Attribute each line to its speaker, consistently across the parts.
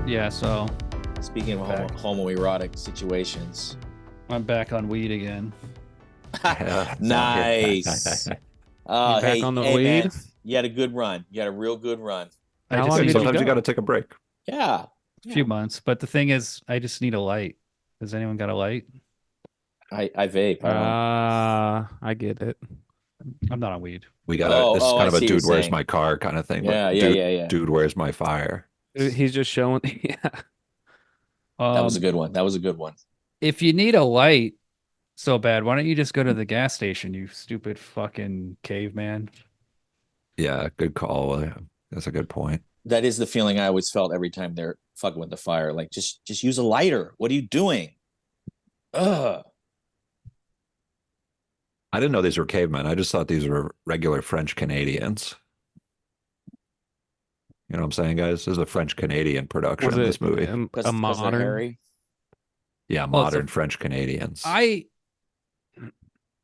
Speaker 1: Yeah, so
Speaker 2: Speaking of homoerotic situations.
Speaker 1: I'm back on weed again.
Speaker 2: Nice.
Speaker 3: Back on the weed?
Speaker 2: Man, you had a good run. You had a real good run.
Speaker 3: How long did you
Speaker 4: Sometimes
Speaker 3: go?
Speaker 4: you got to take a break.
Speaker 2: Yeah.
Speaker 1: A few months, but the thing is, I just need a light. Has anyone got a light?
Speaker 2: I vape. I don't.
Speaker 3: I get it.
Speaker 1: I'm not on weed.
Speaker 4: We got this is kind
Speaker 2: I
Speaker 4: of a
Speaker 2: see what
Speaker 4: dude
Speaker 2: you're
Speaker 4: where's
Speaker 2: saying.
Speaker 4: my car kind of thing.
Speaker 2: Yeah,
Speaker 4: but
Speaker 2: yeah.
Speaker 4: Dude, where's my fire?
Speaker 3: He's just showing. Yeah.
Speaker 2: That was a good one. That was a good one.
Speaker 1: If you need a light so bad, why don't you just go to the gas station, you stupid fucking caveman?
Speaker 4: Yeah, good call. That's a good point.
Speaker 2: That is the feeling I always felt every time they're fucking with the fire. Like, just use a lighter. What are you doing? Ugh.
Speaker 4: I didn't know these were cavemen. I just thought these were regular French Canadians. You know what I'm saying, guys? This is a French Canadian production of this movie.
Speaker 3: A modern?
Speaker 2: Hairy.
Speaker 4: Yeah,
Speaker 1: Well,
Speaker 4: modern French Canadians.
Speaker 1: I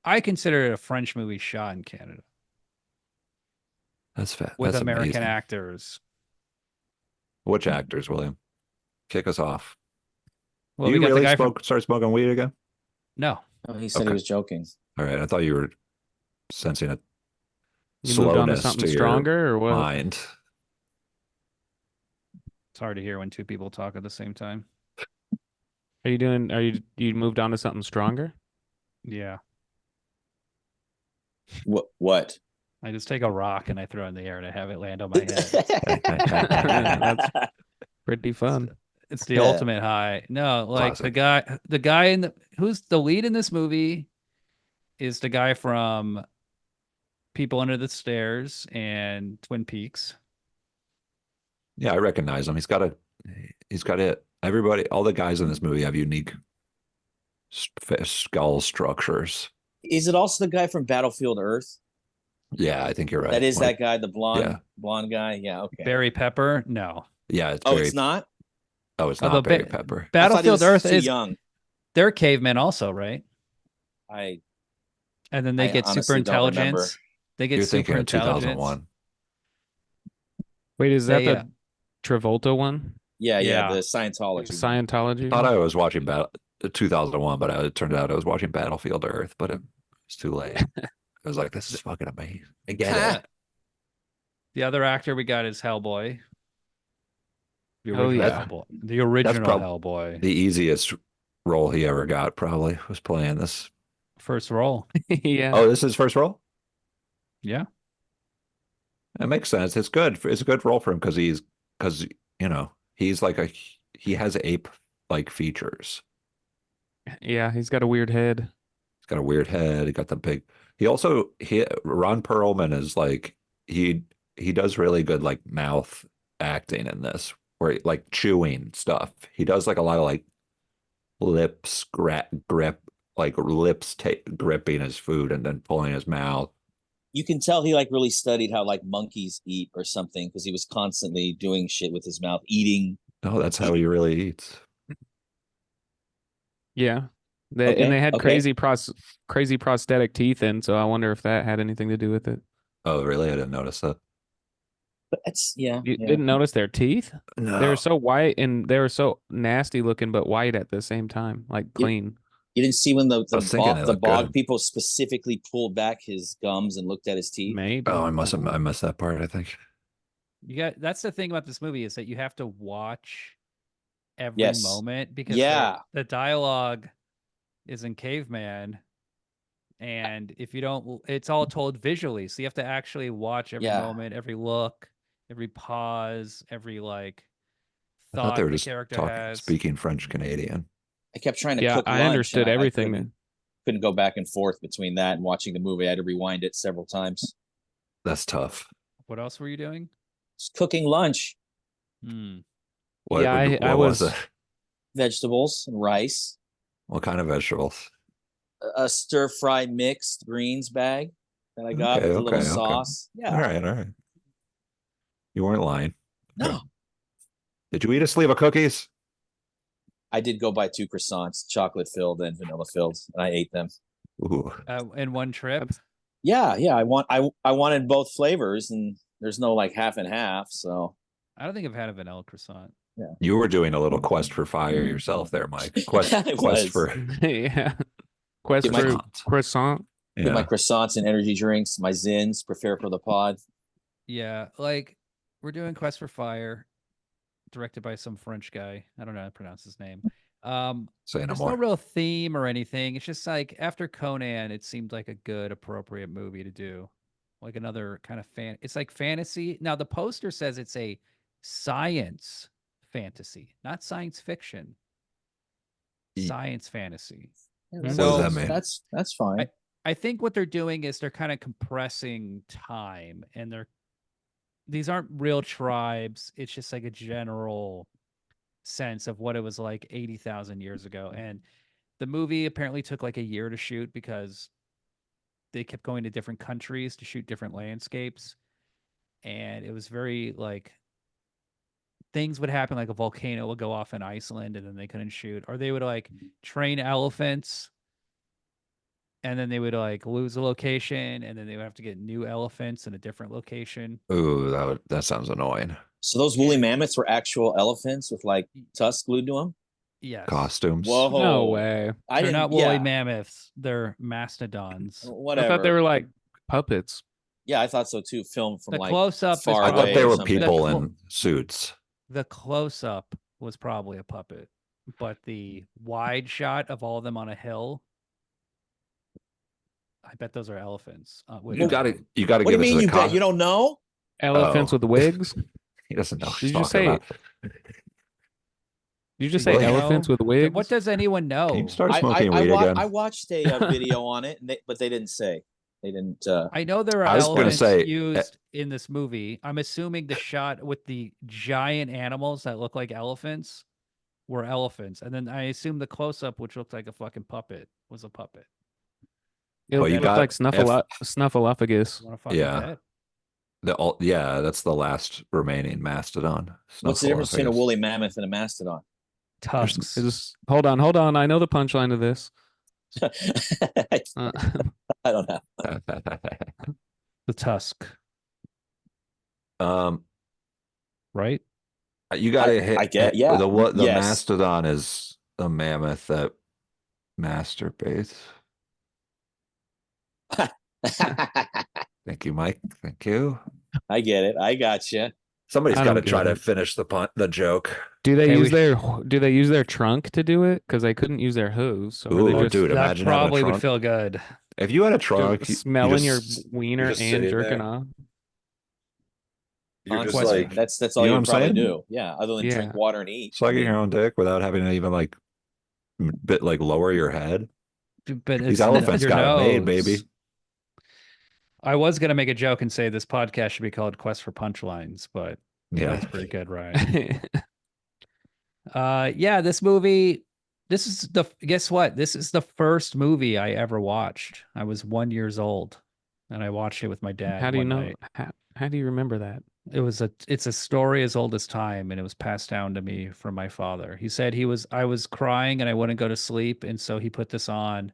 Speaker 1: consider it a French movie shot in Canada
Speaker 4: That's fat.
Speaker 1: with
Speaker 4: That's
Speaker 1: American
Speaker 4: amazing.
Speaker 1: actors.
Speaker 4: Which actors, William? Kick us off.
Speaker 1: Well,
Speaker 4: you
Speaker 1: we got
Speaker 4: really
Speaker 1: the guy
Speaker 4: start smoking weed again?
Speaker 1: No.
Speaker 2: Oh, he said
Speaker 4: Okay.
Speaker 2: he was joking.
Speaker 4: All right, I thought you were sensing a
Speaker 3: You moved on to
Speaker 4: slowness
Speaker 3: something
Speaker 4: your
Speaker 3: stronger or what?
Speaker 4: mind.
Speaker 1: It's hard to hear when two people talk at the same time.
Speaker 3: You moved on to something stronger?
Speaker 1: Yeah.
Speaker 2: What?
Speaker 1: I just take a rock and I throw it in the air and I have it land on my head.
Speaker 3: That's pretty fun.
Speaker 1: It's the ultimate high. No, like
Speaker 4: Classic.
Speaker 1: the guy in the who's the lead in this movie is the guy from People Under the Stairs and Twin Peaks.
Speaker 4: Yeah, I recognize him. He's got it. Everybody, all the guys in this movie have unique skull structures.
Speaker 2: Is it also the guy from Battlefield Earth?
Speaker 4: Yeah, I think you're right.
Speaker 2: That is
Speaker 4: Like,
Speaker 2: that guy, the blonde guy. Yeah, okay.
Speaker 1: Barry Pepper? No.
Speaker 4: Yeah, it's
Speaker 2: It's not.
Speaker 4: Oh, it's
Speaker 1: Although
Speaker 4: not Barry Pepper.
Speaker 1: Battlefield Earth
Speaker 2: too
Speaker 1: is
Speaker 2: young.
Speaker 1: they're cavemen also, right?
Speaker 2: I
Speaker 1: And then they get super
Speaker 2: honestly don't remember.
Speaker 1: intelligence. They get
Speaker 4: You're
Speaker 1: super
Speaker 4: thinking of
Speaker 1: intelligence.
Speaker 4: 2001.
Speaker 3: Wait, is that
Speaker 1: They,
Speaker 3: the Travolta one?
Speaker 2: yeah,
Speaker 1: Yeah.
Speaker 2: the Scientology.
Speaker 3: Scientology?
Speaker 4: I thought I was watching 2001, but it turned out I was watching Battlefield Earth, but it was too late. I was like, this is fucking amazing. I get it.
Speaker 1: The other actor we got is Hellboy. The
Speaker 3: Oh,
Speaker 1: original
Speaker 3: yeah.
Speaker 1: Hellboy. The original
Speaker 4: prob-
Speaker 1: Hellboy.
Speaker 4: The easiest role he ever got probably was playing this.
Speaker 1: First role.
Speaker 3: Yeah.
Speaker 4: Oh, this is his first role?
Speaker 1: Yeah.
Speaker 4: It makes sense. It's good. It's a good role for him because you know, he has ape-like features.
Speaker 3: Yeah, he's got a weird head.
Speaker 4: He's got a weird head. He got the big. Ron Perlman is like he does really good like mouth acting in this, where like chewing stuff. He does like a lot of like lips grip, like gripping his food and then pulling his mouth.
Speaker 2: You can tell he like really studied how like monkeys eat or something because he was constantly doing shit with his mouth, eating.
Speaker 4: Oh, that's how he really eats.
Speaker 3: Yeah.
Speaker 2: Okay,
Speaker 3: And they had
Speaker 2: okay.
Speaker 3: crazy prosthetic teeth in, so I wonder if that had anything to do with it.
Speaker 4: Oh, really? I didn't notice that.
Speaker 2: But that's
Speaker 3: You didn't notice their teeth?
Speaker 4: No.
Speaker 3: They were so white and they were so nasty looking, but white at the same time, like clean.
Speaker 2: You didn't see when the
Speaker 4: I was thinking they
Speaker 2: the
Speaker 4: looked
Speaker 2: bog
Speaker 4: good.
Speaker 2: people specifically pulled back his gums and looked at his teeth.
Speaker 3: Maybe.
Speaker 4: Oh, I missed that part, I think.
Speaker 1: That's the thing about this movie is that you have to watch every
Speaker 2: Yes.
Speaker 1: moment because
Speaker 2: Yeah.
Speaker 1: the dialogue is in caveman. And if you don't, it's all told visually. So you have to actually watch every
Speaker 2: Yeah.
Speaker 1: moment, every look, every pause, every like
Speaker 4: I thought
Speaker 1: thought
Speaker 4: they were
Speaker 1: the
Speaker 4: just
Speaker 1: character has.
Speaker 4: speaking French Canadian.
Speaker 2: I kept trying to
Speaker 3: Yeah,
Speaker 2: cook lunch.
Speaker 3: I understood
Speaker 2: and
Speaker 3: everything.
Speaker 2: I couldn't go back and forth between that and watching the movie. I had to rewind it several times.
Speaker 4: That's tough.
Speaker 1: What else were you doing?
Speaker 2: Just cooking lunch,
Speaker 4: What,
Speaker 3: Yeah,
Speaker 4: what
Speaker 3: I
Speaker 4: was
Speaker 3: was-
Speaker 4: it?
Speaker 2: vegetables and rice,
Speaker 4: What kind of vegetables?
Speaker 2: a stir fry mixed greens bag that I got with a little sauce. Yeah.
Speaker 4: All right. You weren't lying.
Speaker 2: No.
Speaker 4: Did you eat a sleeve of cookies?
Speaker 2: I did go buy 2 croissants, chocolate filled and vanilla filled, and I ate them.
Speaker 4: Ooh.
Speaker 1: In one trip.
Speaker 3: That's-
Speaker 2: Yeah. I wanted both flavors, and there's no like half and half. So
Speaker 1: I don't think I've had a vanilla croissant.
Speaker 4: You were doing a little quest for fire yourself there, Mike. Quest
Speaker 2: I
Speaker 4: quest
Speaker 2: was.
Speaker 4: for
Speaker 3: yeah. Quest
Speaker 2: Get my-
Speaker 3: for croissant.
Speaker 2: get my
Speaker 4: yeah.
Speaker 2: croissants and energy drinks, my zins, prepare for the pod.
Speaker 1: Yeah, like we're doing Quest for Fire, directed by some French guy. I don't know how to pronounce his name.
Speaker 4: Say no
Speaker 1: There's no
Speaker 4: more.
Speaker 1: real theme or anything. It's just like after Conan, it seemed like a good, appropriate movie to do. Like another kind of it's like fantasy. Now the poster says it's a science fantasy, not science fiction.
Speaker 4: Ye-
Speaker 1: Science fantasy.
Speaker 2: Yeah,
Speaker 3: What does
Speaker 1: So
Speaker 4: that mean?
Speaker 2: That's fine.
Speaker 1: I think what they're doing is they're kind of compressing time, and these aren't real tribes. It's just like a general sense of what it was like 80,000 years ago. And the movie apparently took like a year to shoot because they kept going to different countries to shoot different landscapes. And it was very like things would happen, like a volcano would go off in Iceland and then they couldn't shoot, or they would like train elephants and then they would like lose a location and then they would have to get new elephants in a different location.
Speaker 4: Ooh, that sounds annoying.
Speaker 2: So those woolly mammoths were actual elephants with like tusks glued to them.
Speaker 1: Yes.
Speaker 4: Costumes.
Speaker 2: Whoa.
Speaker 3: No way.
Speaker 2: I
Speaker 1: They're
Speaker 2: didn't.
Speaker 1: not woolly
Speaker 2: Yeah,
Speaker 1: mammoths. They're mastodons.
Speaker 2: whatever.
Speaker 3: I thought they were like puppets.
Speaker 2: Yeah, I thought so too. Filmed from
Speaker 1: The
Speaker 2: like
Speaker 1: close-up is
Speaker 2: far
Speaker 4: I
Speaker 1: probably-
Speaker 4: thought they
Speaker 2: away or
Speaker 4: were
Speaker 2: something.
Speaker 4: people
Speaker 1: The
Speaker 4: in suits.
Speaker 1: The close-up was probably a puppet, but the wide shot of all of them on a hill, I bet those are elephants.
Speaker 4: You gotta
Speaker 2: What do you
Speaker 4: give it to
Speaker 2: mean
Speaker 4: the
Speaker 2: you
Speaker 4: cop.
Speaker 2: bet? You don't know?
Speaker 3: Elephants
Speaker 4: Oh.
Speaker 3: with wigs.
Speaker 4: He doesn't know what
Speaker 3: Did
Speaker 4: he's
Speaker 3: you
Speaker 4: talking
Speaker 3: say
Speaker 4: about.
Speaker 3: Did you just
Speaker 1: Do
Speaker 3: say
Speaker 1: you
Speaker 3: elephants
Speaker 1: know?
Speaker 3: with wigs?
Speaker 1: What does anyone know?
Speaker 4: Can you start
Speaker 2: I
Speaker 4: smoking weed again?
Speaker 2: I watched a video on it, but they didn't say. They didn't.
Speaker 1: I know there are
Speaker 4: I was gonna
Speaker 1: elephants
Speaker 4: say,
Speaker 1: used in this movie. I'm assuming the shot with the giant animals that look like elephants were elephants, and then I assume the close-up, which looked like a fucking puppet, was a puppet.
Speaker 3: It
Speaker 4: Well, you
Speaker 3: looked
Speaker 4: got
Speaker 3: like Snuffleupagus.
Speaker 1: You want to fucking
Speaker 4: Yeah.
Speaker 1: bet?
Speaker 4: Yeah, that's the last remaining mastodon.
Speaker 2: What's the difference between a
Speaker 4: Snuffleupagus.
Speaker 2: woolly mammoth and a mastodon?
Speaker 1: Tusks.
Speaker 3: Hold on. I know the punchline to this.
Speaker 2: I don't know.
Speaker 1: The tusk,
Speaker 4: um,
Speaker 1: right?
Speaker 4: you gotta hit.
Speaker 2: I get- yeah,
Speaker 4: The
Speaker 2: yes.
Speaker 4: mastodon is the mammoth that masturbates. Thank you, Mike. Thank you.
Speaker 2: I get it. I got you.
Speaker 4: Somebody's
Speaker 3: I
Speaker 4: got
Speaker 3: don't
Speaker 4: to try
Speaker 3: get
Speaker 4: to
Speaker 3: it.
Speaker 4: finish the joke.
Speaker 3: Do they
Speaker 1: Okay,
Speaker 3: use their trunk to do it? Because they couldn't use their hose. So
Speaker 4: Ooh,
Speaker 3: they just
Speaker 4: dude,
Speaker 1: That
Speaker 4: imagine having a
Speaker 1: probably would
Speaker 4: trunk.
Speaker 1: feel good.
Speaker 4: If you had a
Speaker 3: just
Speaker 4: trunk,
Speaker 3: smelling your
Speaker 4: just-
Speaker 3: wiener
Speaker 4: just
Speaker 3: and
Speaker 4: sitting
Speaker 3: jerking
Speaker 4: there.
Speaker 3: off.
Speaker 4: You're just
Speaker 2: Honestly,
Speaker 4: like
Speaker 2: that's all
Speaker 4: you know
Speaker 2: you
Speaker 4: what I'm
Speaker 2: probably
Speaker 4: saying?
Speaker 2: do. Yeah, other than drink
Speaker 3: Yeah.
Speaker 2: water and eat.
Speaker 4: sucking your own dick without having to even like bit like lower your head.
Speaker 1: But
Speaker 4: These
Speaker 1: it's
Speaker 4: elephants
Speaker 1: your
Speaker 4: got it made,
Speaker 1: nose.
Speaker 4: baby.
Speaker 1: I was gonna make a joke and say this podcast should be called Quest for Punchlines, but
Speaker 4: Yeah.
Speaker 1: that's pretty good, Ryan. Yeah, this movie. This is guess what? This is the first movie I ever watched. I was 1 year old, and I watched it with my dad.
Speaker 3: How do you
Speaker 1: one
Speaker 3: know?
Speaker 1: night.
Speaker 3: How do you remember that?
Speaker 1: It's a story as old as time, and it was passed down to me from my father. He said I was crying and I wouldn't go to sleep, and so he put this on.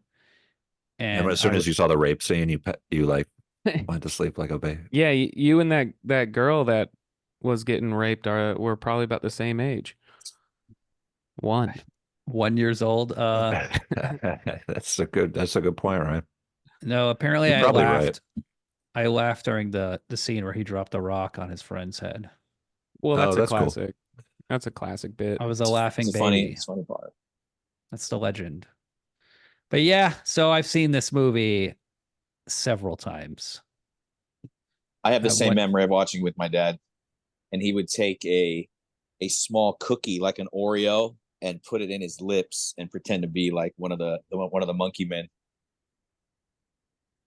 Speaker 1: And
Speaker 4: as soon as you saw the rape scene, you like went to sleep like a baby.
Speaker 3: Yeah, you and that girl that was getting raped were probably about the same age.
Speaker 1: 1 years old.
Speaker 4: That's a good point, right?
Speaker 1: No, apparently
Speaker 4: You're
Speaker 1: I
Speaker 4: probably
Speaker 1: laughed.
Speaker 4: right.
Speaker 1: I laughed during the scene where he dropped the rock on his friend's head.
Speaker 3: Well,
Speaker 4: Oh,
Speaker 3: that's a
Speaker 4: that's cool.
Speaker 3: classic. That's a classic bit.
Speaker 1: I was a laughing
Speaker 2: It's a
Speaker 1: baby.
Speaker 2: funny part.
Speaker 1: That's the legend. But yeah, so I've seen this movie several times.
Speaker 2: I have the
Speaker 1: I
Speaker 2: same
Speaker 1: went-
Speaker 2: memory of watching with my dad, and he would take a small cookie like an Oreo and put it in his lips and pretend to be like one of the monkey men.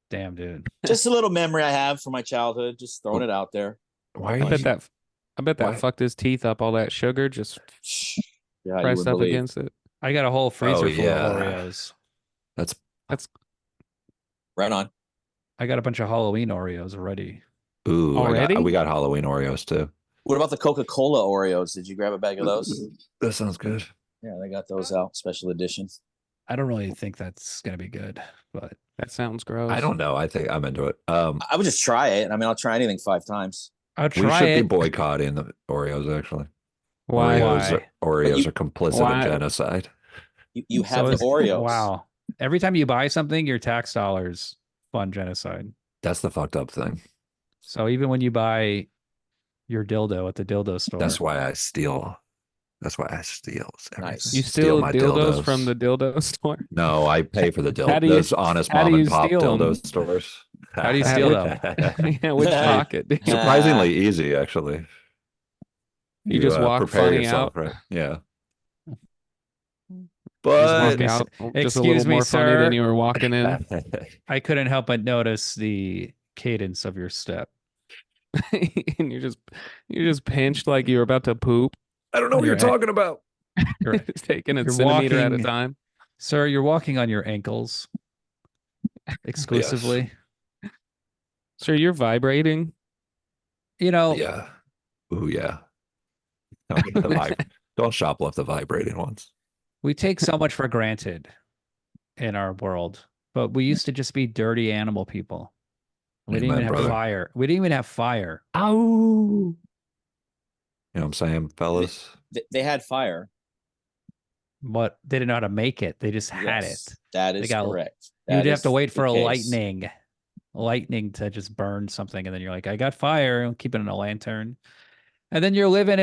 Speaker 1: Damn, dude.
Speaker 2: Just a little memory I have from my childhood. Just throwing it out there.
Speaker 4: Why are
Speaker 3: I
Speaker 4: you?
Speaker 3: bet that
Speaker 4: Why?
Speaker 3: fucked his teeth up. All that sugar just
Speaker 2: Yeah, you
Speaker 3: pressed
Speaker 2: would
Speaker 3: up
Speaker 2: believe.
Speaker 3: against it.
Speaker 1: I got a whole freezer full
Speaker 4: yeah.
Speaker 1: of Oreos.
Speaker 4: That's
Speaker 2: Right on.
Speaker 1: I got a bunch of Halloween Oreos already.
Speaker 4: ooh.
Speaker 3: Already?
Speaker 4: We got Halloween Oreos too.
Speaker 2: What about the Coca-Cola Oreos? Did you grab a bag of those?
Speaker 4: That sounds good.
Speaker 2: Yeah, they got those out, special editions.
Speaker 1: I don't really think that's gonna be good, but
Speaker 3: That sounds gross.
Speaker 4: I don't know. I think I'm into it.
Speaker 2: I would just try it. I mean, I'll try anything 5 times.
Speaker 1: I'll
Speaker 4: We
Speaker 1: try
Speaker 4: should be
Speaker 1: it.
Speaker 4: boycotting the Oreos. Actually,
Speaker 3: Why?
Speaker 1: Why?
Speaker 4: Oreos
Speaker 2: you-
Speaker 4: are complicit
Speaker 3: Why?
Speaker 4: in genocide.
Speaker 2: You have the
Speaker 1: is-
Speaker 2: Oreos.
Speaker 1: Wow. Every time you buy something, your tax dollars fund genocide.
Speaker 4: That's the fucked up thing.
Speaker 1: So even when you buy your dildo at the dildo store,
Speaker 4: That's why I steal. That's why I steal everything.
Speaker 2: Nice.
Speaker 3: You
Speaker 4: Steal
Speaker 3: steal
Speaker 4: my
Speaker 3: dildos from the dildo store?
Speaker 4: No, I pay for the
Speaker 3: How
Speaker 4: dildo.
Speaker 3: do you-
Speaker 4: Those honest
Speaker 3: how do
Speaker 4: mom and
Speaker 3: you
Speaker 4: pop
Speaker 3: steal 'em?
Speaker 4: dildo stores.
Speaker 1: How do you steal them?
Speaker 3: Yeah, which pocket? dude?
Speaker 4: Surprisingly easy, actually.
Speaker 3: You just walk
Speaker 4: prepare
Speaker 3: funny
Speaker 4: yourself,
Speaker 3: out?
Speaker 4: right? Yeah.
Speaker 1: Just
Speaker 3: Walk
Speaker 1: Excuse me,
Speaker 3: out just a
Speaker 1: excuse
Speaker 3: little
Speaker 1: me,
Speaker 3: more funny than
Speaker 1: sir.
Speaker 3: you were walking in.
Speaker 1: I couldn't help but notice the cadence of your step.
Speaker 3: And you're just pinched like you're about to poop.
Speaker 4: I don't know what
Speaker 1: You're
Speaker 4: you're talking about.
Speaker 1: You're,
Speaker 3: Just taking a
Speaker 1: you're
Speaker 3: centimeter at a
Speaker 1: walking-
Speaker 3: time.
Speaker 1: sir, you're walking on your ankles exclusively.
Speaker 3: Sir, you're vibrating.
Speaker 1: You know,
Speaker 4: Yeah. Ooh, yeah. Don't shoplift the vibrating ones.
Speaker 1: we take so much for granted in our world, but we used to just be dirty animal people. We didn't
Speaker 4: Amen,
Speaker 1: even have
Speaker 4: brother.
Speaker 1: fire. We didn't even have fire.
Speaker 3: Ow.
Speaker 4: You know what I'm saying, fellas?
Speaker 2: They had fire.
Speaker 1: But they didn't know how to make it. They just had
Speaker 2: Yes,
Speaker 1: it.
Speaker 2: that
Speaker 1: They
Speaker 2: is
Speaker 1: got-
Speaker 2: correct.
Speaker 1: You'd
Speaker 2: That
Speaker 1: have to
Speaker 2: is
Speaker 1: wait for
Speaker 2: the
Speaker 1: a
Speaker 2: case.
Speaker 1: lightning to just burn something, and then you're like, I got fire. And keep it in a lantern. And then you're living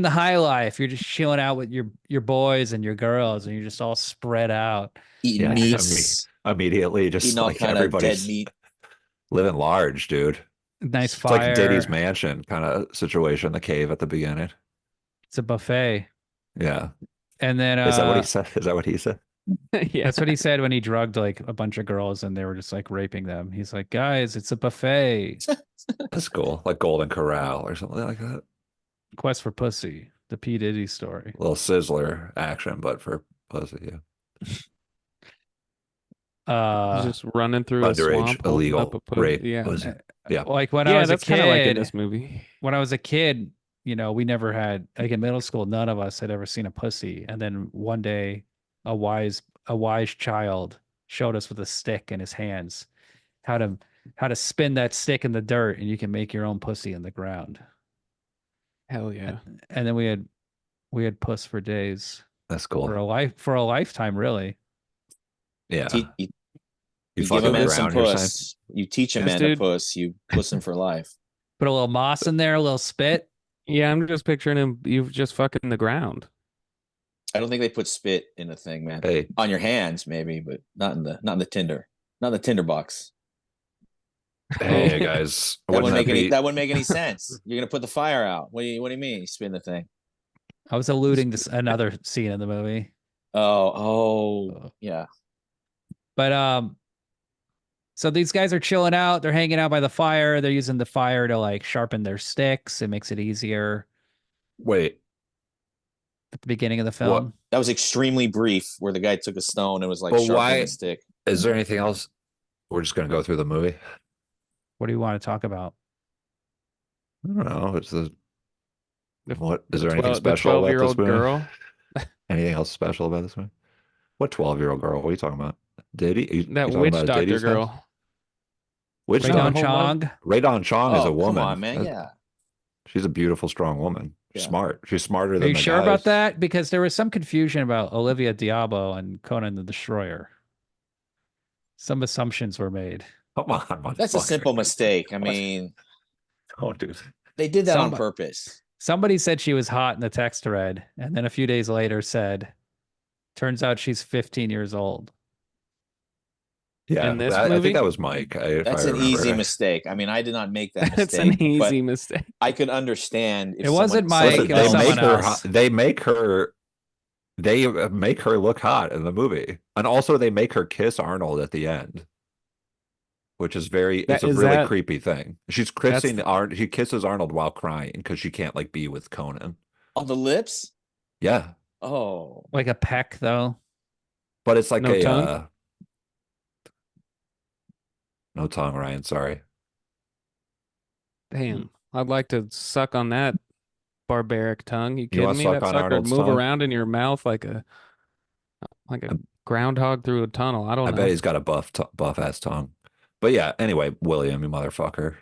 Speaker 1: the high life. You're just chilling out with your boys and your girls, and you're just all spread out.
Speaker 2: Eating
Speaker 4: Yeah,
Speaker 2: meats,
Speaker 4: Immediately, just
Speaker 2: eating all
Speaker 4: like
Speaker 2: kind of dead
Speaker 4: everybody's
Speaker 2: meat.
Speaker 4: living large, dude.
Speaker 1: Nice
Speaker 4: It's
Speaker 1: fire.
Speaker 4: like Diddy's mansion kind of situation, the cave at the beginning.
Speaker 1: It's a buffet.
Speaker 4: Yeah.
Speaker 1: And then
Speaker 4: Is that what he said? Is that what he said?
Speaker 3: Yeah.
Speaker 1: that's what he said when he drugged like a bunch of girls and they were just like raping them. He's like, guys, it's a buffet.
Speaker 4: That's cool. Like Golden Corral or something like that.
Speaker 1: Quest for Pussy, the P. Diddy story.
Speaker 4: A little Sizzler action, but for pussy, yeah.
Speaker 3: He's just running through a
Speaker 4: Underage,
Speaker 3: swamp, holding
Speaker 4: illegal
Speaker 3: up a
Speaker 4: rape,
Speaker 3: Yeah.
Speaker 4: pussy. Yeah.
Speaker 1: Like when I
Speaker 3: Yeah,
Speaker 1: was
Speaker 3: that's
Speaker 1: a
Speaker 3: kind of like in
Speaker 1: kid,
Speaker 3: this movie.
Speaker 1: when I was a kid, you know, we never had like in middle school, none of us had ever seen a pussy. And then one day a wise child showed us with a stick in his hands how to spin that stick in the dirt and you can make your own pussy in the ground.
Speaker 3: Hell yeah.
Speaker 1: And then we had puss for days.
Speaker 4: That's cool.
Speaker 1: For a lifetime, really.
Speaker 4: Yeah.
Speaker 2: You
Speaker 4: You
Speaker 2: give
Speaker 4: fuck
Speaker 2: a man
Speaker 4: around,
Speaker 2: some
Speaker 4: you're saying?
Speaker 2: puss. You teach a
Speaker 3: Yes,
Speaker 2: man
Speaker 3: dude.
Speaker 2: to puss. You puss him for life.
Speaker 1: Put a little moss in there, a little spit.
Speaker 3: Yeah, I'm just picturing him. You just fucking the ground.
Speaker 2: I don't think they put spit in the thing, man.
Speaker 4: Hey,
Speaker 2: On your hands, maybe, but not in the tinder, not in the tinder box.
Speaker 4: hey guys.
Speaker 2: That wouldn't make
Speaker 4: be-
Speaker 2: that wouldn't make any sense. You're gonna put the fire out. What do you mean? You spin the thing?
Speaker 1: I was alluding to another scene in the movie.
Speaker 2: Oh, yeah.
Speaker 1: But so these guys are chilling out, they're hanging out by the fire, they're using the fire to like sharpen their sticks. It makes it easier
Speaker 4: Wait.
Speaker 1: at the beginning of the film.
Speaker 2: That was extremely brief, where the guy took a stone and was like
Speaker 4: But
Speaker 2: sharpening
Speaker 4: why-
Speaker 2: a stick.
Speaker 4: Is there anything else? We're just gonna go through the movie.
Speaker 1: What do you want to talk about?
Speaker 4: I don't know. It's the what is
Speaker 3: The
Speaker 4: there anything
Speaker 3: 12
Speaker 4: special
Speaker 3: the
Speaker 4: about this
Speaker 3: 12-year-old
Speaker 4: movie?
Speaker 3: girl.
Speaker 4: Anything else special about this movie? What 12-year-old girl? What are you talking about? Diddy? You
Speaker 3: That
Speaker 4: talking
Speaker 3: witch
Speaker 4: about
Speaker 3: doctor
Speaker 4: Diddy's house?
Speaker 3: girl.
Speaker 4: Witch
Speaker 1: Ray
Speaker 4: doctor?
Speaker 1: Don Chong.
Speaker 4: Ray Don Chong is a
Speaker 2: Oh,
Speaker 4: woman.
Speaker 2: come on, man.
Speaker 4: That-
Speaker 2: Yeah.
Speaker 4: She's a beautiful, strong woman. She's
Speaker 2: Yeah.
Speaker 4: smart. She's smarter
Speaker 1: Are
Speaker 4: than
Speaker 1: you
Speaker 4: the
Speaker 1: sure about
Speaker 4: guys.
Speaker 1: that? Because there was some confusion about Olivia Diabo and Conan the Destroyer. Some assumptions were made.
Speaker 4: Come on,
Speaker 2: That's a
Speaker 4: motherfucker.
Speaker 2: simple mistake. I mean,
Speaker 4: Don't do that.
Speaker 2: they did that on
Speaker 1: Some-
Speaker 2: purpose.
Speaker 1: Somebody said she was hot in the text thread, and then a few days later said, turns out she's 15 years old.
Speaker 4: Yeah,
Speaker 3: In this
Speaker 4: I
Speaker 3: movie?
Speaker 4: think that was Mike.
Speaker 2: That's an easy mistake. I mean, I did not make that
Speaker 3: That's
Speaker 2: mistake.
Speaker 3: an easy
Speaker 2: but
Speaker 3: mistake.
Speaker 2: I could understand if
Speaker 1: It wasn't
Speaker 2: someone-
Speaker 1: Mike,
Speaker 2: someone
Speaker 1: it was
Speaker 2: else-
Speaker 1: someone else.
Speaker 4: They make her look hot in the movie, and also they make her kiss Arnold at the end, which is it's a
Speaker 3: Is
Speaker 4: really
Speaker 3: that-
Speaker 4: creepy thing. She's kissing Arnold. She kisses Arnold while crying because she can't like be with Conan.
Speaker 2: on the lips.
Speaker 4: Yeah,
Speaker 2: Oh,
Speaker 1: Like a peck, though.
Speaker 4: but it's like
Speaker 3: No
Speaker 4: a
Speaker 3: tongue?
Speaker 4: no tongue, Ryan. Sorry.
Speaker 3: Damn. I'd like to suck on that barbaric tongue. You
Speaker 4: You
Speaker 3: kidding
Speaker 4: wanna
Speaker 3: me?
Speaker 4: suck
Speaker 3: That
Speaker 4: on
Speaker 3: sucker would
Speaker 4: Arnold's
Speaker 3: move
Speaker 4: tongue?
Speaker 3: around in your mouth like a groundhog through a tunnel. I don't
Speaker 4: I
Speaker 3: know.
Speaker 4: bet he's got a buff ass tongue. But yeah, anyway, William, you motherfucker.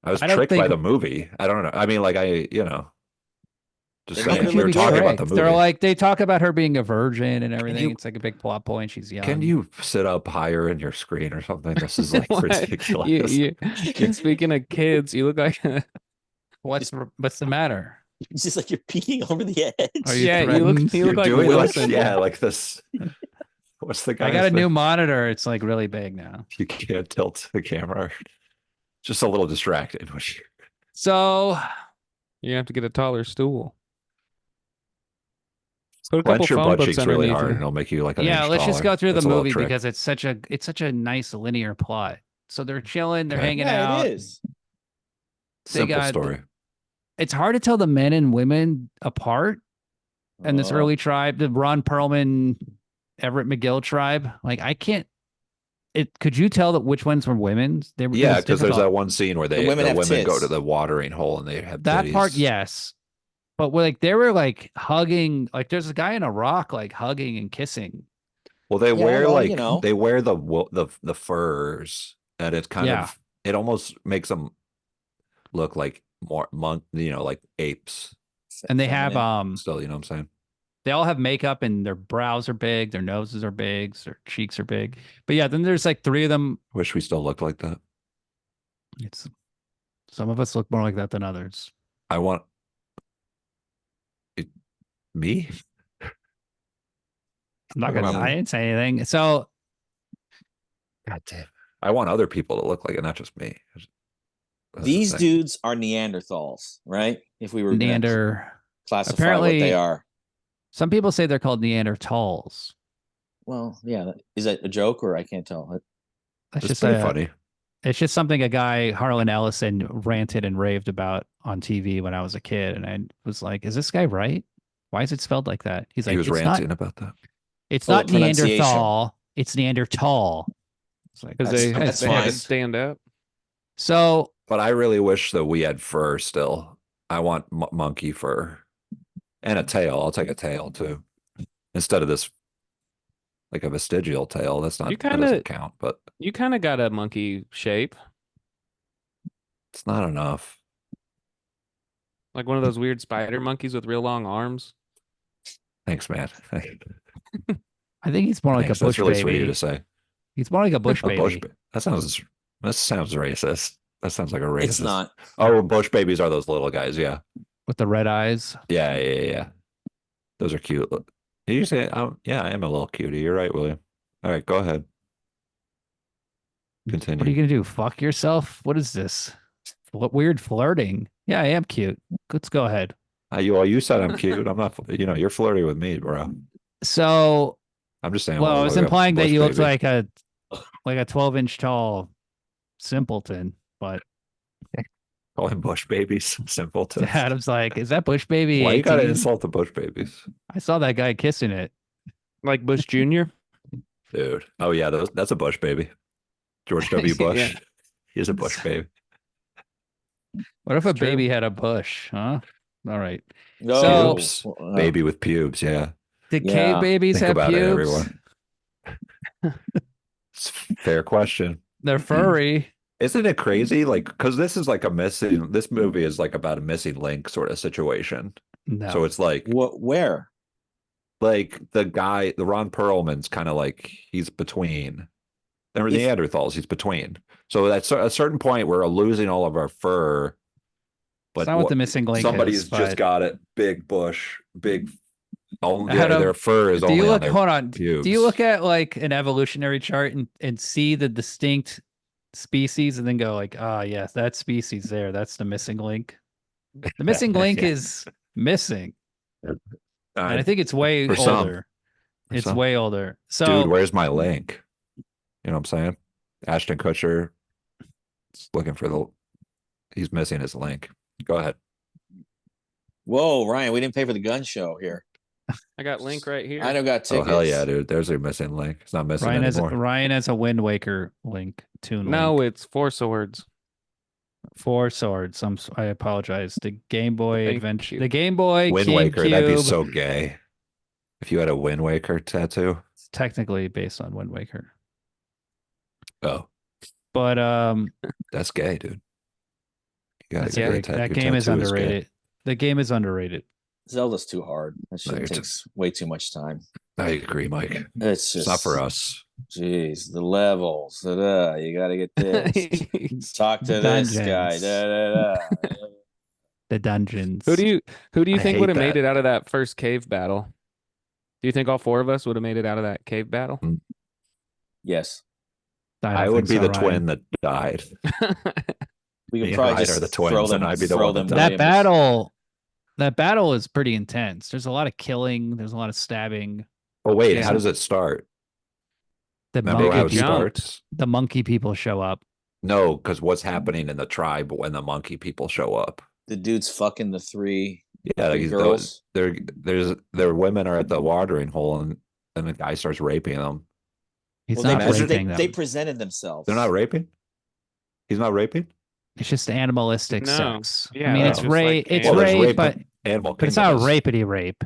Speaker 4: I was
Speaker 1: I don't
Speaker 4: tricked by
Speaker 1: think.
Speaker 4: the movie. I don't know. I mean, like just
Speaker 2: They
Speaker 1: How
Speaker 2: made
Speaker 4: saying
Speaker 1: could
Speaker 2: her
Speaker 4: we
Speaker 1: you
Speaker 4: were
Speaker 1: be
Speaker 2: look
Speaker 4: talking about
Speaker 1: tricked?
Speaker 4: the
Speaker 1: They're
Speaker 4: movie.
Speaker 1: like they talk about her being a virgin and everything.
Speaker 2: you-
Speaker 1: It's like a big plot point. She's young.
Speaker 4: Can you sit up higher in your screen or something? This is like
Speaker 3: What?
Speaker 4: ridiculous.
Speaker 3: Speaking of kids, you look like
Speaker 1: What's the matter?
Speaker 2: It's just like you're peeking over the edge.
Speaker 1: Are you
Speaker 3: yeah.
Speaker 1: threatened?
Speaker 3: You look
Speaker 4: You're
Speaker 3: like
Speaker 4: doing
Speaker 3: Wilson.
Speaker 4: like this. What's the guy?
Speaker 1: I got a new monitor. It's like really big now.
Speaker 4: You can't tilt the camera. Just a little distracted.
Speaker 1: So
Speaker 3: You have to get a taller stool. Put a couple
Speaker 4: Clench your
Speaker 3: phone
Speaker 4: butt
Speaker 3: books
Speaker 4: cheeks really
Speaker 3: underneath
Speaker 4: hard,
Speaker 3: you.
Speaker 4: and it'll make you like an
Speaker 1: yeah,
Speaker 4: inch
Speaker 1: let's just
Speaker 4: taller.
Speaker 1: go through the
Speaker 4: That's a little
Speaker 1: movie
Speaker 4: trick.
Speaker 1: because it's such a nice linear plot. So they're chilling, they're
Speaker 4: Okay.
Speaker 1: hanging
Speaker 2: Yeah,
Speaker 1: out.
Speaker 2: it is.
Speaker 1: They
Speaker 4: Simple
Speaker 1: got-
Speaker 4: story.
Speaker 1: It's hard to tell the men and women apart. And this
Speaker 2: Oh.
Speaker 1: early tribe, the Ron Perlman, Everett McGill tribe, like I can't. Could you tell that which ones were women? It
Speaker 4: Yeah,
Speaker 1: was
Speaker 4: because there's
Speaker 1: difficult.
Speaker 4: that one scene where the
Speaker 2: women have
Speaker 4: women go to
Speaker 2: tits.
Speaker 4: the watering hole and they have
Speaker 1: That part,
Speaker 4: titties.
Speaker 1: yes. But like they were like hugging, like there's a guy in a rock like hugging and kissing.
Speaker 4: Well, they
Speaker 2: Yeah,
Speaker 4: wear
Speaker 2: well,
Speaker 4: like
Speaker 2: you know.
Speaker 4: they wear the furs, and it's kind
Speaker 1: Yeah.
Speaker 4: of it almost makes them look like more like apes.
Speaker 1: And they have
Speaker 2: Feminine.
Speaker 4: Still, you know what I'm saying?
Speaker 1: they all have makeup and their brows are big, their noses are big, their cheeks are big. But yeah, then there's like three of them.
Speaker 4: Wish we still looked like that.
Speaker 1: It's some of us look more like that than others.
Speaker 4: I want me.
Speaker 1: I'm not
Speaker 4: Talk
Speaker 1: gonna
Speaker 4: about
Speaker 1: I
Speaker 4: me.
Speaker 1: didn't say anything. So
Speaker 4: God damn. I want other people to look like it, not just me. That's the
Speaker 2: These
Speaker 4: thing.
Speaker 2: dudes are Neanderthals, right? If we were gonna
Speaker 1: Neander
Speaker 2: classify
Speaker 1: apparently-
Speaker 2: what they are.
Speaker 1: some people say they're called Neanderthals.
Speaker 2: Well, yeah. Is that a joke or I can't tell?
Speaker 1: That's
Speaker 4: It's
Speaker 1: just
Speaker 4: pretty funny.
Speaker 1: It's just something a guy, Harlan Ellison, ranted and raved about on TV when I was a kid. And I was like, is this guy right? Why is it spelled like that? He's like,
Speaker 4: He was
Speaker 1: it's
Speaker 4: ranting
Speaker 1: not,
Speaker 4: about that.
Speaker 1: it's
Speaker 2: Oh,
Speaker 1: not
Speaker 2: the pronunciation.
Speaker 1: Neanderthal. It's Neanderthal. It's like,
Speaker 3: Because
Speaker 2: That's-
Speaker 3: they
Speaker 2: that's
Speaker 3: had to
Speaker 2: fine.
Speaker 3: stand up.
Speaker 1: so
Speaker 4: But I really wish that we had fur still. I want monkey fur and a tail. I'll take a tail too, instead of this like a vestigial tail. That's not
Speaker 3: You
Speaker 4: that
Speaker 3: kinda-
Speaker 4: doesn't count, but
Speaker 3: You kind of got a monkey shape,
Speaker 4: it's not enough.
Speaker 3: like one of those weird spider monkeys with real long arms.
Speaker 4: Thanks, man.
Speaker 1: I think he's more like
Speaker 4: Thanks.
Speaker 1: a bush
Speaker 4: That's really
Speaker 1: baby.
Speaker 4: sweet of you to say.
Speaker 1: He's more like a bush
Speaker 4: A
Speaker 1: baby.
Speaker 4: bush that sounds racist. That sounds like a racist.
Speaker 2: It's not.
Speaker 4: Oh, bush babies are those little guys. Yeah.
Speaker 1: With the red eyes.
Speaker 4: Yeah. Those are cute. Did you say? Yeah, I am a little cutie. You're right, William. All right, go ahead. Continue.
Speaker 1: What are you going to do? Fuck yourself? What is this? What weird flirting? Yeah, I am cute. Let's go ahead.
Speaker 4: You said I'm cute. I'm not. You're flirty with me, bro.
Speaker 1: So,
Speaker 4: I'm just saying.
Speaker 1: well, I
Speaker 4: look
Speaker 1: was
Speaker 4: up
Speaker 1: implying that
Speaker 4: bush
Speaker 1: you looked
Speaker 4: baby.
Speaker 1: like a 12-inch tall simpleton, but
Speaker 4: Call him bush babies. Simpleton.
Speaker 1: Adam's like, is that Bush Baby?
Speaker 4: Why you gotta
Speaker 1: 18?
Speaker 4: insult the bush babies,
Speaker 1: I saw that guy kissing it.
Speaker 3: Like Bush Jr.
Speaker 4: dude? Oh yeah, that's a bush baby. George W. Bush.
Speaker 3: Yeah.
Speaker 4: He's a bush baby.
Speaker 1: What if a
Speaker 3: It's true.
Speaker 1: baby had a bush? Huh? All right.
Speaker 2: No.
Speaker 4: Pubes. Baby with pubes. Yeah.
Speaker 1: Did
Speaker 2: Yeah.
Speaker 1: cave babies
Speaker 4: Think
Speaker 1: have
Speaker 4: about
Speaker 1: pubes?
Speaker 4: it, everyone. It's a fair question.
Speaker 1: They're furry.
Speaker 4: Isn't it crazy? Like, because this is like this movie is like about a missing link sort of situation.
Speaker 1: No.
Speaker 4: So it's like
Speaker 2: Where?
Speaker 4: the Ron Perlman's kind of like he's between. They're
Speaker 2: If-
Speaker 4: Neanderthals. He's between. So at a certain point, we're losing all of our fur. But
Speaker 1: It's not what the missing link
Speaker 4: somebody's
Speaker 1: is.
Speaker 4: just
Speaker 1: but
Speaker 4: got it. Big bush, big. All
Speaker 1: Adam,
Speaker 4: their fur is
Speaker 1: do
Speaker 4: only
Speaker 1: you
Speaker 4: on
Speaker 1: look?
Speaker 4: their
Speaker 1: Hold on.
Speaker 4: pubes.
Speaker 1: Do you look at like an evolutionary chart and see the distinct species and then go like, ah, yes, that species there. That's the missing link. The missing link
Speaker 4: Yeah.
Speaker 1: is missing, and I
Speaker 4: Uh,
Speaker 1: think it's way
Speaker 4: for some.
Speaker 1: older.
Speaker 4: For
Speaker 1: It's
Speaker 4: some.
Speaker 1: way older. So
Speaker 4: dude, where's my link? You know what I'm saying? Ashton Kutcher is looking for he's missing his link. Go ahead.
Speaker 2: Whoa, Ryan, we didn't pay for the gun show here.
Speaker 3: I got Link right here.
Speaker 2: I don't got
Speaker 4: Oh
Speaker 2: tickets.
Speaker 4: hell yeah, dude. There's your missing link. It's not missing
Speaker 1: Ryan has
Speaker 4: anymore.
Speaker 1: Ryan has a Wind Waker link tune.
Speaker 3: No,
Speaker 1: link.
Speaker 3: it's Four Swords.
Speaker 1: Four Swords. I apologize. The Game Boy
Speaker 3: Thank
Speaker 1: Adventure.
Speaker 3: you.
Speaker 1: The Game Boy
Speaker 4: Wind Waker, that'd be
Speaker 1: GameCube.
Speaker 4: so gay. If you had a Wind Waker tattoo.
Speaker 1: It's technically based on Wind Waker,
Speaker 4: Oh,
Speaker 1: but
Speaker 4: that's gay, dude. You gotta
Speaker 1: that's
Speaker 4: get
Speaker 1: a
Speaker 4: your
Speaker 1: great. That
Speaker 4: your
Speaker 1: game is
Speaker 4: tattoo gay.
Speaker 1: underrated. The game is underrated.
Speaker 2: Zelda's too hard. That
Speaker 4: No,
Speaker 2: shit
Speaker 4: you're
Speaker 2: takes way too much time.
Speaker 4: I agree, Mike.
Speaker 2: It's
Speaker 4: It's
Speaker 2: just
Speaker 4: not for us.
Speaker 2: Jeez, the levels. You got to get this. Talk to this guy.
Speaker 1: Dungeons. The dungeons.
Speaker 3: Who do you
Speaker 4: I
Speaker 3: think
Speaker 4: hate
Speaker 3: would have made
Speaker 4: that.
Speaker 3: it out of that first cave battle? Do you think all four of us would have made it out of that cave battle?
Speaker 2: Yes,
Speaker 1: don't
Speaker 4: I would
Speaker 1: think
Speaker 4: be
Speaker 1: so,
Speaker 4: the
Speaker 1: Ryan.
Speaker 4: twin that died.
Speaker 2: we
Speaker 4: Me
Speaker 2: could
Speaker 4: and
Speaker 2: probably
Speaker 4: Ryan
Speaker 2: just
Speaker 4: are the
Speaker 2: throw
Speaker 4: twins,
Speaker 2: them.
Speaker 4: and I'd be the
Speaker 2: throw
Speaker 4: one
Speaker 2: them
Speaker 4: that
Speaker 2: right
Speaker 1: That
Speaker 2: in
Speaker 1: that battle is pretty intense. There's a lot of killing. There's a lot of stabbing.
Speaker 4: Oh wait,
Speaker 1: Yeah.
Speaker 4: how does it start?
Speaker 1: The
Speaker 4: Remember how it
Speaker 3: jump.
Speaker 4: starts?
Speaker 1: the monkey people show up.
Speaker 4: No, because what's happening in the tribe when the monkey people show up?
Speaker 2: The dude's fucking the three
Speaker 4: Yeah, like
Speaker 2: girls.
Speaker 4: their women are at the watering hole, and the guy starts raping them.
Speaker 1: He's
Speaker 2: Well,
Speaker 1: not raping them.
Speaker 2: they presented themselves.
Speaker 4: They're not raping. He's not raping.
Speaker 1: It's just animalistic
Speaker 3: No.
Speaker 1: sex.
Speaker 3: Yeah,
Speaker 1: I mean,
Speaker 3: that's
Speaker 1: it's
Speaker 3: just like
Speaker 1: rape. It's
Speaker 3: animal-
Speaker 4: Well, there's
Speaker 1: rape,
Speaker 4: rape
Speaker 1: but
Speaker 4: in Animal
Speaker 1: it's
Speaker 4: Kingdom
Speaker 1: not
Speaker 4: is-
Speaker 1: rapity rape.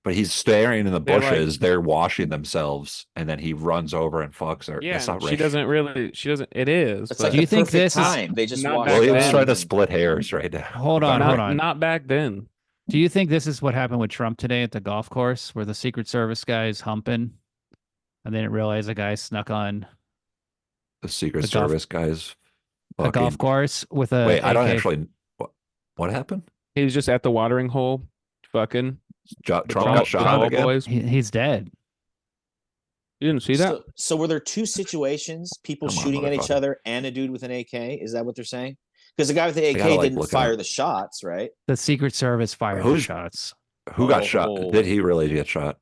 Speaker 4: But he's staring in the
Speaker 3: They're like-
Speaker 4: bushes. They're washing themselves, and then he runs over and fucks her.
Speaker 3: Yeah,
Speaker 4: That's not
Speaker 3: and she
Speaker 4: rape.
Speaker 3: doesn't really. She doesn't. It is.
Speaker 2: It's
Speaker 3: but
Speaker 2: like
Speaker 1: Do you
Speaker 2: the
Speaker 1: think
Speaker 2: perfect
Speaker 1: this is-
Speaker 2: time. They just
Speaker 3: Not
Speaker 2: watch.
Speaker 3: back
Speaker 4: Well, he was
Speaker 3: then.
Speaker 4: trying to split hairs right now.
Speaker 1: Hold on,
Speaker 4: About
Speaker 1: hold
Speaker 4: it.
Speaker 1: on.
Speaker 3: Not back then.
Speaker 1: Do you think this is what happened with Trump today at the golf course, where the Secret Service guy is humping, and they didn't realize a guy snuck on
Speaker 4: The Secret
Speaker 1: The golf-
Speaker 4: Service guys.
Speaker 1: a golf
Speaker 4: fucking-
Speaker 1: course with a
Speaker 4: Wait, I don't
Speaker 1: AK.
Speaker 4: actually. What happened?
Speaker 3: He was just at the watering hole, fucking.
Speaker 4: Trump
Speaker 3: the
Speaker 4: got
Speaker 3: ball-
Speaker 4: shot
Speaker 3: ball
Speaker 4: again.
Speaker 3: boys.
Speaker 1: He's dead.
Speaker 3: You didn't see that?
Speaker 2: So were there two situations? People
Speaker 4: Come on,
Speaker 2: shooting at each
Speaker 4: motherfucker.
Speaker 2: other and a dude with an AK? Is that what they're saying? Because the guy with the AK
Speaker 4: gotta, like,
Speaker 2: didn't
Speaker 4: look it
Speaker 2: fire
Speaker 4: up.
Speaker 2: the shots, right?
Speaker 1: The Secret Service fired the
Speaker 4: Who's-
Speaker 1: shots.
Speaker 4: Who got shot?
Speaker 2: Oh.
Speaker 4: Did he really get shot?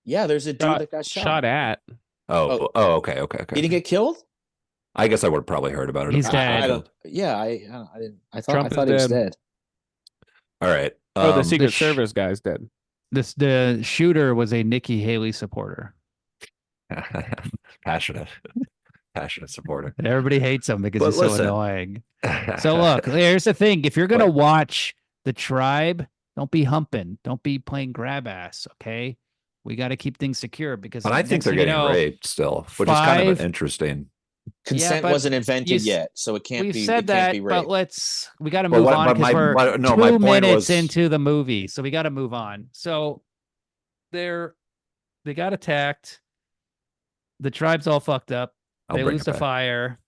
Speaker 2: Yeah, there's a dude
Speaker 3: Shot-
Speaker 2: that got shot.
Speaker 3: Shot at.
Speaker 4: Oh, okay.
Speaker 2: He didn't get killed.
Speaker 4: I guess I would have probably heard about it.
Speaker 1: He's
Speaker 4: if
Speaker 1: dead.
Speaker 2: I don't. Yeah, I didn't. I
Speaker 3: Trump
Speaker 2: thought
Speaker 3: is
Speaker 2: he was
Speaker 3: dead.
Speaker 2: dead.
Speaker 4: All right.
Speaker 3: Oh, the
Speaker 4: um,
Speaker 3: Secret
Speaker 1: sh-
Speaker 3: Service guy's dead.
Speaker 1: The shooter was a Nikki Haley supporter.
Speaker 4: passionate supporter.
Speaker 1: And everybody hates him because
Speaker 4: But
Speaker 1: he's so
Speaker 4: listen.
Speaker 1: annoying. So look, here's the thing. If you're gonna
Speaker 4: What?
Speaker 1: watch the tribe, don't be humping. Don't be playing grab ass. Okay. We got to keep things secure because
Speaker 4: but I think
Speaker 1: next
Speaker 4: they're
Speaker 1: thing you
Speaker 4: getting
Speaker 1: know,
Speaker 4: raped still, which is kind of
Speaker 1: five-
Speaker 4: interesting.
Speaker 2: Consent
Speaker 1: but
Speaker 2: wasn't invented
Speaker 1: you s-
Speaker 2: yet, so it can't
Speaker 1: We've
Speaker 2: be.
Speaker 1: said
Speaker 2: it can't
Speaker 1: that,
Speaker 2: be
Speaker 1: but
Speaker 2: rape.
Speaker 1: we got to
Speaker 4: But
Speaker 1: move
Speaker 4: what-
Speaker 1: on
Speaker 4: but
Speaker 1: because we're
Speaker 4: my
Speaker 1: 2
Speaker 4: point
Speaker 1: minutes
Speaker 4: was-
Speaker 1: into the movie, so we got to move on. So they got attacked. The tribe's all fucked up.
Speaker 4: I'll
Speaker 1: They
Speaker 4: bring
Speaker 1: lose
Speaker 4: it
Speaker 1: the
Speaker 4: back.
Speaker 1: fire.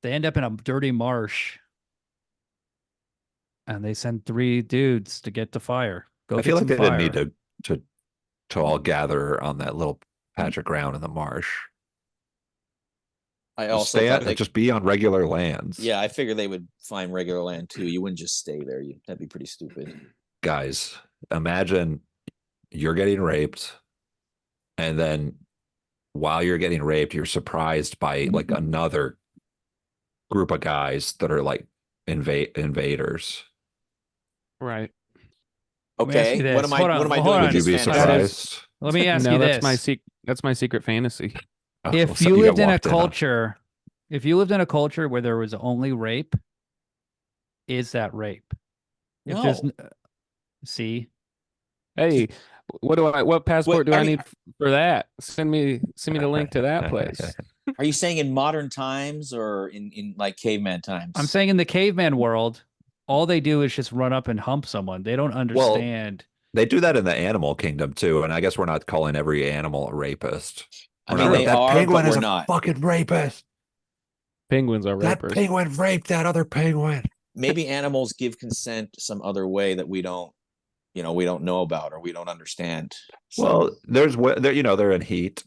Speaker 1: They end up in a dirty marsh, and they send 3 dudes to get the fire. Go
Speaker 4: I
Speaker 1: get
Speaker 4: feel like
Speaker 1: some
Speaker 4: they
Speaker 1: fire.
Speaker 4: didn't need to all gather on that little patch of ground in the marsh.
Speaker 2: I
Speaker 4: Just
Speaker 2: also
Speaker 4: stay
Speaker 2: thought
Speaker 4: at,
Speaker 2: they.
Speaker 4: just be on regular lands.
Speaker 2: Yeah, I figured they would find regular land too. You wouldn't just stay there. That'd be pretty stupid.
Speaker 4: Guys, imagine you're getting raped, and then while you're getting raped, you're surprised by like another group of guys that are like invaders.
Speaker 3: Right.
Speaker 1: Let me ask you
Speaker 2: Okay, what
Speaker 1: this.
Speaker 2: am I?
Speaker 1: Hold on,
Speaker 2: What am I
Speaker 1: hold
Speaker 2: doing
Speaker 1: on.
Speaker 2: with
Speaker 4: Would you
Speaker 2: this
Speaker 4: be
Speaker 2: fantasy?
Speaker 3: That is-
Speaker 4: surprised?
Speaker 1: Let me ask
Speaker 3: no,
Speaker 1: you
Speaker 3: that's
Speaker 1: this.
Speaker 3: that's my secret fantasy.
Speaker 4: Oh,
Speaker 1: If
Speaker 4: so
Speaker 1: you
Speaker 4: got
Speaker 1: lived in a
Speaker 4: walked on.
Speaker 1: culture, if you lived in a culture where there was only rape, is that rape? If there's
Speaker 2: No.
Speaker 1: see,
Speaker 3: Hey, what passport do
Speaker 2: are
Speaker 3: I
Speaker 2: you-
Speaker 3: need for that? Send me the link to that place.
Speaker 2: Are you saying in modern times or in like caveman times?
Speaker 1: I'm saying in the caveman world, all they do is just run up and hump someone. They don't understand.
Speaker 4: They do that in the animal kingdom too, and I guess we're not calling every animal a rapist.
Speaker 2: I
Speaker 4: We're
Speaker 2: mean,
Speaker 4: not
Speaker 2: they
Speaker 4: like, that
Speaker 2: are,
Speaker 4: penguin
Speaker 2: but
Speaker 4: is
Speaker 2: we're
Speaker 4: a
Speaker 2: not.
Speaker 4: fucking rapist.
Speaker 3: Penguins are
Speaker 4: That
Speaker 3: rapers.
Speaker 4: penguin raped that other penguin.
Speaker 2: Maybe animals give consent some other way that we don't know about or we don't understand. So,
Speaker 4: Well, they're in heat.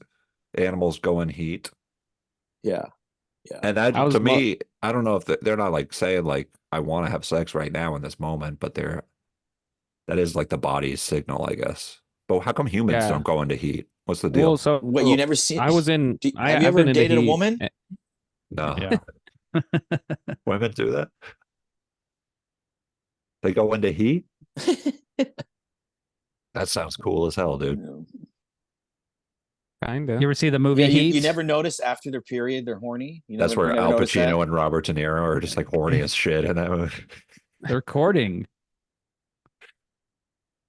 Speaker 4: Animals go in heat,
Speaker 2: yeah.
Speaker 4: and that
Speaker 3: I was
Speaker 4: to
Speaker 3: mo-
Speaker 4: me, I don't know if they're not like saying like I want to have sex right now in this moment, but that is like the body's signal, I guess. But how come humans
Speaker 3: Yeah.
Speaker 4: don't go into heat? What's the deal?
Speaker 3: Well, so
Speaker 2: What you never seen?
Speaker 3: I was in.
Speaker 2: Have
Speaker 3: I've
Speaker 2: you ever
Speaker 3: been into
Speaker 2: dated a
Speaker 3: heat.
Speaker 2: woman?
Speaker 4: No,
Speaker 1: Yeah.
Speaker 4: women do that. They go into heat. That sounds cool as hell, dude.
Speaker 3: Kinda.
Speaker 1: You ever see the movie
Speaker 2: Yeah,
Speaker 1: Heat?
Speaker 2: you never notice after their period they're horny.
Speaker 4: That's where
Speaker 2: you never
Speaker 4: Al
Speaker 2: notice that?
Speaker 4: Pacino and Robert De Niro are just like horny as shit, and that movie.
Speaker 1: They're courting.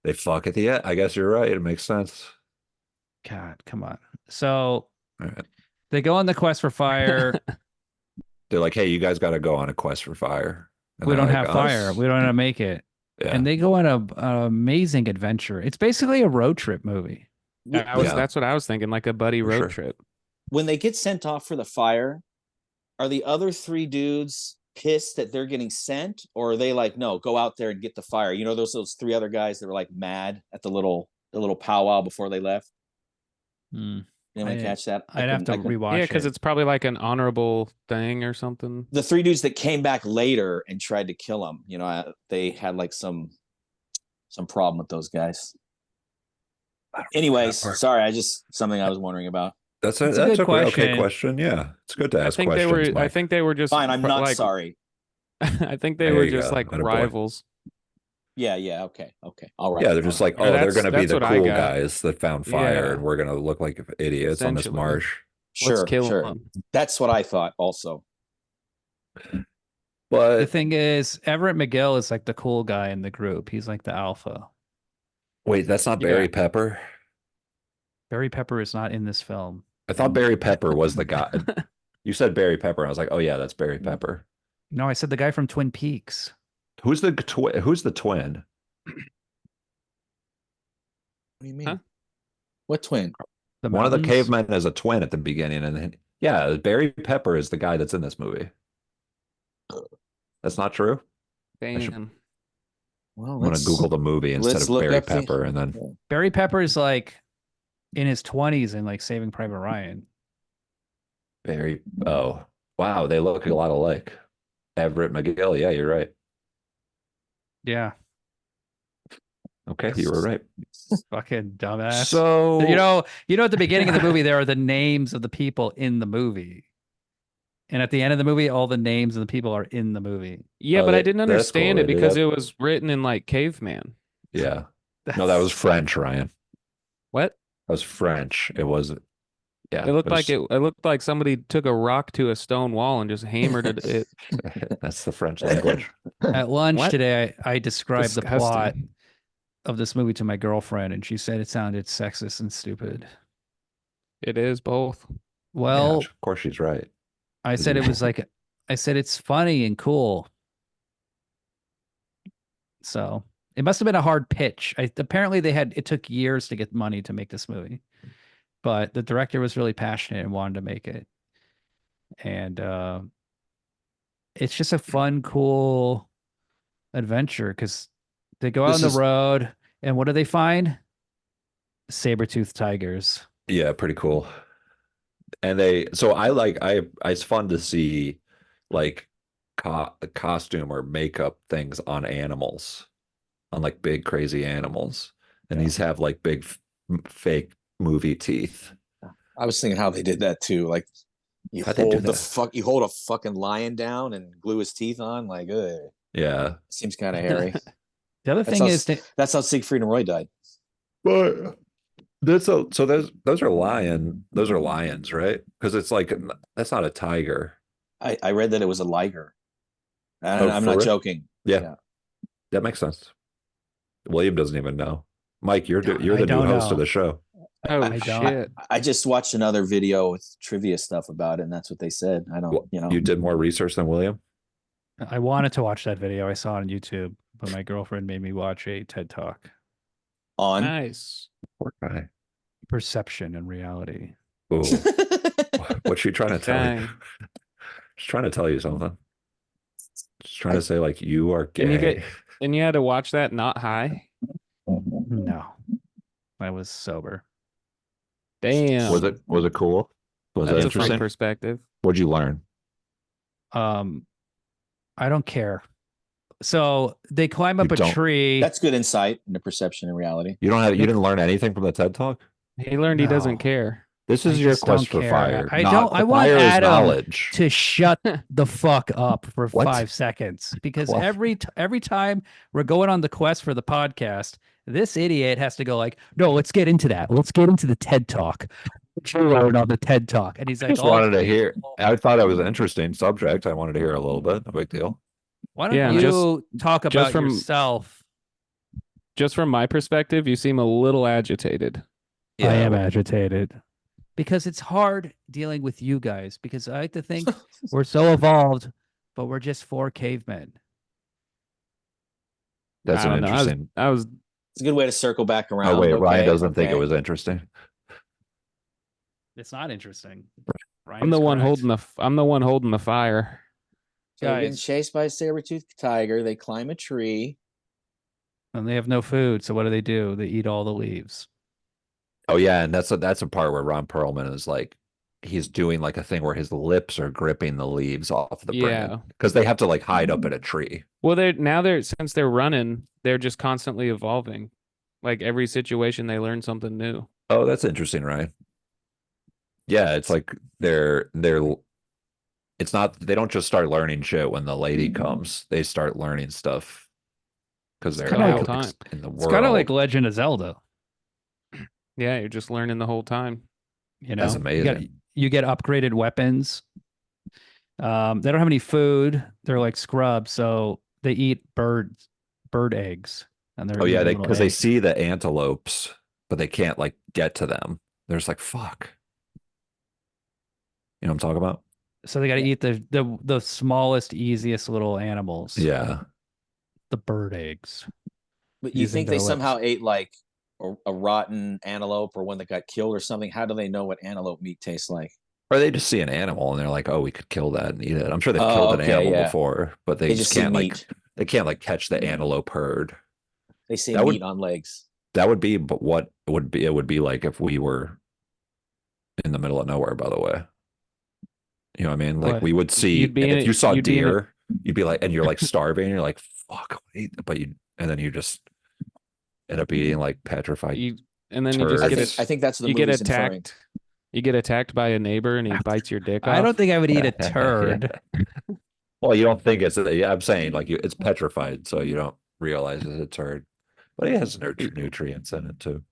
Speaker 4: They fuck at the end. I guess you're right. It makes sense.
Speaker 1: God, come on. So
Speaker 4: All right.
Speaker 1: they go on the quest for fire.
Speaker 4: They're like, hey, you guys got to go on a quest for fire. And
Speaker 1: We
Speaker 4: they're
Speaker 1: don't
Speaker 4: like,
Speaker 1: have fire.
Speaker 4: "Us?"
Speaker 1: We don't know how to make it.
Speaker 4: Yeah.
Speaker 1: And they go on an amazing adventure. It's basically a road trip movie.
Speaker 3: I was
Speaker 4: Yeah.
Speaker 3: That's what I was thinking, like a buddy
Speaker 4: For
Speaker 3: road
Speaker 4: sure.
Speaker 3: trip.
Speaker 2: When they get sent off for the fire, are the other 3 dudes pissed that they're getting sent, or are they like, no, go out there and get the fire? You know, those 3 other guys that were like mad at the little powwow before they left. Anyone
Speaker 1: I-
Speaker 2: catch that?
Speaker 1: I'd have to rewatch
Speaker 3: Yeah,
Speaker 1: it.
Speaker 3: because it's probably like an honorable thing or something.
Speaker 2: The 3 dudes that came back later and tried to kill him. You know, they had like some problem with those guys. Anyways, sorry, something I was wondering about.
Speaker 4: That's
Speaker 1: It's a
Speaker 4: that's
Speaker 1: good
Speaker 4: okay
Speaker 1: question.
Speaker 4: question. Yeah. It's good to
Speaker 3: I
Speaker 4: ask
Speaker 3: think
Speaker 4: questions.
Speaker 3: they were. I
Speaker 4: Mike.
Speaker 3: think they were just
Speaker 2: Fine, I'm not
Speaker 3: like,
Speaker 2: sorry.
Speaker 3: I think they
Speaker 4: There
Speaker 3: were
Speaker 4: you
Speaker 3: just
Speaker 4: go.
Speaker 3: like
Speaker 4: Attaboy.
Speaker 3: rivals.
Speaker 2: Yeah, okay. All right.
Speaker 4: Yeah, they're just
Speaker 2: all
Speaker 4: like,
Speaker 2: right.
Speaker 4: oh,
Speaker 3: Yeah,
Speaker 4: they're going to be
Speaker 3: that's
Speaker 4: the
Speaker 3: what I
Speaker 4: cool
Speaker 3: got.
Speaker 4: guys that found fire,
Speaker 3: Yeah.
Speaker 4: and we're going to look like idiots on this
Speaker 3: Essentially.
Speaker 4: marsh.
Speaker 2: Sure,
Speaker 3: Let's kill
Speaker 2: sure.
Speaker 3: them.
Speaker 2: That's what I thought also.
Speaker 1: The
Speaker 4: But
Speaker 1: thing is, Everett McGill is like the cool guy in the group. He's like the alpha.
Speaker 4: wait, that's not
Speaker 3: Yeah.
Speaker 4: Barry Pepper.
Speaker 1: Barry Pepper is not in this film.
Speaker 4: I thought Barry Pepper was the guy. You said Barry Pepper. I was like, oh yeah, that's Barry Pepper.
Speaker 1: No, I said the guy from Twin Peaks.
Speaker 4: Who's the twin? Who's the twin?
Speaker 2: What do you mean?
Speaker 3: Huh?
Speaker 2: What twin?
Speaker 1: The
Speaker 4: One of the
Speaker 1: mountains?
Speaker 4: cavemen is a twin at the beginning, and then yeah, Barry Pepper is the guy that's in this movie. That's not true.
Speaker 3: Damn.
Speaker 2: Well,
Speaker 4: I'm gonna Google the movie instead
Speaker 2: let's
Speaker 4: of
Speaker 2: look
Speaker 4: Barry
Speaker 2: up the-
Speaker 4: Pepper, and then
Speaker 1: Barry Pepper is like in his 20s and like Saving Private Ryan.
Speaker 4: Barry. Oh wow, they look a lot alike. Everett McGill. Yeah, you're right.
Speaker 1: Yeah.
Speaker 4: Okay, you were right.
Speaker 1: Fucking dumbass.
Speaker 4: So
Speaker 1: you know, at the beginning of the movie, there are the names of the people in the movie. And at the end of the movie, all the names of the people are in the movie.
Speaker 3: Yeah,
Speaker 4: Oh,
Speaker 3: but I
Speaker 4: that-
Speaker 3: didn't
Speaker 4: that's
Speaker 3: understand
Speaker 4: cool.
Speaker 3: it
Speaker 4: They do
Speaker 3: because
Speaker 4: that.
Speaker 3: it was written in like caveman.
Speaker 4: yeah, no, that was French, Ryan.
Speaker 3: What?
Speaker 4: That was French. It wasn't. Yeah,
Speaker 3: It looked
Speaker 4: was-
Speaker 3: like it looked like somebody took a rock to a stone wall and just hammered it.
Speaker 4: That's the French language.
Speaker 1: At lunch
Speaker 3: What?
Speaker 1: today, I described the plot
Speaker 3: Disgusting.
Speaker 1: of this movie to my girlfriend, and she said it sounded sexist and stupid.
Speaker 3: It is both.
Speaker 1: Well,
Speaker 4: Yeah, of course she's right.
Speaker 1: I said it was like, I said it's funny and cool. So it must have been a hard pitch. Apparently it took years to get money to make this movie, but the director was really passionate and wanted to make it. And it's just a fun, cool adventure because they go out on the road and what do they find? Saber-toothed tigers.
Speaker 4: Yeah, pretty cool. And it's fun to see like costume or makeup things on animals, on like big crazy animals. And these have like big fake movie teeth.
Speaker 2: I was thinking how they did that too. Like you
Speaker 4: How'd they do
Speaker 2: hold
Speaker 4: that?
Speaker 2: you hold a fucking lion down and glue his teeth on. Like,
Speaker 4: Yeah.
Speaker 2: seems kind of hairy.
Speaker 1: The other
Speaker 2: That's
Speaker 1: thing
Speaker 2: how-
Speaker 1: is that
Speaker 2: That's how Siegfried and Roy died.
Speaker 4: But those are lions, right? Because it's like that's not a tiger.
Speaker 2: I read that it was a liger.
Speaker 4: Oh,
Speaker 2: I'm
Speaker 4: for
Speaker 2: not
Speaker 4: real?
Speaker 2: joking.
Speaker 4: Yeah. That makes sense. William doesn't even know. Mike, you're the
Speaker 1: I
Speaker 4: new
Speaker 1: don't
Speaker 4: host
Speaker 1: know.
Speaker 4: of the show.
Speaker 3: Oh
Speaker 1: I don't-
Speaker 3: shit!
Speaker 2: I just watched another video with trivia stuff about it, and that's what they said. I don't,
Speaker 4: You did more research than William?
Speaker 1: I wanted to watch that video. I saw it on YouTube, but my girlfriend made me watch a TED Talk.
Speaker 2: on.
Speaker 3: Nice.
Speaker 4: Poor guy.
Speaker 1: Perception and reality.
Speaker 4: Ooh. What's she trying to tell you?
Speaker 3: Dang.
Speaker 4: She's trying to tell you something. She's trying to say like you are
Speaker 3: And you
Speaker 4: gay.
Speaker 3: get- And you had to watch that not high.
Speaker 1: No, I was sober.
Speaker 3: Damn.
Speaker 4: Was it cool? Was it
Speaker 3: That's a
Speaker 4: interesting?
Speaker 3: fun perspective.
Speaker 4: What'd you learn?
Speaker 1: I don't care. So they climb up
Speaker 4: You
Speaker 1: a
Speaker 4: don't-
Speaker 1: tree.
Speaker 2: That's good insight into perception and reality.
Speaker 4: You didn't learn anything from the TED Talk?
Speaker 3: He learned he
Speaker 1: No.
Speaker 3: doesn't care.
Speaker 4: This
Speaker 1: I
Speaker 4: is your
Speaker 1: just don't
Speaker 4: quest for
Speaker 1: care.
Speaker 4: fire.
Speaker 1: I
Speaker 4: not-
Speaker 1: don't- I
Speaker 4: the
Speaker 1: want
Speaker 4: fire is
Speaker 1: Adam
Speaker 4: knowledge.
Speaker 1: to shut the fuck up for
Speaker 4: What?
Speaker 1: 5 seconds because
Speaker 4: What?
Speaker 1: every time we're going on the quest for the podcast, this idiot has to go like, no, let's get into that. Let's get into the TED Talk. What you learn on the TED Talk, and he's
Speaker 4: I
Speaker 1: like,
Speaker 4: just wanted to
Speaker 1: "Okay,
Speaker 4: hear. I thought it was an interesting subject. I wanted to hear a little bit. No big deal.
Speaker 1: why don't
Speaker 3: Yeah, and
Speaker 1: you talk
Speaker 3: just
Speaker 1: about
Speaker 3: from
Speaker 1: yourself?"
Speaker 3: my perspective, you seem a little agitated.
Speaker 1: I
Speaker 4: Yeah,
Speaker 1: am agitated because it's hard dealing with you guys because I like to think we're so evolved, but we're just four cavemen.
Speaker 4: that's
Speaker 3: I
Speaker 4: an
Speaker 3: don't know.
Speaker 4: interesting.
Speaker 3: I was
Speaker 2: It's a good way to circle back
Speaker 4: Oh
Speaker 2: around.
Speaker 4: wait, Ryan
Speaker 2: Okay,
Speaker 4: doesn't think it
Speaker 2: okay.
Speaker 4: was interesting.
Speaker 1: It's not interesting.
Speaker 3: I'm the
Speaker 1: Ryan's
Speaker 3: one
Speaker 1: correct.
Speaker 3: holding the fire.
Speaker 2: So they're getting
Speaker 1: Guys,
Speaker 2: chased by a saber-toothed tiger. They climb a tree.
Speaker 1: and they have no food, so what do? They eat all the leaves.
Speaker 4: Oh yeah, and that's a part where Ron Perlman is like he's doing like a thing where his lips are gripping the leaves off the branch
Speaker 3: Yeah.
Speaker 4: because they have to like hide up in a tree.
Speaker 3: Well, since they're running, they're just constantly evolving. Like every situation, they learn something new.
Speaker 4: Oh, that's interesting, Ryan. Yeah, it's like they're it's not they don't just start learning shit when the lady comes. They start learning stuff because they're
Speaker 1: kinda
Speaker 3: The whole
Speaker 1: like-
Speaker 3: time.
Speaker 4: in the
Speaker 1: It's kind of like
Speaker 4: world.
Speaker 1: Legend of Zelda.
Speaker 3: Yeah, you're just learning the whole time.
Speaker 1: You know,
Speaker 4: That's amazing.
Speaker 1: You get upgraded weapons. They don't have any food. They're like scrubs, so they eat bird eggs, and they're
Speaker 4: Oh yeah,
Speaker 1: eating
Speaker 4: they
Speaker 1: little
Speaker 4: because they
Speaker 1: eggs.
Speaker 4: see the antelopes, but they can't like get to them. They're just like fuck. You know what I'm talking about?
Speaker 1: So they got to eat the smallest, easiest little animals.
Speaker 4: Yeah.
Speaker 1: The bird eggs.
Speaker 2: But you
Speaker 1: Using
Speaker 2: think they
Speaker 1: their
Speaker 2: somehow
Speaker 1: lips.
Speaker 2: ate like a rotten antelope or one that got killed or something? How do they know what antelope meat tastes like?
Speaker 4: Or they just see an animal and they're like, "Oh, we could kill that and eat it." I'm sure they've
Speaker 2: Oh,
Speaker 4: killed an
Speaker 2: okay,
Speaker 4: animal
Speaker 2: yeah.
Speaker 4: before, but
Speaker 2: They just see
Speaker 4: can't like
Speaker 2: meat.
Speaker 4: they can't like catch the antelope herd.
Speaker 2: They see
Speaker 4: That would
Speaker 2: meat on legs.
Speaker 4: that would be, but what it would be like if we were in the middle of nowhere. By the way, you know what I mean? Like
Speaker 1: What?
Speaker 4: we would see,
Speaker 3: You'd be
Speaker 4: and
Speaker 3: in
Speaker 4: if you
Speaker 3: it.
Speaker 4: saw
Speaker 3: You'd be in it.
Speaker 4: deer, you'd be like, and you're like starving, and you're like, "Fuck," but and then you just end up eating like petrified
Speaker 3: You and then you just
Speaker 2: I
Speaker 3: get
Speaker 2: think
Speaker 3: it.
Speaker 2: I think that's what the
Speaker 3: You get
Speaker 2: movie's inferring.
Speaker 3: attacked. You get attacked by a neighbor and he bites your dick
Speaker 1: I
Speaker 3: off.
Speaker 1: don't think I would eat a turd.
Speaker 4: Well, you don't think it's. I'm saying like it's petrified, so you don't realize it's a turd, but it has nutrients in it too.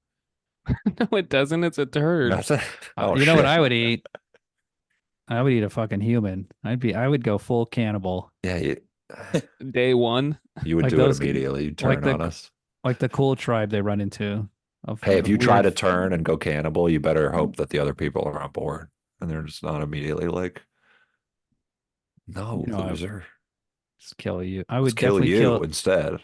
Speaker 3: No, it doesn't. It's a turd.
Speaker 4: That's it. Oh
Speaker 1: You know what
Speaker 4: shit.
Speaker 1: I would eat? I would eat a fucking human. I would go full cannibal.
Speaker 4: Yeah,
Speaker 3: Day one.
Speaker 4: you would
Speaker 1: Like
Speaker 4: do
Speaker 1: those-
Speaker 4: it immediately. You'd
Speaker 1: like
Speaker 4: turn
Speaker 1: the-
Speaker 4: on us.
Speaker 1: Like the cool tribe they run into.
Speaker 4: Hey, if you try to
Speaker 1: weird-
Speaker 4: turn and go cannibal, you better hope that the other people are on board and they're just not immediately like, no,
Speaker 1: No,
Speaker 4: loser.
Speaker 1: just kill you. I
Speaker 4: Let's
Speaker 1: would
Speaker 4: kill
Speaker 1: definitely
Speaker 4: you instead.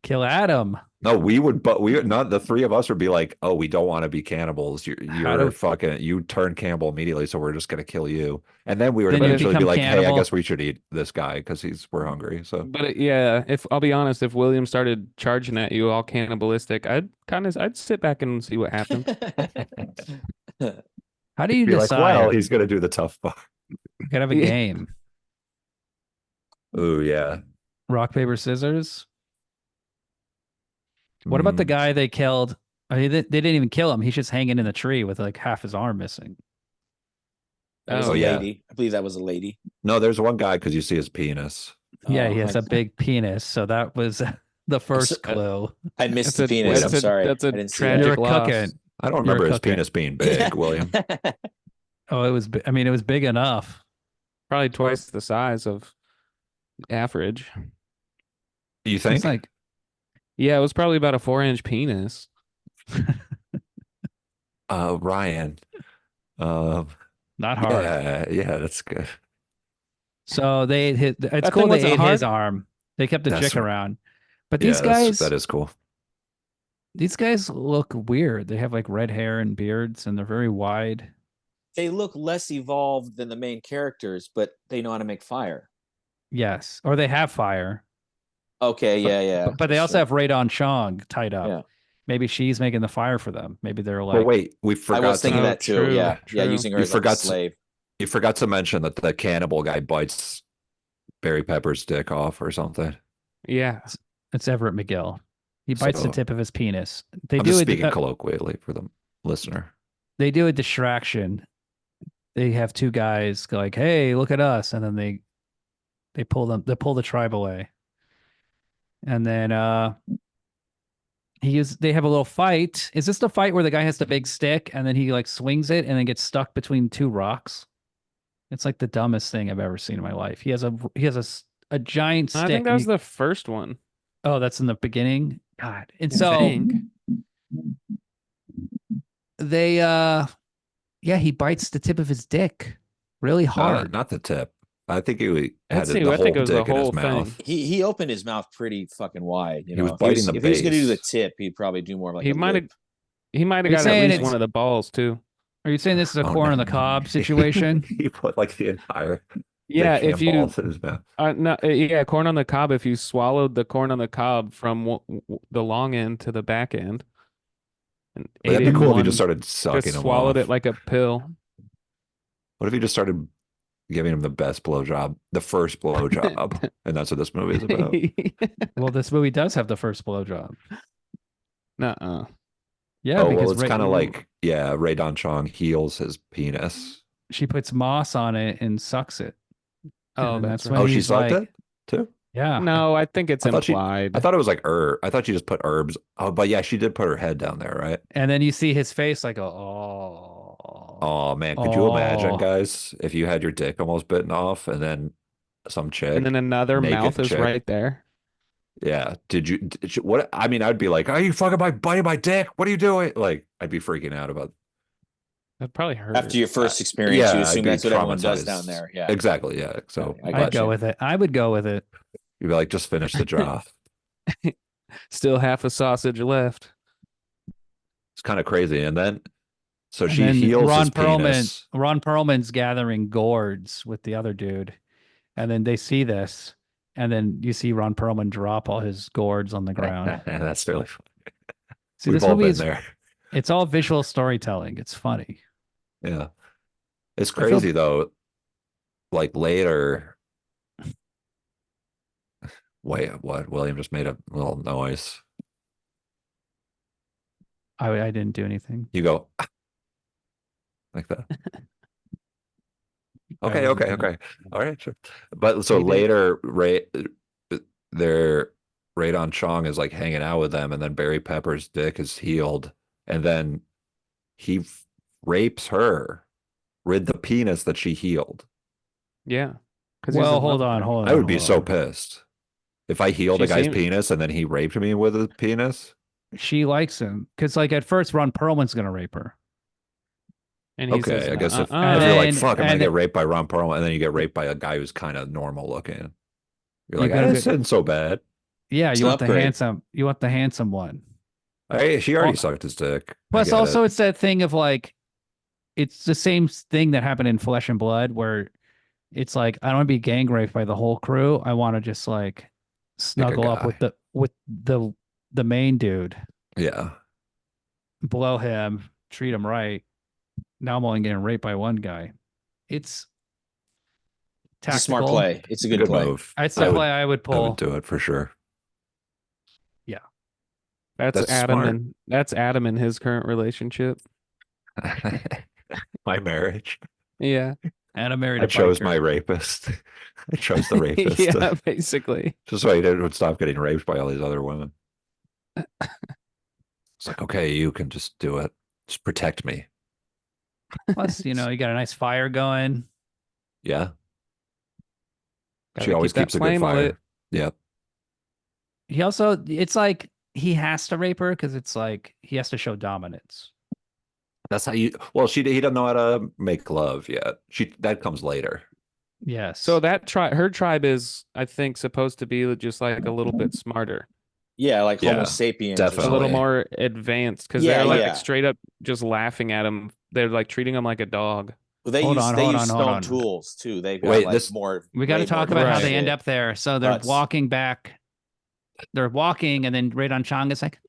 Speaker 1: kill Adam.
Speaker 4: No, we would, but we not the three of us would be like, oh, we don't want to be cannibals. You're fucking, you turn cannibal immediately, so we're just gonna kill you. And then we would
Speaker 1: Then you
Speaker 4: eventually be
Speaker 1: become
Speaker 4: like, hey, I
Speaker 1: cannibal?
Speaker 4: guess we should eat this guy because we're hungry. So
Speaker 3: But yeah, if I'll be honest, if William started charging at you all cannibalistic, I'd sit back and see what happened.
Speaker 1: How do you
Speaker 4: be like,
Speaker 1: decide?
Speaker 4: well, he's gonna do the tough part.
Speaker 1: We could have a
Speaker 3: Yeah.
Speaker 1: game.
Speaker 4: Oh yeah.
Speaker 1: Rock, paper, scissors. What about the
Speaker 4: Mm.
Speaker 1: guy they killed? I mean, they didn't even kill him. He's just hanging in the tree with like half his arm missing.
Speaker 2: That was
Speaker 3: Oh,
Speaker 2: a
Speaker 4: yeah.
Speaker 2: lady. I believe that was a lady.
Speaker 4: No, there's one guy because you see his penis.
Speaker 1: Yeah,
Speaker 2: Oh,
Speaker 1: he has a big penis. So that was the first
Speaker 2: so-
Speaker 1: clue.
Speaker 2: I missed
Speaker 3: That's
Speaker 2: the
Speaker 3: a-
Speaker 2: penis.
Speaker 3: that's
Speaker 2: I'm
Speaker 3: a-
Speaker 2: sorry.
Speaker 3: that's a
Speaker 2: I didn't see
Speaker 3: tragic
Speaker 1: You're a
Speaker 3: loss.
Speaker 1: cooking.
Speaker 4: I don't
Speaker 1: You're a
Speaker 4: remember his
Speaker 1: cooker.
Speaker 4: penis being
Speaker 2: that.
Speaker 4: big, William.
Speaker 1: Oh, it was. I mean, it was big enough.
Speaker 3: Probably twice the size of average.
Speaker 4: You think?
Speaker 1: It's like
Speaker 3: Yeah, it was probably about a 4-inch penis.
Speaker 4: Ryan.
Speaker 1: not hard.
Speaker 4: Yeah, that's good.
Speaker 1: So they hit. It's
Speaker 3: That
Speaker 1: cool
Speaker 3: thing
Speaker 1: they
Speaker 3: wasn't
Speaker 1: ate his
Speaker 3: hard?
Speaker 1: arm. They kept the
Speaker 4: That's
Speaker 1: chick
Speaker 4: right.
Speaker 1: around. But
Speaker 4: Yeah,
Speaker 1: these guys,
Speaker 4: that is cool.
Speaker 1: these guys look weird. They have like red hair and beards, and they're very wide.
Speaker 2: They look less evolved than the main characters, but they know how to make fire.
Speaker 1: Yes, or they have fire.
Speaker 2: Okay,
Speaker 1: But-
Speaker 2: yeah.
Speaker 1: But they
Speaker 2: that's
Speaker 1: also
Speaker 2: true.
Speaker 1: have Radon Chong tied up.
Speaker 2: Yeah.
Speaker 1: Maybe she's making the fire for them. Maybe they're like,
Speaker 4: Well, wait, we
Speaker 2: I
Speaker 4: forgot
Speaker 2: was thinking
Speaker 3: Oh,
Speaker 2: that too.
Speaker 3: true,
Speaker 2: Yeah,
Speaker 3: true.
Speaker 2: using her
Speaker 4: You
Speaker 2: as like a
Speaker 4: forgot to-
Speaker 2: slave.
Speaker 4: you forgot to mention that the cannibal guy bites Barry Pepper's dick off or something.
Speaker 3: Yeah.
Speaker 1: it's Everett McGill. He bites the
Speaker 4: So-
Speaker 1: tip of his penis. They
Speaker 4: I'm
Speaker 1: do
Speaker 4: just
Speaker 1: it.
Speaker 4: speaking colloquially for the listener.
Speaker 1: They do a distraction. They have two guys go like, "Hey, look at us," and then they pull the tribe away. And then they have a little fight. Is this the fight where the guy has the big stick and then he like swings it and then gets stuck between two rocks? It's like the dumbest thing I've ever seen in my life. He has a giant stick.
Speaker 3: I think that was the first one.
Speaker 1: Oh, that's in the beginning. God. And
Speaker 3: I
Speaker 1: so
Speaker 3: think.
Speaker 1: they yeah, he bites the tip of his dick really hard.
Speaker 4: Not the tip. I think he had
Speaker 3: Let's see,
Speaker 4: the
Speaker 3: I
Speaker 4: whole
Speaker 3: think it was the
Speaker 4: dick in his
Speaker 3: whole
Speaker 4: mouth.
Speaker 3: thing.
Speaker 2: He opened his mouth pretty fucking wide. You
Speaker 4: He
Speaker 2: know,
Speaker 4: was biting the
Speaker 2: if he was going to do the
Speaker 4: base.
Speaker 2: tip, he'd probably do more of like
Speaker 3: He
Speaker 2: a
Speaker 3: might have
Speaker 2: lip.
Speaker 3: he might
Speaker 1: Are you
Speaker 3: have got at
Speaker 1: saying
Speaker 3: least
Speaker 1: it's-
Speaker 3: one of the balls too.
Speaker 1: Are you saying this is a
Speaker 4: Oh,
Speaker 1: corn
Speaker 4: no.
Speaker 1: on the cob situation?
Speaker 4: He put like the entire
Speaker 3: Yeah,
Speaker 4: dick
Speaker 3: if
Speaker 4: and
Speaker 3: you
Speaker 4: balls in his mouth.
Speaker 3: no, yeah, corn on the cob. If you swallowed the corn on the cob from the long end to the back end, and ate
Speaker 4: That'd
Speaker 3: it
Speaker 4: be
Speaker 3: in
Speaker 4: cool if you
Speaker 3: one,
Speaker 4: just started sucking him
Speaker 3: swallowed
Speaker 4: off.
Speaker 3: it like a pill.
Speaker 4: What if you just started giving him the best blowjob, the first blowjob, and that's what this movie is about?
Speaker 1: Well, this movie does have the first blowjob.
Speaker 3: Nuh-uh.
Speaker 1: Yeah,
Speaker 4: Oh well,
Speaker 1: because
Speaker 4: it's kind of like Ray Don Chong heals his penis.
Speaker 1: she puts moss on it and sucks it.
Speaker 3: Oh,
Speaker 1: And
Speaker 3: that's
Speaker 1: when
Speaker 3: right.
Speaker 4: Oh, she
Speaker 1: he's
Speaker 4: sucked
Speaker 1: like,
Speaker 4: it too.
Speaker 1: yeah.
Speaker 3: No, I think it's
Speaker 4: I thought
Speaker 3: implied.
Speaker 4: I thought it was like herb. I thought she just put herbs. Oh, but yeah, she did put her head down there, right?
Speaker 1: And then you see his face like, oh,
Speaker 4: Oh man, could you imagine,
Speaker 1: Oh.
Speaker 4: guys, if you had your dick almost bitten off and then some chick,
Speaker 3: And then another
Speaker 4: naked
Speaker 3: mouth is
Speaker 4: chick.
Speaker 3: right there.
Speaker 4: Yeah. Did you what? I mean, I'd be like, are you fucking biting my dick? What are you doing? Like, I'd be freaking out about.
Speaker 3: That probably hurt.
Speaker 2: After your first experience, you
Speaker 4: I'd
Speaker 2: assume
Speaker 4: be
Speaker 2: that's what everyone does
Speaker 4: traumatized.
Speaker 2: down there. Yeah,
Speaker 4: Exactly. Yeah. So
Speaker 2: I
Speaker 1: I'd
Speaker 2: got
Speaker 1: go
Speaker 2: you.
Speaker 1: with it. I would go with it.
Speaker 4: you'd be like, just finish the job.
Speaker 3: Still half a sausage left.
Speaker 4: It's kind of crazy. And then, so
Speaker 1: And
Speaker 4: she
Speaker 1: then
Speaker 4: heals
Speaker 1: Ron
Speaker 4: his penis.
Speaker 1: Ron Perlman's gathering gourds with the other dude. And then they see this. And then you see Ron Perlman drop all his gourds on the ground.
Speaker 4: That's really funny.
Speaker 1: See,
Speaker 4: We've
Speaker 1: this
Speaker 4: all
Speaker 1: movie
Speaker 4: been
Speaker 1: is
Speaker 4: there.
Speaker 1: it's all visual storytelling. It's funny.
Speaker 4: Yeah. It's
Speaker 1: I feel-
Speaker 4: crazy though. Like later. Wait, what? William just made a little noise.
Speaker 1: I didn't do anything.
Speaker 4: You go like that. Okay,
Speaker 1: wasn't
Speaker 4: okay,
Speaker 1: gonna-
Speaker 4: okay. All right, sure. But so
Speaker 1: He did.
Speaker 4: later, they're Radon Chong is like hanging out with them, and then Barry Pepper's dick is healed, and then he rapes her with the penis that she healed.
Speaker 3: Yeah. Because
Speaker 1: Well, hold on.
Speaker 4: I would be
Speaker 1: hold
Speaker 4: so
Speaker 1: on.
Speaker 4: pissed if I healed
Speaker 3: She
Speaker 4: a guy's
Speaker 3: seemed-
Speaker 4: penis and then he raped me with his penis.
Speaker 1: She likes him because, like, at first, Ron Perlman's gonna rape her.
Speaker 3: And he
Speaker 4: Okay,
Speaker 3: says,
Speaker 4: I guess if
Speaker 1: And
Speaker 4: you're like,
Speaker 1: then-
Speaker 4: fuck, I'm gonna
Speaker 1: and
Speaker 4: get
Speaker 1: then-
Speaker 4: raped by Ron Perlman, and then you get raped by a guy who's kind of normal looking. You're
Speaker 1: You
Speaker 4: like,
Speaker 1: gotta
Speaker 4: this isn't so bad.
Speaker 1: Yeah,
Speaker 2: It's
Speaker 1: you
Speaker 2: an
Speaker 1: want the
Speaker 2: upgrade.
Speaker 1: handsome. You want the handsome one.
Speaker 4: She already
Speaker 1: Well,
Speaker 4: sucked his dick. I
Speaker 1: Plus,
Speaker 4: get
Speaker 1: also,
Speaker 4: it.
Speaker 1: it's that thing of like, it's the same thing that happened in Flesh and Blood, where it's like I don't want to be gang raped by the whole crew. I want to just like snuggle up
Speaker 4: guy.
Speaker 1: with the main dude,
Speaker 4: Yeah.
Speaker 1: blow him, treat him right. Now I'm only getting raped by one guy. It's
Speaker 2: It's a smart
Speaker 1: tactical.
Speaker 2: play. It's a good play.
Speaker 4: move.
Speaker 1: It's the play I would
Speaker 4: I
Speaker 1: pull.
Speaker 4: would do it for sure.
Speaker 3: That's
Speaker 4: That's
Speaker 3: Adam in his current relationship.
Speaker 4: My marriage.
Speaker 3: Yeah.
Speaker 1: And I married
Speaker 4: I
Speaker 1: a
Speaker 4: chose
Speaker 1: biker.
Speaker 4: my rapist. I chose the rapist.
Speaker 3: Yeah, basically.
Speaker 4: Just so he would stop getting raped by all these other women. It's like, okay, you can just do it. Just protect me.
Speaker 1: Plus, you got a nice fire going.
Speaker 4: Yeah.
Speaker 3: Gotta
Speaker 4: She always
Speaker 3: keep that
Speaker 4: keeps a good
Speaker 3: flame
Speaker 4: fire.
Speaker 3: lit.
Speaker 4: Yep.
Speaker 1: He also, it's like he has to rape her because it's like he has to show dominance.
Speaker 4: That's how you. Well, he doesn't know how to make love yet. That comes later.
Speaker 1: Yes.
Speaker 3: So her tribe is, I think, supposed to be just like a little bit smarter,
Speaker 2: Yeah, like Homo
Speaker 4: Yeah,
Speaker 2: sapiens. or
Speaker 3: a
Speaker 4: definitely.
Speaker 3: little
Speaker 2: something.
Speaker 3: more advanced, because
Speaker 2: Yeah,
Speaker 3: they're like
Speaker 2: yeah.
Speaker 3: straight up just laughing at him. They're like treating him like a dog.
Speaker 2: Well, they
Speaker 1: Hold
Speaker 2: use
Speaker 1: on,
Speaker 2: they
Speaker 1: hold
Speaker 2: use
Speaker 1: on, hold
Speaker 2: stone
Speaker 1: on.
Speaker 2: tools too. They've got
Speaker 4: Wait,
Speaker 2: like
Speaker 4: this-
Speaker 2: more.
Speaker 1: we got to
Speaker 2: way
Speaker 1: talk
Speaker 2: more
Speaker 1: about how
Speaker 2: advanced
Speaker 1: they end
Speaker 2: shit.
Speaker 1: up there. So they're
Speaker 2: Guts.
Speaker 1: walking back. They're walking, and then Radon Chong is like,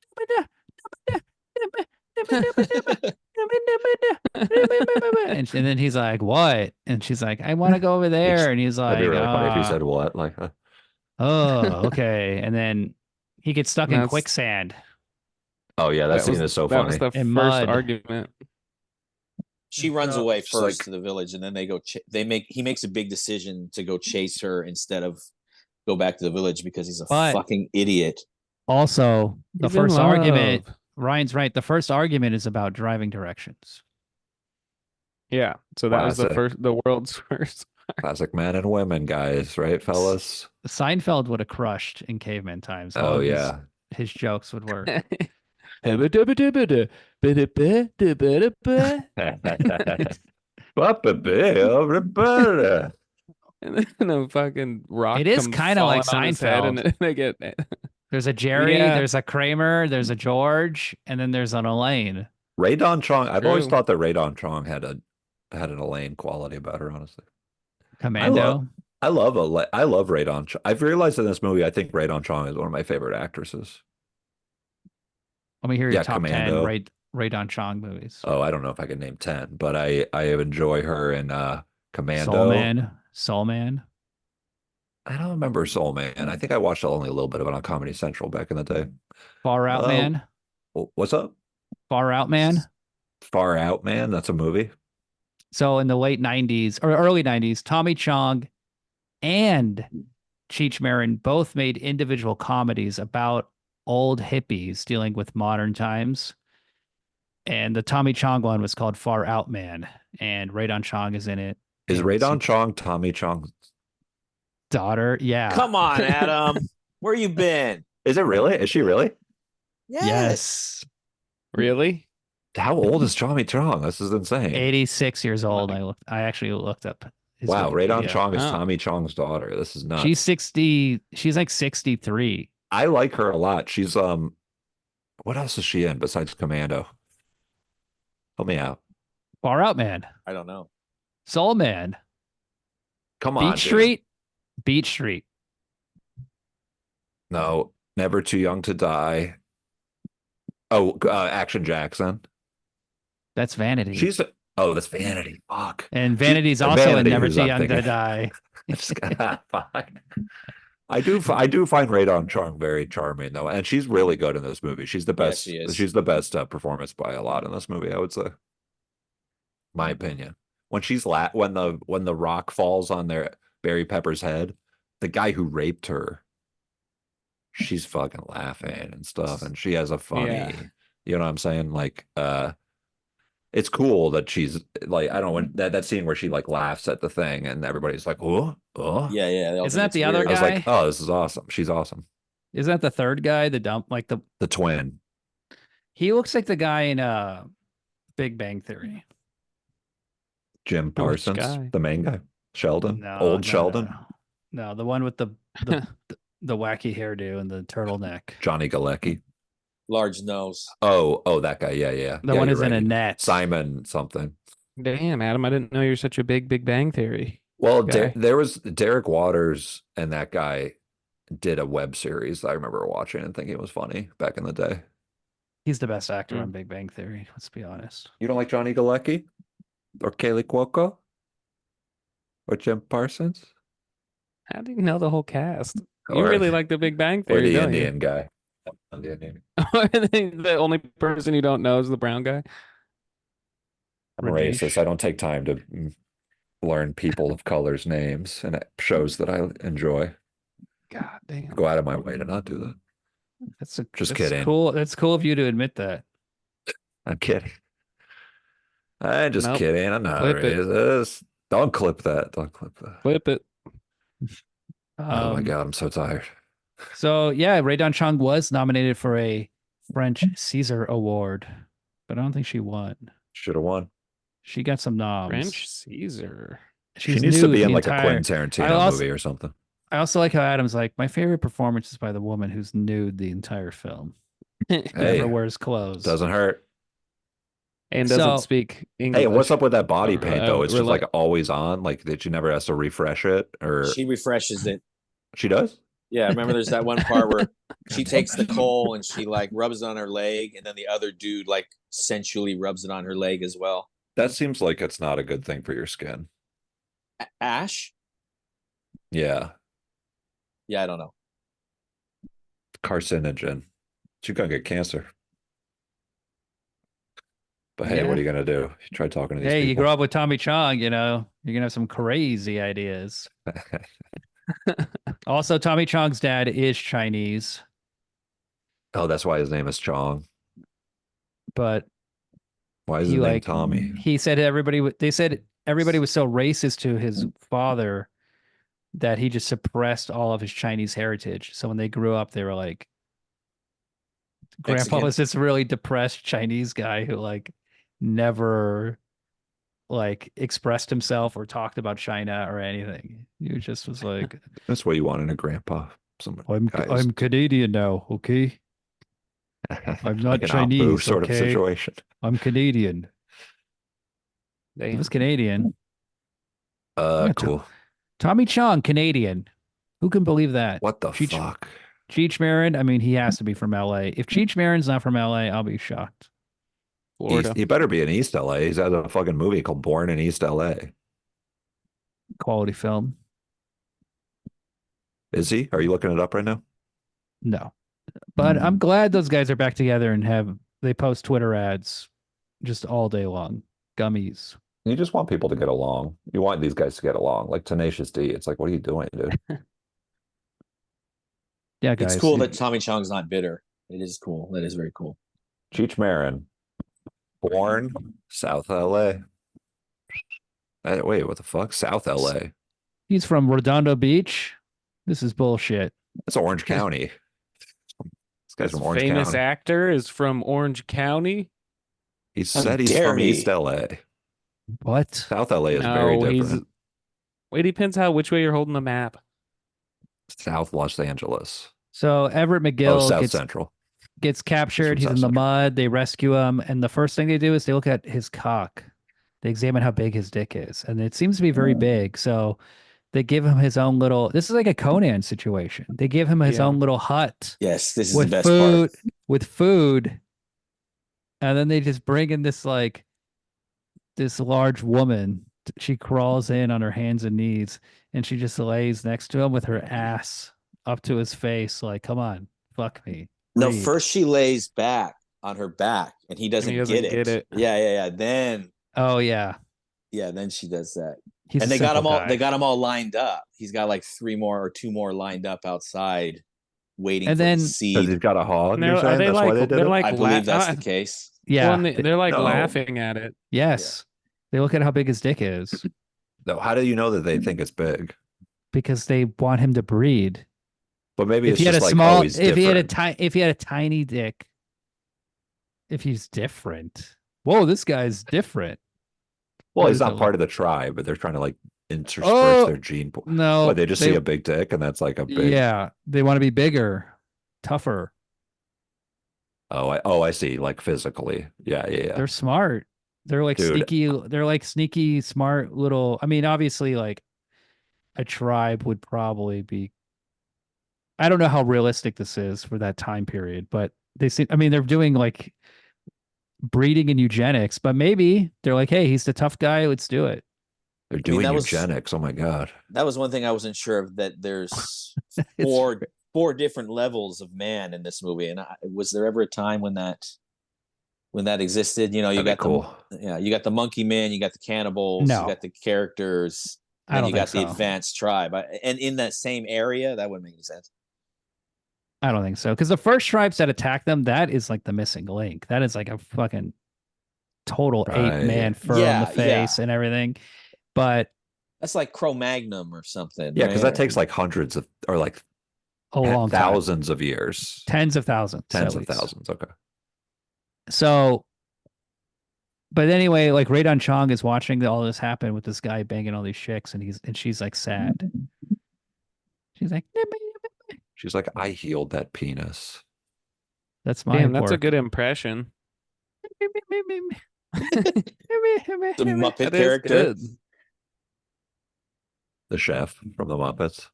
Speaker 1: and then he's like, "What?" And she's like, "I want to go over there." And he's like,
Speaker 4: That'd be really funny if he
Speaker 1: "Ah."
Speaker 4: said what? Like,
Speaker 1: "Oh, okay." And then he gets stuck in
Speaker 3: That's-
Speaker 1: quicksand.
Speaker 4: oh yeah, that scene is so
Speaker 3: That was
Speaker 4: funny.
Speaker 3: the
Speaker 1: In
Speaker 3: first
Speaker 1: mud.
Speaker 3: argument.
Speaker 2: She runs
Speaker 1: So-
Speaker 2: away
Speaker 4: She's
Speaker 2: first
Speaker 4: like-
Speaker 2: to the village, and then they go. He makes a big decision to go chase her instead of go back to the village because he's a
Speaker 1: But-
Speaker 2: fucking idiot.
Speaker 1: Also, the
Speaker 3: He's in
Speaker 1: first argument,
Speaker 3: love.
Speaker 1: Ryan's right. The first argument is about driving directions.
Speaker 3: Yeah. So that was
Speaker 4: Classic.
Speaker 3: the world's first.
Speaker 4: Classic men and women, guys, right, fellas?
Speaker 1: Seinfeld would have crushed in caveman times. All
Speaker 4: Oh
Speaker 1: of
Speaker 4: yeah.
Speaker 1: his jokes would work.
Speaker 3: And then a fucking rock
Speaker 1: It is
Speaker 3: comes
Speaker 1: kind of like
Speaker 3: falling on his head, and
Speaker 1: Seinfeld.
Speaker 3: then they get.
Speaker 1: There's a Jerry,
Speaker 3: Yeah,
Speaker 1: there's a Kramer, there's a George, and then there's an Elaine.
Speaker 4: Ray Don Chong. I've always
Speaker 3: true.
Speaker 4: thought that Ray Don Chong had an Elaine quality about her, honestly. I love
Speaker 1: Commando.
Speaker 4: I love Ray Don Chong. I've realized in this movie, I think Ray Don Chong is one of my favorite actresses.
Speaker 1: Let me hear your
Speaker 4: Yeah,
Speaker 1: top 10
Speaker 4: Commando.
Speaker 1: Ray Don Chong movies.
Speaker 4: Oh, I don't know if I can name 10, but I enjoy her in
Speaker 1: Soul
Speaker 4: Commando.
Speaker 1: Man. Soul Man.
Speaker 4: I don't remember Soul Man. I think I watched only a little bit of it on Comedy Central back in the day.
Speaker 1: Far Out
Speaker 4: Uh,
Speaker 1: Man.
Speaker 4: what's up?
Speaker 1: Far Out Man.
Speaker 4: Far Out Man. That's a movie.
Speaker 1: So in the late 90s or early 90s, Tommy Chong and Cheech Marin both made individual comedies about old hippies dealing with modern times. And the Tommy Chong one was called Far Out Man, and Ray Don Chong is in it.
Speaker 4: Is
Speaker 1: And
Speaker 4: Ray Don Chong Tommy Chong's
Speaker 1: daughter? Yeah.
Speaker 2: Come on, Adam. Where you been?
Speaker 4: Is it really? Is she really?
Speaker 1: Yes.
Speaker 3: Really?
Speaker 4: How old is Tommy Chong? This is insane.
Speaker 1: 86 years old.
Speaker 3: Like-
Speaker 1: I actually looked up his
Speaker 4: Wow, Ray Don
Speaker 1: Wikipedia.
Speaker 4: Chong is
Speaker 3: Oh.
Speaker 4: Tommy Chong's daughter. This is nuts.
Speaker 1: She's 60. She's like 63.
Speaker 4: I like her a lot. She's what else is she in besides Commando? Help me out.
Speaker 1: Far Out Man.
Speaker 2: I don't know.
Speaker 1: Soul Man.
Speaker 4: Come on,
Speaker 1: Beach
Speaker 4: dude.
Speaker 1: Street. Beach Street.
Speaker 4: No, Never Too Young to Die. Oh, Action Jackson.
Speaker 1: That's Vanity.
Speaker 4: That's Vanity. Fuck.
Speaker 1: And Vanity's also
Speaker 4: Vanity
Speaker 1: in Never
Speaker 4: is
Speaker 1: Too
Speaker 4: I'm
Speaker 1: Young to
Speaker 4: thinking.
Speaker 1: Die.
Speaker 4: Fuck. I do find Ray Don Chong very charming though, and she's really good in this movie. She's the best.
Speaker 2: she is.
Speaker 4: She's the best performance by a lot in this movie, I would say. My opinion. When when the rock falls on their Barry Pepper's head, the guy who raped her, she's fucking laughing and stuff, and she has a funny,
Speaker 3: Yeah.
Speaker 4: you know what I'm saying? Like, it's cool that she's like, I don't know, that scene where she like laughs at the thing and everybody's like, oh.
Speaker 2: Yeah, yeah. they all
Speaker 1: Isn't
Speaker 2: think
Speaker 1: that
Speaker 2: it's
Speaker 1: the other
Speaker 2: weird.
Speaker 4: I was like,
Speaker 1: guy?
Speaker 4: oh, this is awesome. She's awesome.
Speaker 1: Isn't that the third guy? The dump, like
Speaker 4: The twin.
Speaker 1: he looks like the guy in Big Bang Theory.
Speaker 4: Jim
Speaker 3: Which
Speaker 4: Parsons,
Speaker 3: guy?
Speaker 4: the main guy. Sheldon.
Speaker 1: No,
Speaker 4: Old
Speaker 1: no,
Speaker 4: Sheldon.
Speaker 1: No, the one with the wacky hairdo and the turtleneck.
Speaker 4: Johnny Galecki.
Speaker 2: Large nose.
Speaker 4: Oh, that guy. Yeah.
Speaker 1: The
Speaker 4: Yeah,
Speaker 1: one
Speaker 4: you're
Speaker 1: is in a
Speaker 4: right.
Speaker 1: net.
Speaker 4: Simon something.
Speaker 3: Damn, Adam, I didn't know you're such a Big Bang Theory.
Speaker 4: Well,
Speaker 3: guy.
Speaker 4: there was Derek Waters and that guy did a web series I remember watching and thinking it was funny back in the day.
Speaker 1: He's the best actor
Speaker 3: Mm.
Speaker 1: on Big Bang Theory. Let's be honest.
Speaker 4: You don't like Johnny Galecki? Or Kaylee Cuoco? Or Jim Parsons?
Speaker 3: How do you know the whole cast? You
Speaker 4: Or-
Speaker 3: really like the Big Bang
Speaker 4: Or
Speaker 3: Theory,
Speaker 4: the
Speaker 3: don't
Speaker 4: Indian guy? The Indian.
Speaker 3: you? The only person you don't know is the brown guy.
Speaker 4: I'm a
Speaker 1: Rajesh.
Speaker 4: racist. I don't take time to learn people of color's names and shows that I enjoy.
Speaker 3: God damn.
Speaker 4: Go out of my way to not do that. Just
Speaker 1: that's
Speaker 4: kidding.
Speaker 1: Cool. That's cool of you to admit that.
Speaker 4: I'm kidding. I'm just
Speaker 3: Nope.
Speaker 4: kidding. I'm not
Speaker 3: Clip it.
Speaker 4: racist. Don't clip that. Don't clip that.
Speaker 3: Flip it.
Speaker 4: Oh my God, I'm so tired.
Speaker 1: So yeah, Ray Don Chong was nominated for a French Caesar Award, but I don't think she won.
Speaker 4: Should have won.
Speaker 1: She got some noms.
Speaker 3: French Caesar.
Speaker 4: She
Speaker 1: She's
Speaker 4: needs to
Speaker 1: nude
Speaker 4: be
Speaker 1: the
Speaker 4: in like
Speaker 1: entire-
Speaker 4: a Quentin Tarantino
Speaker 1: I also-
Speaker 4: movie or something.
Speaker 1: I also like how Adam's like, my favorite performance is by the woman who's nude the entire film.
Speaker 4: Hey,
Speaker 1: Never wears clothes.
Speaker 4: doesn't hurt.
Speaker 3: And doesn't
Speaker 1: So-
Speaker 3: speak English.
Speaker 4: Hey, what's up with that body
Speaker 3: Or,
Speaker 4: paint though? It's just
Speaker 3: rela-
Speaker 4: like always on. Like that you never has to refresh it, or
Speaker 2: She refreshes it.
Speaker 4: she does.
Speaker 2: Yeah, remember there's that one part where she takes the coal and she like rubs it on her leg, and then the other dude like sensually rubs it on her leg as well.
Speaker 4: That seems like it's not a good thing for your skin.
Speaker 2: Ash?
Speaker 4: Yeah,
Speaker 2: Yeah, I don't know.
Speaker 4: carcinogen. You're gonna get cancer. But hey, what are you gonna do? You try talking to these
Speaker 1: Hey, you
Speaker 4: people.
Speaker 1: grow up with Tommy Chong, you know, you're gonna have some crazy ideas. Also, Tommy Chong's dad is Chinese.
Speaker 4: Oh, that's why his name is Chong.
Speaker 1: but
Speaker 4: Why is
Speaker 1: he
Speaker 4: his name
Speaker 1: like
Speaker 4: Tommy?
Speaker 1: he said they said everybody was so racist to his father that he just suppressed all of his Chinese heritage. So when they grew up, they were like, Grandpa
Speaker 2: Mexican.
Speaker 1: was this really depressed Chinese guy who like never like expressed himself or talked about China or anything. He just was like,
Speaker 4: That's what you want in a grandpa. Some guy who's
Speaker 1: I'm Canadian now, okay? I'm not
Speaker 4: like an Apu
Speaker 1: Chinese,
Speaker 4: sort of
Speaker 1: okay?
Speaker 4: situation.
Speaker 1: I'm Canadian. He
Speaker 3: Damn.
Speaker 1: was Canadian. Yeah,
Speaker 4: Cool.
Speaker 1: Tommy Chong, Canadian. Who can believe that?
Speaker 4: What the
Speaker 1: Cheech,
Speaker 4: fuck?
Speaker 1: Cheech Marin, I mean, he has to be from LA. If Cheech Marin's not from LA, I'll be shocked.
Speaker 3: Florida.
Speaker 4: He better be in East LA. He's had a fucking movie called Born in East LA.
Speaker 1: Quality film.
Speaker 4: Is he? Are you looking it up right now?
Speaker 1: No. But I'm glad those guys are back together and they post Twitter ads just all day long. Gummies.
Speaker 4: You just want people to get along. You want these guys to get along. Like Tenacious D. It's like, what are you doing, dude?
Speaker 1: Yeah, guys.
Speaker 2: It's cool that Tommy Chong's not bitter. It is cool. That is very cool.
Speaker 4: Cheech Marin, born South LA. Wait, what the fuck? South LA.
Speaker 1: He's from Redondo Beach. This is bullshit.
Speaker 4: That's Orange County. This guy's
Speaker 3: This
Speaker 4: from Orange
Speaker 3: famous
Speaker 4: County.
Speaker 3: actor is from Orange County.
Speaker 4: He
Speaker 2: How
Speaker 4: said he's
Speaker 2: dare
Speaker 4: from
Speaker 2: he?
Speaker 4: East LA.
Speaker 1: What?
Speaker 4: South LA is very
Speaker 3: No,
Speaker 4: different.
Speaker 3: It depends which way you're holding the map.
Speaker 4: South Los Angeles.
Speaker 1: So Everett
Speaker 4: Oh,
Speaker 1: McGill
Speaker 4: South Central.
Speaker 1: gets captured. He's
Speaker 4: South
Speaker 1: in the
Speaker 4: Central.
Speaker 1: mud. They rescue him. And the first thing they do is they look at his cock. They examine how big his dick is. And it seems to be very big. So they give him his own little, this is like a Conan situation. They give him his
Speaker 3: Yeah.
Speaker 1: own little hut
Speaker 2: Yes, this is
Speaker 1: with
Speaker 2: the best
Speaker 1: food,
Speaker 2: part.
Speaker 1: with food. And then they just bring in this large woman. She crawls in on her hands and knees and she just lays next to him with her ass up to his face. Like, come on, fuck me.
Speaker 2: No,
Speaker 1: Breathe.
Speaker 2: first she lays back on her back and he doesn't,
Speaker 3: doesn't
Speaker 2: get
Speaker 3: get it.
Speaker 2: Yeah. Then
Speaker 1: Oh yeah.
Speaker 2: then she does that.
Speaker 1: He's
Speaker 2: And
Speaker 1: a
Speaker 2: they got
Speaker 1: simple
Speaker 2: him all
Speaker 1: guy.
Speaker 2: they got him all lined up. He's got like 3 more or 2 more lined up outside waiting
Speaker 1: And
Speaker 2: for
Speaker 1: then-
Speaker 2: his
Speaker 4: Because
Speaker 2: seed.
Speaker 4: he's got a hog.
Speaker 3: And
Speaker 4: You're
Speaker 3: are
Speaker 4: saying
Speaker 3: they
Speaker 4: that's why
Speaker 3: like
Speaker 4: they did
Speaker 3: they're
Speaker 4: it?
Speaker 3: like
Speaker 2: I believe that's
Speaker 3: la-
Speaker 2: the case.
Speaker 1: Yeah.
Speaker 3: well, and they're like
Speaker 4: No.
Speaker 3: laughing at it.
Speaker 1: Yes. They look at how big his dick is
Speaker 4: No, how do you know that they think it's big?
Speaker 1: because they want him to breed.
Speaker 4: But maybe
Speaker 1: If
Speaker 4: it's
Speaker 1: he had
Speaker 4: just
Speaker 1: a
Speaker 4: like,
Speaker 1: small,
Speaker 4: oh, he's
Speaker 1: if he had
Speaker 4: different.
Speaker 1: if he had a tiny dick, if he's different. Whoa, this guy's different.
Speaker 4: Well,
Speaker 1: What
Speaker 4: he's
Speaker 1: is
Speaker 4: not
Speaker 1: it,
Speaker 4: part of the tribe, but they're trying to like intersperse
Speaker 1: Oh,
Speaker 4: their gene pool.
Speaker 1: No,
Speaker 4: What, they just see a big dick and that's like a big.
Speaker 1: Yeah, they want to be bigger, tougher.
Speaker 4: Oh, I see. Like physically. Yeah.
Speaker 1: They're smart. They're like
Speaker 4: Dude.
Speaker 1: sneaky. They're like sneaky, smart little. I mean, obviously, like a tribe would probably be. I don't know how realistic this is for that time period, but they seem. I mean, they're doing like breeding and eugenics, but maybe they're like, "Hey, he's the tough guy. Let's do it."
Speaker 4: They're doing
Speaker 2: that was-
Speaker 4: eugenics. Oh my God.
Speaker 2: That was one thing I wasn't sure of, that there's
Speaker 1: It's-
Speaker 2: four different levels of man in this movie. And was there ever a time when that existed? You know, you
Speaker 4: That'd
Speaker 2: got
Speaker 4: be cool.
Speaker 2: you got the monkey man, you got the cannibals,
Speaker 1: No.
Speaker 2: you got the characters,
Speaker 1: I
Speaker 2: and
Speaker 1: don't
Speaker 2: you
Speaker 1: think
Speaker 2: got the
Speaker 1: so.
Speaker 2: advanced tribe. And in that same area, that wouldn't make any sense.
Speaker 1: I don't think so. Because the first tribes that attack them, that is like the missing link. That is like a fucking total
Speaker 4: Right.
Speaker 1: 8-man fur on
Speaker 2: Yeah,
Speaker 1: the face and everything. But
Speaker 2: That's like Cro-Magnon or something.
Speaker 4: Yeah, because
Speaker 2: right?
Speaker 4: that takes like hundreds of, or like
Speaker 1: a long time.
Speaker 4: thousands of years.
Speaker 1: Tens of thousands.
Speaker 4: Tens
Speaker 1: at
Speaker 4: of
Speaker 1: least.
Speaker 4: thousands. Okay.
Speaker 1: So, but anyway, like Radon Chong is watching all this happen with this guy banging all these chicks, and she's like sad. She's like,
Speaker 4: She's like, I healed that penis.
Speaker 1: "That's my
Speaker 3: Damn, that's a
Speaker 1: work."
Speaker 3: good impression.
Speaker 2: The Muppet
Speaker 3: That is
Speaker 2: character.
Speaker 3: good.
Speaker 4: The chef from the Muppets.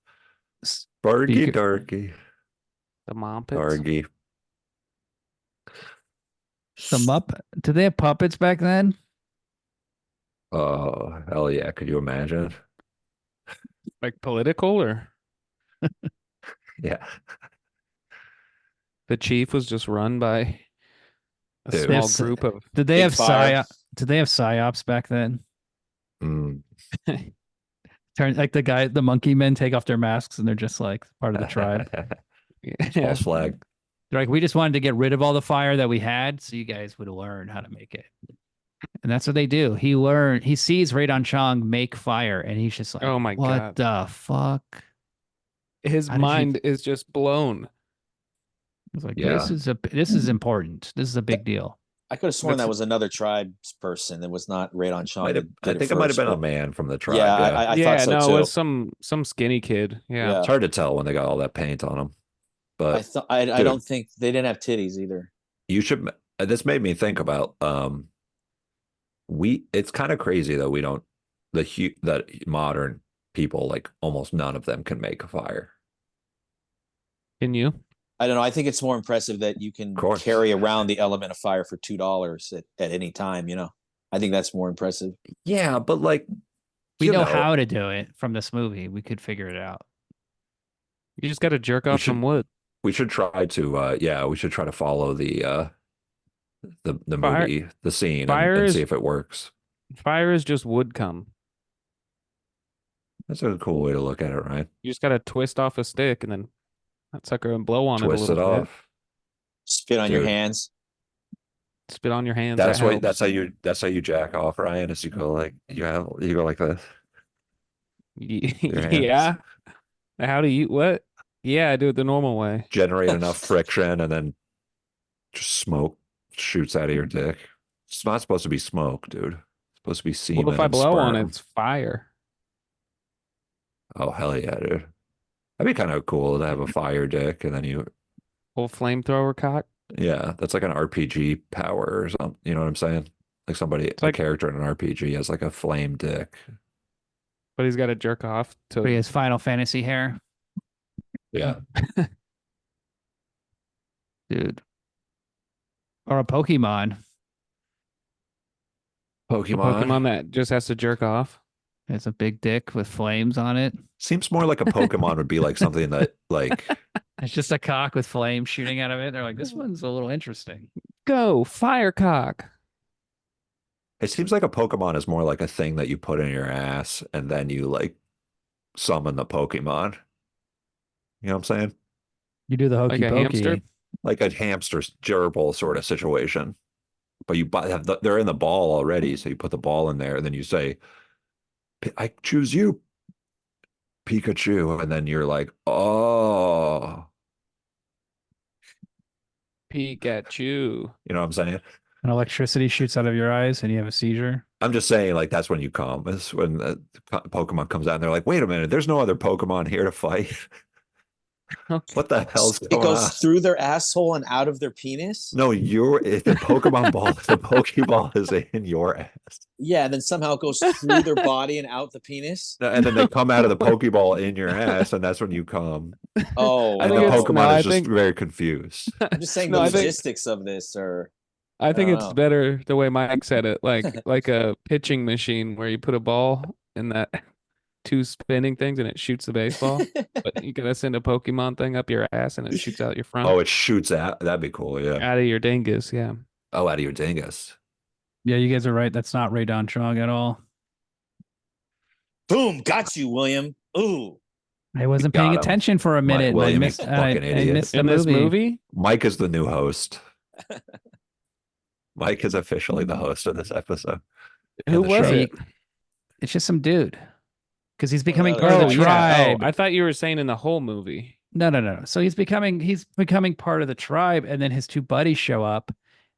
Speaker 1: S-
Speaker 4: Bargy
Speaker 1: Speaker-
Speaker 4: Darky.
Speaker 3: The Muppets.
Speaker 4: Dargy.
Speaker 1: The Muppet. Did they have puppets back then?
Speaker 4: Oh, hell yeah. Could you imagine?
Speaker 3: Like political, or
Speaker 4: Yeah.
Speaker 3: the chief was just run by a
Speaker 4: Dude.
Speaker 3: small
Speaker 1: Yes.
Speaker 3: group of.
Speaker 1: Did they
Speaker 2: Big
Speaker 1: have
Speaker 2: fire.
Speaker 1: Did they have psyops back then?
Speaker 4: Mm.
Speaker 1: Turn like the monkey men take off their masks and they're just like part of the tribe.
Speaker 3: Yeah.
Speaker 4: False flag.
Speaker 1: They're like, we just wanted to get rid of all the fire that we had, so you guys would learn how to make it. And that's what they do. He sees Radon Chong make fire, and he's just like,
Speaker 3: Oh my
Speaker 1: what
Speaker 3: God.
Speaker 1: the fuck?
Speaker 3: His
Speaker 1: How did you-
Speaker 3: mind is just blown.
Speaker 1: It's like,
Speaker 4: Yeah.
Speaker 1: this is important. This is a big deal.
Speaker 2: I could have sworn
Speaker 3: That's-
Speaker 2: that was another tribe's person. That was not Radon Chong.
Speaker 4: Might
Speaker 2: that
Speaker 4: have,
Speaker 2: did
Speaker 4: I think it might have
Speaker 2: first,
Speaker 4: been a
Speaker 2: but-
Speaker 4: man from the tribe.
Speaker 2: Yeah,
Speaker 4: Yeah,
Speaker 2: I
Speaker 3: Yeah,
Speaker 2: thought so
Speaker 3: no,
Speaker 2: too.
Speaker 3: it was some skinny kid. Yeah.
Speaker 2: Yeah.
Speaker 4: it's hard to tell when they got all that paint on them. But
Speaker 2: I
Speaker 4: dude.
Speaker 2: don't think they didn't have titties either.
Speaker 4: you should. This made me think about It's kind of crazy that we don't that modern people, like almost none of them can make a fire.
Speaker 3: Can you?
Speaker 2: I don't know. I think it's more impressive that you can
Speaker 4: course.
Speaker 2: carry around the element of fire for $2 at any time. You know, I think that's more impressive.
Speaker 4: Yeah, but like
Speaker 1: We
Speaker 4: you
Speaker 1: know how to do it from this movie. We could figure it out.
Speaker 3: You just got to jerk off
Speaker 4: should-
Speaker 3: some wood.
Speaker 4: we should try to we should try to follow the
Speaker 3: Fire-
Speaker 4: movie, the scene,
Speaker 3: fire
Speaker 4: and
Speaker 3: is-
Speaker 4: see if it works.
Speaker 3: Fire is just wood cum.
Speaker 4: That's a cool way to look at it, right?
Speaker 3: You just got to twist off a stick and then that sucker and blow on
Speaker 4: Twist
Speaker 3: it a
Speaker 4: it
Speaker 3: little bit.
Speaker 4: off.
Speaker 2: Spit on your
Speaker 4: Dude.
Speaker 2: hands.
Speaker 3: Spit on your hands.
Speaker 4: That's
Speaker 3: that
Speaker 4: why.
Speaker 3: helps.
Speaker 4: That's how you jack off, Ryan. Is you go like you go like this. Your hands.
Speaker 3: Yeah. How do you what? Yeah, I do it the normal way.
Speaker 4: Generate enough friction, and then just smoke shoots out of your dick. It's not supposed to be smoke, dude. It's supposed to be semen.
Speaker 3: Well, if I
Speaker 4: and
Speaker 3: blow on it,
Speaker 4: sperm.
Speaker 3: it's fire.
Speaker 4: Oh hell yeah, dude! That'd be kind of cool to have a fire dick, and then
Speaker 3: Old flamethrower cock.
Speaker 4: yeah, that's like an RPG power or something. You know what I'm saying? Like somebody, a
Speaker 3: like-
Speaker 4: character in an RPG has like a flame dick.
Speaker 3: But he's got to jerk off to.
Speaker 1: But he has Final Fantasy hair,
Speaker 4: Yeah,
Speaker 1: dude. Or a Pokemon.
Speaker 3: A
Speaker 4: Pokemon.
Speaker 3: Pokemon that just has to jerk off.
Speaker 1: It's a big dick with flames on it.
Speaker 4: Seems more like a Pokemon would be like something that like
Speaker 1: It's just a cock with flames shooting out of it. They're like, this one's a little interesting.
Speaker 3: Go fire cock.
Speaker 4: it seems like a Pokemon is more like a thing that you put in your ass and then you like summon the Pokemon. You know what I'm saying?
Speaker 1: You do the hokey
Speaker 3: Like a hamster?
Speaker 1: pokey.
Speaker 4: Like a hamster's gerbil sort of situation. But they're in the ball already, so you put the ball in there and then you say, I choose you, Pikachu, and then you're like, oh,
Speaker 3: Pikachu.
Speaker 4: you know what I'm saying?
Speaker 1: And electricity shoots out of your eyes and you have a seizure.
Speaker 4: I'm just saying, like, that's when you come. Is when the Pokemon comes out and they're like, wait a minute, there's no other Pokemon here to fight. What the hell's
Speaker 2: It
Speaker 4: going
Speaker 2: goes
Speaker 4: on?
Speaker 2: through their asshole and out of their penis.
Speaker 4: No, if the Pokemon ball, the Pokeball is in your ass.
Speaker 2: Yeah, and then somehow it goes through their body and out the penis.
Speaker 4: And then they come out of the Pokeball in your ass, and that's when you come.
Speaker 2: Oh,
Speaker 3: I
Speaker 4: And
Speaker 3: think
Speaker 4: the
Speaker 3: it's-
Speaker 4: Pokemon
Speaker 3: no, I
Speaker 4: is just
Speaker 3: think-
Speaker 4: very confused.
Speaker 2: I'm just saying
Speaker 3: No,
Speaker 2: the
Speaker 3: I think-
Speaker 2: logistics of this are.
Speaker 3: I think
Speaker 2: I
Speaker 3: it's
Speaker 2: don't know.
Speaker 3: better the way Mike said it, like a pitching machine where you put a ball in that two spinning things and it shoots the baseball. But you gotta send a Pokemon thing up your ass and it shoots out your front.
Speaker 4: Oh, it shoots out. That'd be cool. Yeah.
Speaker 3: Out of your dingus, yeah.
Speaker 4: Oh, out of your dingus.
Speaker 1: Yeah, you guys are right. That's not Radon Chong at all.
Speaker 2: Boom! Got you, William. Ooh.
Speaker 1: I wasn't
Speaker 4: Got
Speaker 1: paying
Speaker 4: him.
Speaker 1: attention for a minute. and I
Speaker 4: William, you
Speaker 1: missed, and I,
Speaker 4: fucking
Speaker 1: I
Speaker 4: idiot.
Speaker 1: missed the
Speaker 3: In this movie,
Speaker 4: Mike is the new host. Mike is officially the host of this episode.
Speaker 3: who
Speaker 4: the
Speaker 3: was
Speaker 4: show.
Speaker 3: it?
Speaker 1: It's just some dude. Because he's becoming
Speaker 2: Oh,
Speaker 1: part of
Speaker 3: Oh
Speaker 1: the
Speaker 3: yeah.
Speaker 1: tribe.
Speaker 3: Oh, I thought you were saying in the whole movie.
Speaker 1: No. So he's becoming part of the tribe, and then his two buddies show up.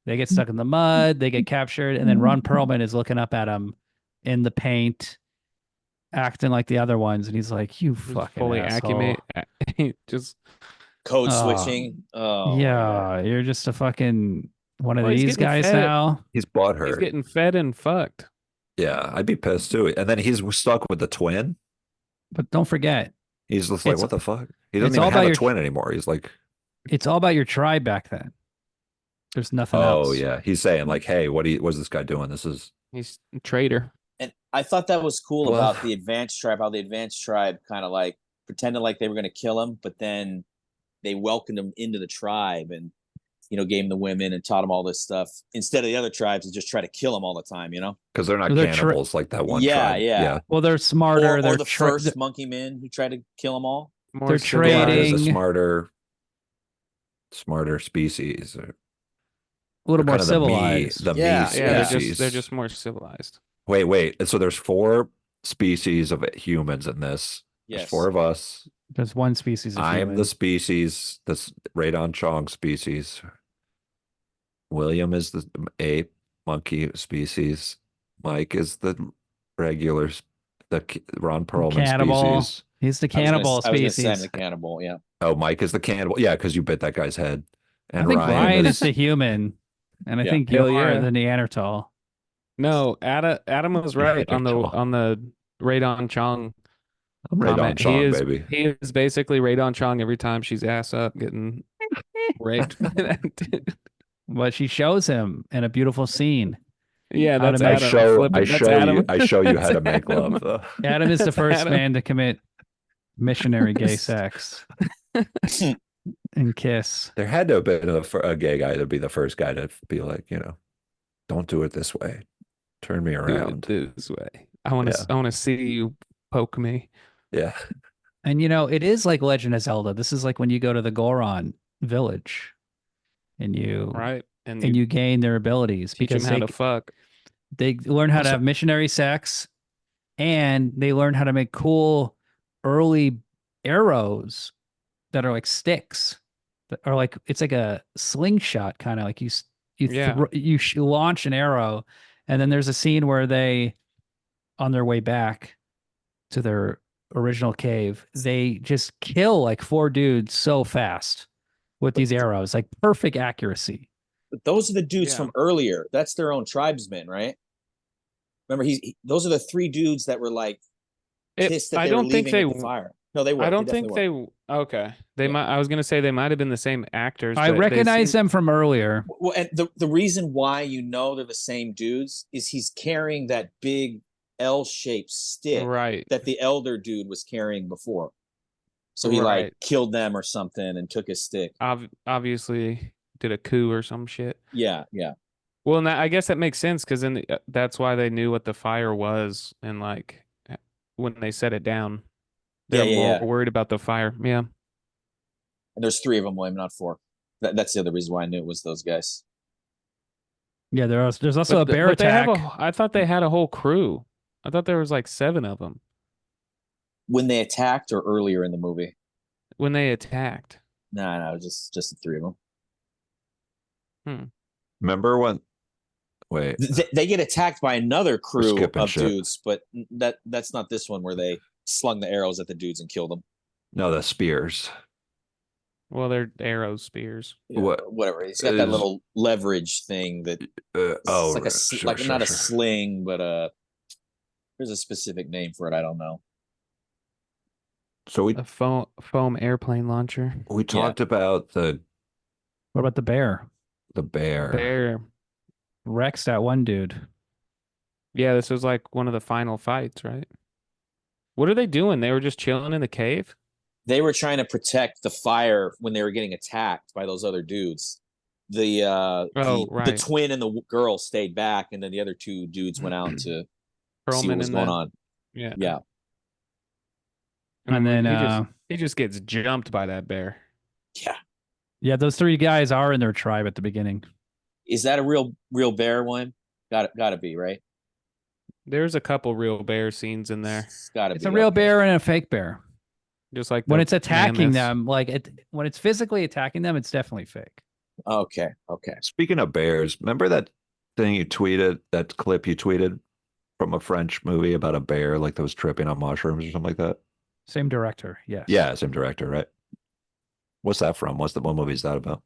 Speaker 1: They get stuck in the mud, they get captured, and then Ron Perlman is looking up at him in the paint, acting like the other ones, and he's like, "You
Speaker 3: He's
Speaker 1: fucking
Speaker 3: fully
Speaker 1: asshole."
Speaker 3: just
Speaker 2: Code
Speaker 1: Oh.
Speaker 2: switching. Oh, my God.
Speaker 1: Yeah, you're just a fucking one of
Speaker 3: Well, he's
Speaker 1: these
Speaker 3: getting
Speaker 1: guys
Speaker 3: fed.
Speaker 1: now.
Speaker 4: He's bought
Speaker 3: he's
Speaker 4: her.
Speaker 3: getting fed and fucked.
Speaker 4: Yeah, I'd be pissed too. And then he's stuck with the twin.
Speaker 1: But don't forget,
Speaker 4: He's just like,
Speaker 1: It's-
Speaker 4: what the fuck? He doesn't
Speaker 1: it's all
Speaker 4: even have
Speaker 1: about
Speaker 4: a
Speaker 1: your-
Speaker 4: twin anymore. He's like,
Speaker 1: it's all about your tribe back then. There's nothing
Speaker 4: oh
Speaker 1: else.
Speaker 4: yeah. He's saying like, hey, what's this guy doing? This is
Speaker 3: He's a traitor.
Speaker 2: And I thought that was cool
Speaker 4: Well-
Speaker 2: about the advanced tribe, how the advanced tribe kind of like pretended like they were going to kill him, but then they welcomed him into the tribe and, gave him the women and taught him all this stuff instead of the other tribes that just try to kill him all the time,
Speaker 4: because they're not
Speaker 1: They're
Speaker 4: cannibals like that one
Speaker 2: Yeah,
Speaker 4: tribe.
Speaker 2: yeah.
Speaker 1: Well, they're smarter.
Speaker 2: Or
Speaker 1: they're
Speaker 2: the first monkey men who tried to kill them all.
Speaker 3: More
Speaker 1: They're
Speaker 3: civilized.
Speaker 4: Gabe is a
Speaker 1: trading.
Speaker 4: smarter. smarter species, or
Speaker 1: A little more
Speaker 4: kind of
Speaker 1: civilized.
Speaker 4: the me
Speaker 2: Yeah,
Speaker 3: Yeah, they're
Speaker 4: species.
Speaker 3: just more civilized.
Speaker 4: Wait. So there's 4 species of humans in this. There's
Speaker 2: Yes.
Speaker 4: 4 of us.
Speaker 1: There's one species of
Speaker 4: I'm
Speaker 1: human.
Speaker 4: the species, this Radon Chong species. William is the ape monkey species. Mike is the regular, Ron Perlman
Speaker 1: Cannibal.
Speaker 4: species.
Speaker 1: He's the
Speaker 2: I was
Speaker 1: cannibal
Speaker 2: gonna say I'm
Speaker 1: species.
Speaker 2: the cannibal. Yeah.
Speaker 4: Oh, Mike is the cannibal. Yeah, because you bit that guy's head. And
Speaker 1: I think Ryan is
Speaker 4: is
Speaker 1: the human, and I
Speaker 2: Yeah.
Speaker 1: think you
Speaker 3: Hell
Speaker 1: are
Speaker 3: yeah.
Speaker 1: the Neanderthal.
Speaker 3: No, Adam was right on the Radon Chong
Speaker 4: Radon
Speaker 3: comment.
Speaker 4: Chong, baby.
Speaker 3: He is basically Radon Chong every time she's ass up getting raped.
Speaker 1: But she shows him in a beautiful scene.
Speaker 3: Yeah,
Speaker 1: How to
Speaker 3: that's
Speaker 1: make-
Speaker 3: Adam.
Speaker 4: I
Speaker 3: That's
Speaker 4: show
Speaker 3: Adam.
Speaker 4: you I show you how
Speaker 3: That's
Speaker 4: to make
Speaker 3: Adam.
Speaker 4: love though.
Speaker 1: Adam is the
Speaker 3: That's
Speaker 1: first
Speaker 3: Adam.
Speaker 1: man to commit missionary gay sex and kiss.
Speaker 4: There had to have been a gay guy to be the first guy to be like, don't do it this way. Turn me
Speaker 3: Do
Speaker 4: around.
Speaker 3: it this way. I want to see you poke me.
Speaker 4: Yeah.
Speaker 1: And it is like Legend of Zelda. This is like when you go to the Goron village and you
Speaker 3: Right.
Speaker 1: and you gain their abilities
Speaker 3: teach them
Speaker 1: because
Speaker 3: how to fuck.
Speaker 1: they learn how to
Speaker 4: Also-
Speaker 1: have missionary sex, and they learn how to make cool early arrows that are like sticks, that are like, it's like a slingshot, kind of like you
Speaker 3: Yeah.
Speaker 1: launch an arrow, and then there's a scene where they, on their way back to their original cave, they just kill like 4 dudes so fast with these arrows, like perfect accuracy.
Speaker 2: But those are the dudes
Speaker 3: Yeah.
Speaker 2: from earlier. That's their own tribesmen, right? Remember, those are the 3 dudes that were like pissed that
Speaker 3: I
Speaker 2: they were
Speaker 3: don't think
Speaker 2: leaving
Speaker 3: they.
Speaker 2: at the fire. No, they were.
Speaker 3: I don't
Speaker 2: They
Speaker 3: think
Speaker 2: definitely
Speaker 3: they. Okay, they
Speaker 2: Yeah.
Speaker 3: might. I was gonna say they might have been the same actors.
Speaker 1: I
Speaker 3: but they
Speaker 1: recognize
Speaker 3: seem-
Speaker 1: them from earlier.
Speaker 2: were. Well, and the reason why they're the same dudes is he's carrying that big L-shaped stick
Speaker 3: Right.
Speaker 2: that the elder dude was carrying before. So he
Speaker 3: Right.
Speaker 2: like killed them or something and took his stick.
Speaker 3: Obviously did a coup or some shit.
Speaker 2: Yeah.
Speaker 3: Well, and I guess that makes sense because then that's why they knew what the fire was, and like when they set it down, they're more worried about the fire. Yeah.
Speaker 2: And there's 3 of them, William, not 4. That's the other reason why I knew it was those guys.
Speaker 1: Yeah, there's also a bear
Speaker 3: but they have
Speaker 1: attack.
Speaker 3: I thought they had a whole crew. I thought there was like 7 of them
Speaker 2: When they attacked or earlier in the movie?
Speaker 3: when they attacked.
Speaker 2: No, just the 3 of them.
Speaker 4: Remember when wait.
Speaker 2: They get attacked by another crew
Speaker 4: skipping
Speaker 2: of
Speaker 4: shit.
Speaker 2: dudes, but that's not this one where they slung the arrows at the dudes and killed them.
Speaker 4: No, the spears.
Speaker 3: Well, they're arrows, spears.
Speaker 2: Whatever. He's got that
Speaker 4: is-
Speaker 2: little leverage thing that
Speaker 4: Oh,
Speaker 2: like a
Speaker 4: sure, sure,
Speaker 2: not a
Speaker 4: sure.
Speaker 2: sling, but there's a specific name for it. I don't know.
Speaker 4: So
Speaker 3: A foam airplane launcher.
Speaker 4: we talked about the
Speaker 1: What about the bear?
Speaker 4: bear.
Speaker 3: Bear.
Speaker 1: Rex that one dude.
Speaker 3: Yeah, this was like one of the final fights, right? What are they doing? They were just chilling in the cave?
Speaker 2: They were trying to protect the fire when they were getting attacked by those other dudes. The the
Speaker 3: right.
Speaker 2: twin and the girl stayed back, and then the other 2 dudes went out to see
Speaker 3: Perlman
Speaker 2: what was
Speaker 3: and
Speaker 2: going
Speaker 3: the-
Speaker 2: on.
Speaker 3: Yeah.
Speaker 2: Yeah.
Speaker 1: And then
Speaker 3: he just gets jumped by that bear.
Speaker 1: yeah, those 3 guys are in their tribe at the beginning.
Speaker 2: Is that a real bear one? Got to be, right?
Speaker 3: There's a couple real bear scenes in there.
Speaker 2: It's got to be.
Speaker 1: It's a real
Speaker 2: okay.
Speaker 1: bear and a fake bear.
Speaker 3: Just like
Speaker 1: When
Speaker 3: the
Speaker 1: it's attacking
Speaker 3: mammoths.
Speaker 1: them, when it's physically attacking them, it's definitely fake.
Speaker 2: Okay.
Speaker 4: Speaking of bears, remember that thing you tweeted, that clip you tweeted from a French movie about a bear like that was tripping on mushrooms or something like that?
Speaker 1: Same director, yes.
Speaker 4: Yeah, same director, right? What's that from? What movie is that about?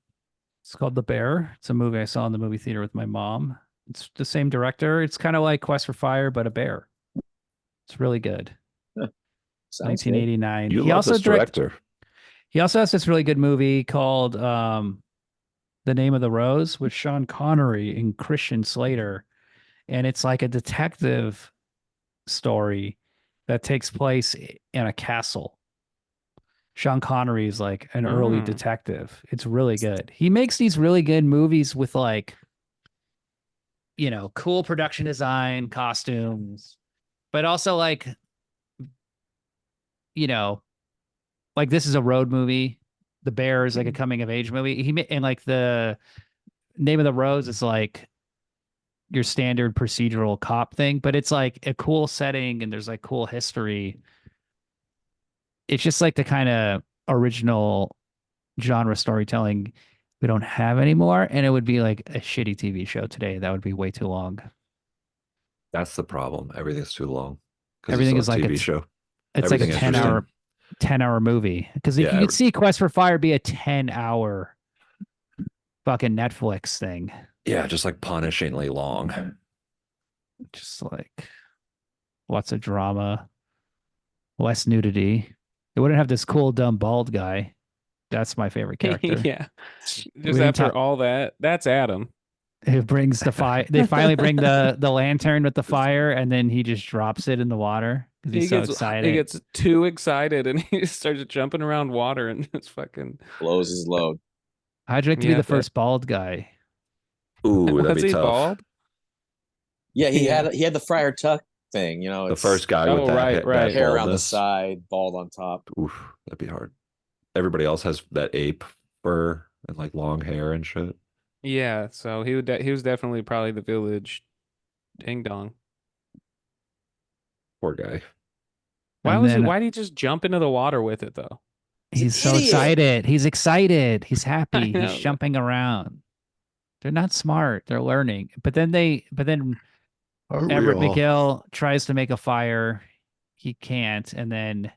Speaker 1: It's called The Bear. It's a movie I saw in the movie theater with my mom. It's the same director. It's kind of like Quest for Fire, but a bear. It's really good.
Speaker 2: Sounds good.
Speaker 1: 1989.
Speaker 4: You
Speaker 1: he
Speaker 4: love
Speaker 1: also
Speaker 4: this director.
Speaker 1: He also has this really good movie called The Name of the Rose with Sean Connery and Christian Slater. And it's like a detective story that takes place in a castle. Sean Connery is like an early detective. It's really good. He makes these really good movies with like, cool production design, costumes, but also like this is a road movie. The Bear is like a coming of age movie. And like the Name of the Rose is like your standard procedural cop thing, but it's like a cool setting and there's like cool history. It's just like the kind of original genre storytelling we don't have anymore, and it would be like a shitty TV show today. That would be way too long.
Speaker 4: That's the problem. Everything's too long because
Speaker 1: Everything
Speaker 4: it's
Speaker 1: is
Speaker 4: a
Speaker 1: like
Speaker 4: TV show.
Speaker 1: it's like a
Speaker 4: Everything
Speaker 1: 10
Speaker 4: interesting.
Speaker 1: hour 10-hour movie. Because you
Speaker 4: Yeah,
Speaker 1: could see Quest for Fire be a 10-hour fucking Netflix thing.
Speaker 4: yeah, just like punishingly long.
Speaker 1: Just like lots of drama, less nudity. It wouldn't have this cool, dumb, bald guy. That's my favorite character.
Speaker 3: Yeah.
Speaker 1: We
Speaker 3: Just
Speaker 1: didn't
Speaker 3: after
Speaker 1: talk-
Speaker 3: all that, that's Adam.
Speaker 1: Who brings the fire? They finally bring the lantern with the fire, and then he just drops it in the water because he's so excited.
Speaker 3: He gets too excited and he starts jumping around water and it's fucking
Speaker 2: Blows his load.
Speaker 1: How'd you like to be
Speaker 3: Yeah,
Speaker 1: the first bald guy?
Speaker 4: Ooh, that'd
Speaker 3: Was
Speaker 4: be
Speaker 3: he
Speaker 4: tough.
Speaker 3: bald?
Speaker 2: Yeah, he
Speaker 3: Yeah.
Speaker 2: had the Friar Tuck thing. You know,
Speaker 4: The
Speaker 2: it's
Speaker 4: first guy with
Speaker 3: Oh,
Speaker 4: that,
Speaker 3: right,
Speaker 4: that
Speaker 3: right.
Speaker 2: hair around the
Speaker 4: baldness.
Speaker 2: side, bald on top.
Speaker 4: Oof, that'd be hard. Everybody else has that ape fur and like long hair and shit.
Speaker 3: Yeah, so he was definitely probably the village ding dong.
Speaker 4: Poor guy.
Speaker 1: And then
Speaker 3: Why did he just jump into the water with it though?
Speaker 1: he's so
Speaker 2: idiot.
Speaker 1: excited. He's excited. He's happy.
Speaker 3: know,
Speaker 1: He's
Speaker 3: but-
Speaker 1: jumping around. They're not smart. They're learning. But then Everett McGill tries to make a fire. He can't. And then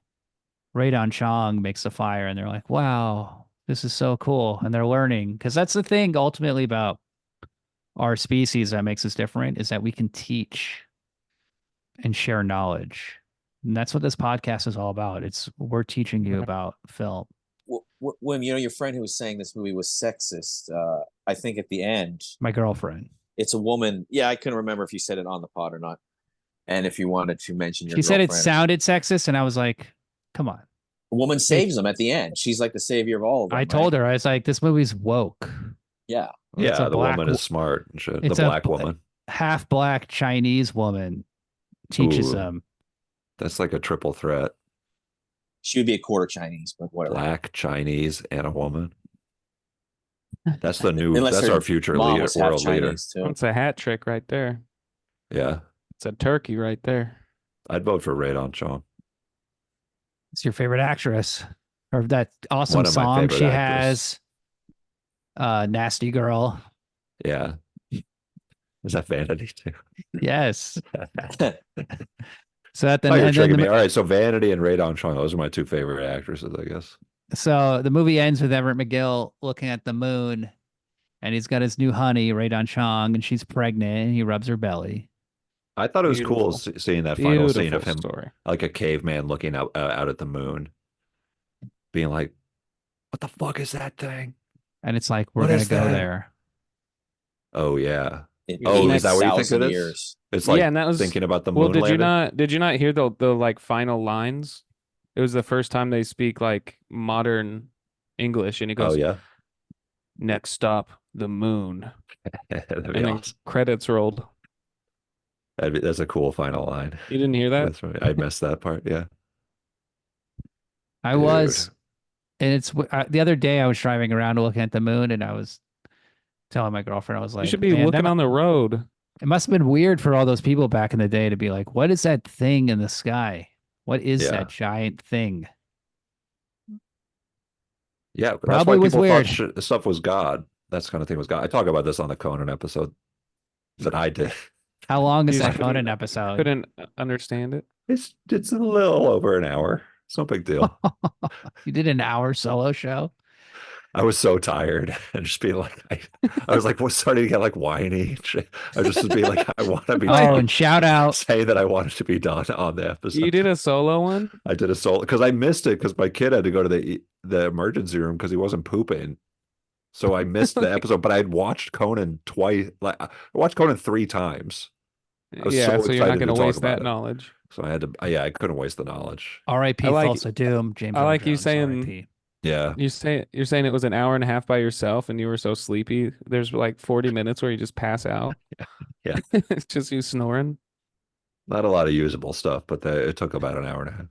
Speaker 1: Radon Chong makes a fire and they're like, wow, this is so cool. And they're learning. Because that's the thing ultimately about our species that makes us different is that we can teach and share knowledge. And that's what this podcast is all about. We're teaching you about film.
Speaker 2: William, you know, your friend who was saying this movie was sexist. I think at the end,
Speaker 1: My girlfriend.
Speaker 2: it's a woman. Yeah, I couldn't remember if you said it on the pod or not. And if you wanted to mention your
Speaker 1: She said it
Speaker 2: girlfriend.
Speaker 1: sounded sexist, and I was like, come on.
Speaker 2: A woman saves him at the end. She's like the savior of all of them.
Speaker 1: I told her, I was like, this movie's woke.
Speaker 2: Yeah.
Speaker 1: It's
Speaker 4: Yeah,
Speaker 1: a
Speaker 4: the
Speaker 1: black
Speaker 4: woman is smart and shit. The
Speaker 1: it's a
Speaker 4: black
Speaker 1: bl-
Speaker 4: woman.
Speaker 1: half black Chinese woman teaches
Speaker 4: Ooh.
Speaker 1: them.
Speaker 4: That's like a triple threat.
Speaker 2: She would be a quarter Chinese, but whatever.
Speaker 4: Black, Chinese, and a woman. That's the new.
Speaker 2: Unless
Speaker 4: That's
Speaker 2: her
Speaker 4: our future
Speaker 2: mom
Speaker 4: leader,
Speaker 2: was half
Speaker 4: world leader.
Speaker 2: Chinese too.
Speaker 3: It's a hat trick right there.
Speaker 4: Yeah,
Speaker 3: It's a turkey right there.
Speaker 4: I'd vote for Radon Chong.
Speaker 1: It's your favorite actress. Or that awesome
Speaker 4: One of my
Speaker 1: song
Speaker 4: favorite
Speaker 1: she
Speaker 4: actors.
Speaker 1: has. Nasty Girl.
Speaker 4: Yeah. Is that Vanity too?
Speaker 1: Yes. So that
Speaker 4: Oh, you're
Speaker 1: and
Speaker 4: tricking
Speaker 1: then
Speaker 4: me. All right, so Vanity and Radon Chong. Those are my two favorite actresses, I guess.
Speaker 1: so the movie ends with Everett McGill looking at the moon, and he's got his new honey, Radon Chong, and she's pregnant, and he rubs her belly.
Speaker 4: I thought it was cool
Speaker 3: Beautiful.
Speaker 4: seeing that final scene
Speaker 3: Beautiful
Speaker 4: of him,
Speaker 3: story.
Speaker 4: like a caveman looking out at the moon, being like, "What the fuck is that thing?"
Speaker 1: And it's like, we're
Speaker 4: What
Speaker 1: gonna
Speaker 4: is
Speaker 1: go
Speaker 4: that?
Speaker 1: there.
Speaker 4: Oh yeah,
Speaker 2: In
Speaker 4: Oh, is that what you think
Speaker 2: 8,000
Speaker 4: it is?
Speaker 2: years.
Speaker 4: it's like
Speaker 3: Yeah, and that was
Speaker 4: thinking about the
Speaker 3: Well,
Speaker 4: moon
Speaker 3: did you
Speaker 4: landing.
Speaker 3: not hear the like final lines? It was the first time they speak like modern English, and he
Speaker 4: Oh
Speaker 3: goes,
Speaker 4: yeah,
Speaker 3: "Next stop, the moon,"
Speaker 4: that'd be
Speaker 3: and then
Speaker 4: awesome.
Speaker 3: credits rolled.
Speaker 4: That's a cool final line.
Speaker 3: You didn't hear that?
Speaker 4: That's right. I missed that part. Yeah.
Speaker 1: I was, and it's the other day I was driving around looking at the moon, and I was telling my girlfriend, I was like,
Speaker 3: You should be
Speaker 1: "Man,
Speaker 3: looking on the road.
Speaker 1: it must have been weird for all those people back in the day to be like, what is that thing in the sky? What is
Speaker 4: Yeah.
Speaker 1: that giant thing?"
Speaker 4: Yeah, but that's
Speaker 1: Probably
Speaker 4: why
Speaker 1: was
Speaker 4: people
Speaker 1: weird.
Speaker 4: thought stuff was God. That's kind of thing was God. I talk about this on the Conan episode that I did.
Speaker 1: How long is
Speaker 3: You
Speaker 1: that
Speaker 3: couldn't-
Speaker 1: Conan episode?
Speaker 3: Couldn't understand it.
Speaker 4: It's a little over an hour. It's no big deal.
Speaker 1: You did an hour solo show.
Speaker 4: I was so tired and just being like, I was like, starting to get like whiny. I was just being like, I want to be
Speaker 1: Oh,
Speaker 4: done.
Speaker 1: and shout out.
Speaker 4: Say that I wanted to be done on the episode.
Speaker 3: You did a solo one?
Speaker 4: I did a solo because I missed it because my kid had to go to the emergency room because he wasn't pooping. So I missed the episode, but I had watched Conan twice. Like I watched Conan 3 times. was
Speaker 3: Yeah,
Speaker 4: so
Speaker 3: so you're not
Speaker 4: excited to
Speaker 3: going to
Speaker 4: talk
Speaker 3: waste
Speaker 4: about
Speaker 3: that
Speaker 4: it.
Speaker 3: knowledge.
Speaker 4: So I had to. Yeah, I couldn't waste the knowledge.
Speaker 1: R.I.P.
Speaker 3: I like-
Speaker 1: False Doom. James.
Speaker 3: I
Speaker 1: Earl
Speaker 3: like you
Speaker 1: Jones,
Speaker 3: saying-
Speaker 1: R.I.P.
Speaker 4: Yeah,
Speaker 3: You're saying it was an hour and a half by yourself and you were so sleepy. There's like 40 minutes where you just pass out.
Speaker 4: Yeah.
Speaker 3: It's just you snoring.
Speaker 4: not a lot of usable stuff, but it took about an hour and a half.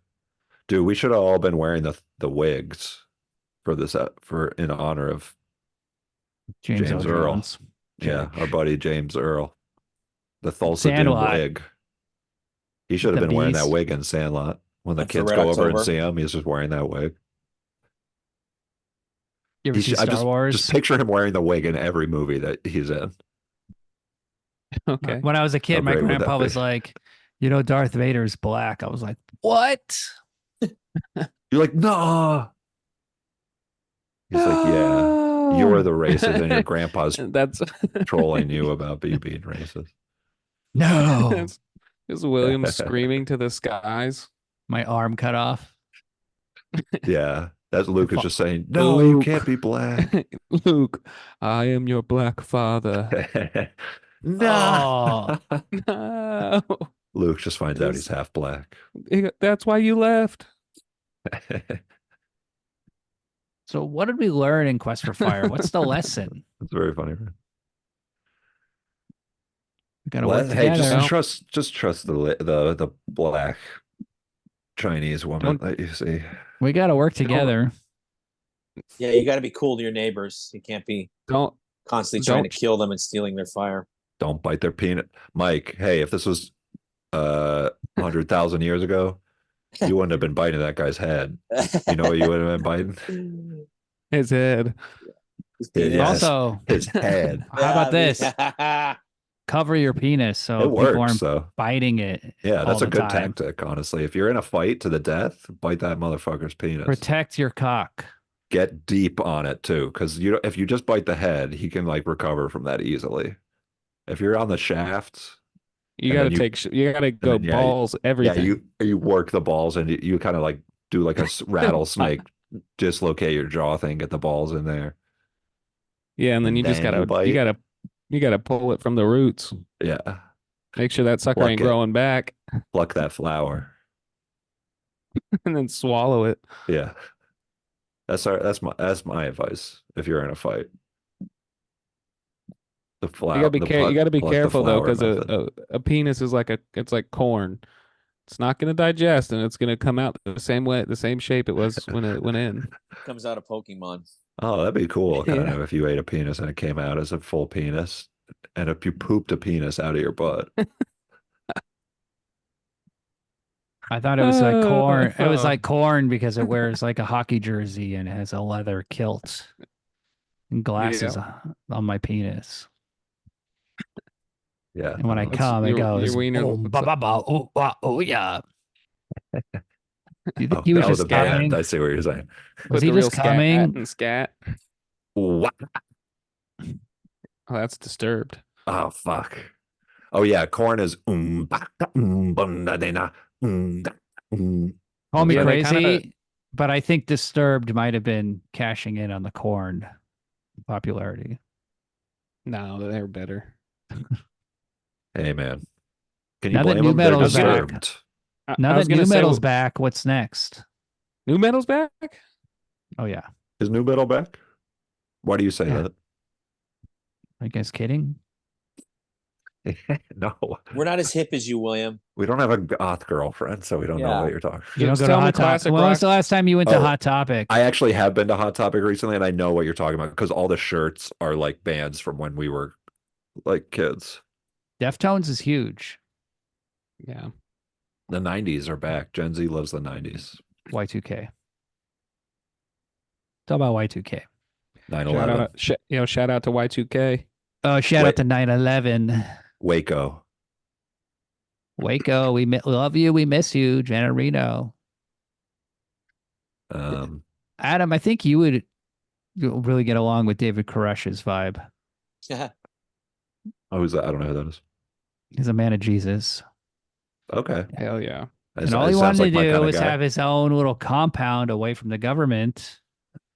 Speaker 4: Dude, we should have all been wearing the wigs for this for in honor of
Speaker 1: James Earl
Speaker 4: Earl.
Speaker 1: Jones.
Speaker 4: Yeah,
Speaker 1: Judge.
Speaker 4: our buddy James Earl, the Thulsa Doom
Speaker 1: Sandlot.
Speaker 4: wig. He should have
Speaker 1: The
Speaker 4: been wearing that
Speaker 1: Beast.
Speaker 4: wig in Sandlot. When the
Speaker 2: And for
Speaker 4: kids
Speaker 2: Red
Speaker 4: go over and
Speaker 2: October.
Speaker 4: see him, he's just wearing that wig.
Speaker 1: You ever see Star Wars?
Speaker 4: Just picture him wearing the wig in every movie that he's in.
Speaker 3: Okay.
Speaker 1: When I was a kid,
Speaker 4: How
Speaker 1: my
Speaker 4: great would that
Speaker 1: grandpa
Speaker 4: be?
Speaker 1: was like, Darth Vader's black. I was like, what?
Speaker 4: You're like, no. He's like, yeah, you're the racist, and your grandpa's
Speaker 3: That's
Speaker 4: trolling you about you being racist.
Speaker 1: No.
Speaker 3: Is William screaming to the skies?
Speaker 1: My arm cut off.
Speaker 4: Yeah, that's Luke is just saying, no, you
Speaker 3: Luke.
Speaker 4: can't be black.
Speaker 3: Luke, I am your black father.
Speaker 1: Oh.
Speaker 3: No.
Speaker 4: Luke just finds out he's half black.
Speaker 3: That's why you left.
Speaker 1: So what did we learn in Quest for Fire? What's the lesson?
Speaker 4: It's very funny.
Speaker 1: We gotta work
Speaker 4: Hey,
Speaker 1: together.
Speaker 4: just trust the black Chinese woman that you see.
Speaker 1: We gotta work together.
Speaker 2: Yeah, you got to be cool to your neighbors. You can't be
Speaker 3: Don't
Speaker 2: constantly trying to
Speaker 3: Don't-
Speaker 2: kill them and stealing their fire.
Speaker 4: Don't bite their peanut. Mike, hey, if this was 100,000 years ago, you wouldn't have been biting that guy's head. You know what you would have been biting?
Speaker 3: his head.
Speaker 4: Yes,
Speaker 1: Also,
Speaker 4: his head.
Speaker 1: how about this?
Speaker 2: Yeah.
Speaker 1: Cover your penis so
Speaker 4: It
Speaker 1: people
Speaker 4: works.
Speaker 1: aren't
Speaker 4: So
Speaker 1: biting it.
Speaker 4: yeah,
Speaker 1: all
Speaker 4: that's a
Speaker 1: the
Speaker 4: good
Speaker 1: time.
Speaker 4: tactic, honestly. If you're in a fight to the death, bite that motherfucker's penis.
Speaker 1: Protect your cock.
Speaker 4: Get deep on it too, because if you just bite the head, he can like recover from that easily. If you're on the shaft,
Speaker 3: You
Speaker 4: And
Speaker 3: gotta
Speaker 4: then
Speaker 3: you gotta go
Speaker 4: then, yeah,
Speaker 3: balls everything.
Speaker 4: you work the balls and you kind of like do like a rattlesnake, dislocate your jaw thing, get the balls in there.
Speaker 3: Yeah, and then
Speaker 4: and
Speaker 3: you just
Speaker 4: then you
Speaker 3: gotta
Speaker 4: bite.
Speaker 3: you gotta pull it from the roots.
Speaker 4: Yeah,
Speaker 3: Make sure that sucker
Speaker 4: Pluck
Speaker 3: ain't
Speaker 4: it.
Speaker 3: growing back,
Speaker 4: pluck that flower.
Speaker 3: and then swallow it.
Speaker 4: Yeah, that's my advice. If you're in a fight, the flower.
Speaker 3: You gotta be you gotta be
Speaker 4: pluck the
Speaker 3: careful though,
Speaker 4: flower
Speaker 3: because
Speaker 4: method.
Speaker 3: a penis is it's like corn. It's not gonna digest, and it's gonna come out the same way, the same shape it was when it went in.
Speaker 2: Comes out of Pokemon.
Speaker 4: Oh, that'd be cool, kind
Speaker 3: Yeah.
Speaker 4: of, if you ate a penis and it came out as a full penis, and if you pooped a penis out of your butt.
Speaker 1: I thought it was like corn. It was
Speaker 3: Oh.
Speaker 1: like corn because it wears like a hockey jersey and it has a leather kilt and glasses on my penis.
Speaker 4: Yeah,
Speaker 1: And when I
Speaker 3: It's
Speaker 1: come, it
Speaker 3: your
Speaker 1: goes,
Speaker 3: wiener
Speaker 1: oh,
Speaker 3: looks
Speaker 1: ba, ba, ba, oh, oh, yeah. Do you think
Speaker 4: oh,
Speaker 1: he was
Speaker 4: oh,
Speaker 1: just
Speaker 4: the band.
Speaker 1: coming?
Speaker 4: I see what you're saying.
Speaker 1: Was
Speaker 3: Put
Speaker 1: he
Speaker 3: the real
Speaker 1: just
Speaker 3: scat
Speaker 1: coming?
Speaker 3: and scat.
Speaker 4: What?
Speaker 3: Oh, that's disturbed.
Speaker 4: Oh fuck. Oh yeah, corn is ba, da, bum, da, de, na, da,
Speaker 1: Call me
Speaker 3: Yeah, they
Speaker 1: crazy,
Speaker 3: kinda-
Speaker 1: but I think Disturbed might have been cashing in on the corn popularity.
Speaker 3: No, they're better.
Speaker 4: Hey man, can you
Speaker 1: Now that
Speaker 4: blame
Speaker 1: nu
Speaker 4: them? They're
Speaker 1: metal's back.
Speaker 4: disturbed.
Speaker 1: Now
Speaker 3: I
Speaker 1: that
Speaker 3: was gonna
Speaker 1: new
Speaker 3: say,
Speaker 1: metal's back, what's next?
Speaker 3: new metal's back.
Speaker 1: Oh yeah,
Speaker 4: Is new metal back? Why do you say
Speaker 1: are you guys kidding?
Speaker 4: that? No,
Speaker 2: We're not as hip as you, William.
Speaker 4: we don't have a goth girlfriend, so we don't know
Speaker 2: Yeah.
Speaker 4: what you're talking.
Speaker 1: You don't
Speaker 3: Just
Speaker 1: go to
Speaker 3: tell me
Speaker 1: Hot Topic.
Speaker 3: classic
Speaker 1: When was
Speaker 3: rock.
Speaker 1: the last time you went to
Speaker 4: Oh,
Speaker 1: Hot Topic?
Speaker 4: I actually have been to Hot Topic recently, and I know what you're talking about because all the shirts are like bands from when we were like kids.
Speaker 1: Deftones is huge.
Speaker 3: Yeah.
Speaker 4: The 90s are back. Gen Z loves the 90s.
Speaker 1: Y2K. Talk about Y2K.
Speaker 4: 9/11,
Speaker 3: Shout out to Y2K.
Speaker 1: Oh, shout
Speaker 4: Wait.
Speaker 1: out to 9/11.
Speaker 4: Waco.
Speaker 1: Waco, we love you. We miss you, Janet Reno. Adam, I think you'll really get along with David Koresh's vibe.
Speaker 4: Oh, who's that? I don't know who that is.
Speaker 1: He's a man of Jesus.
Speaker 4: Okay.
Speaker 3: Hell yeah.
Speaker 1: And all he
Speaker 4: Sounds
Speaker 1: wanted
Speaker 4: like my
Speaker 1: to do
Speaker 4: kinda
Speaker 1: was
Speaker 4: guy.
Speaker 1: have his own little compound away from the government.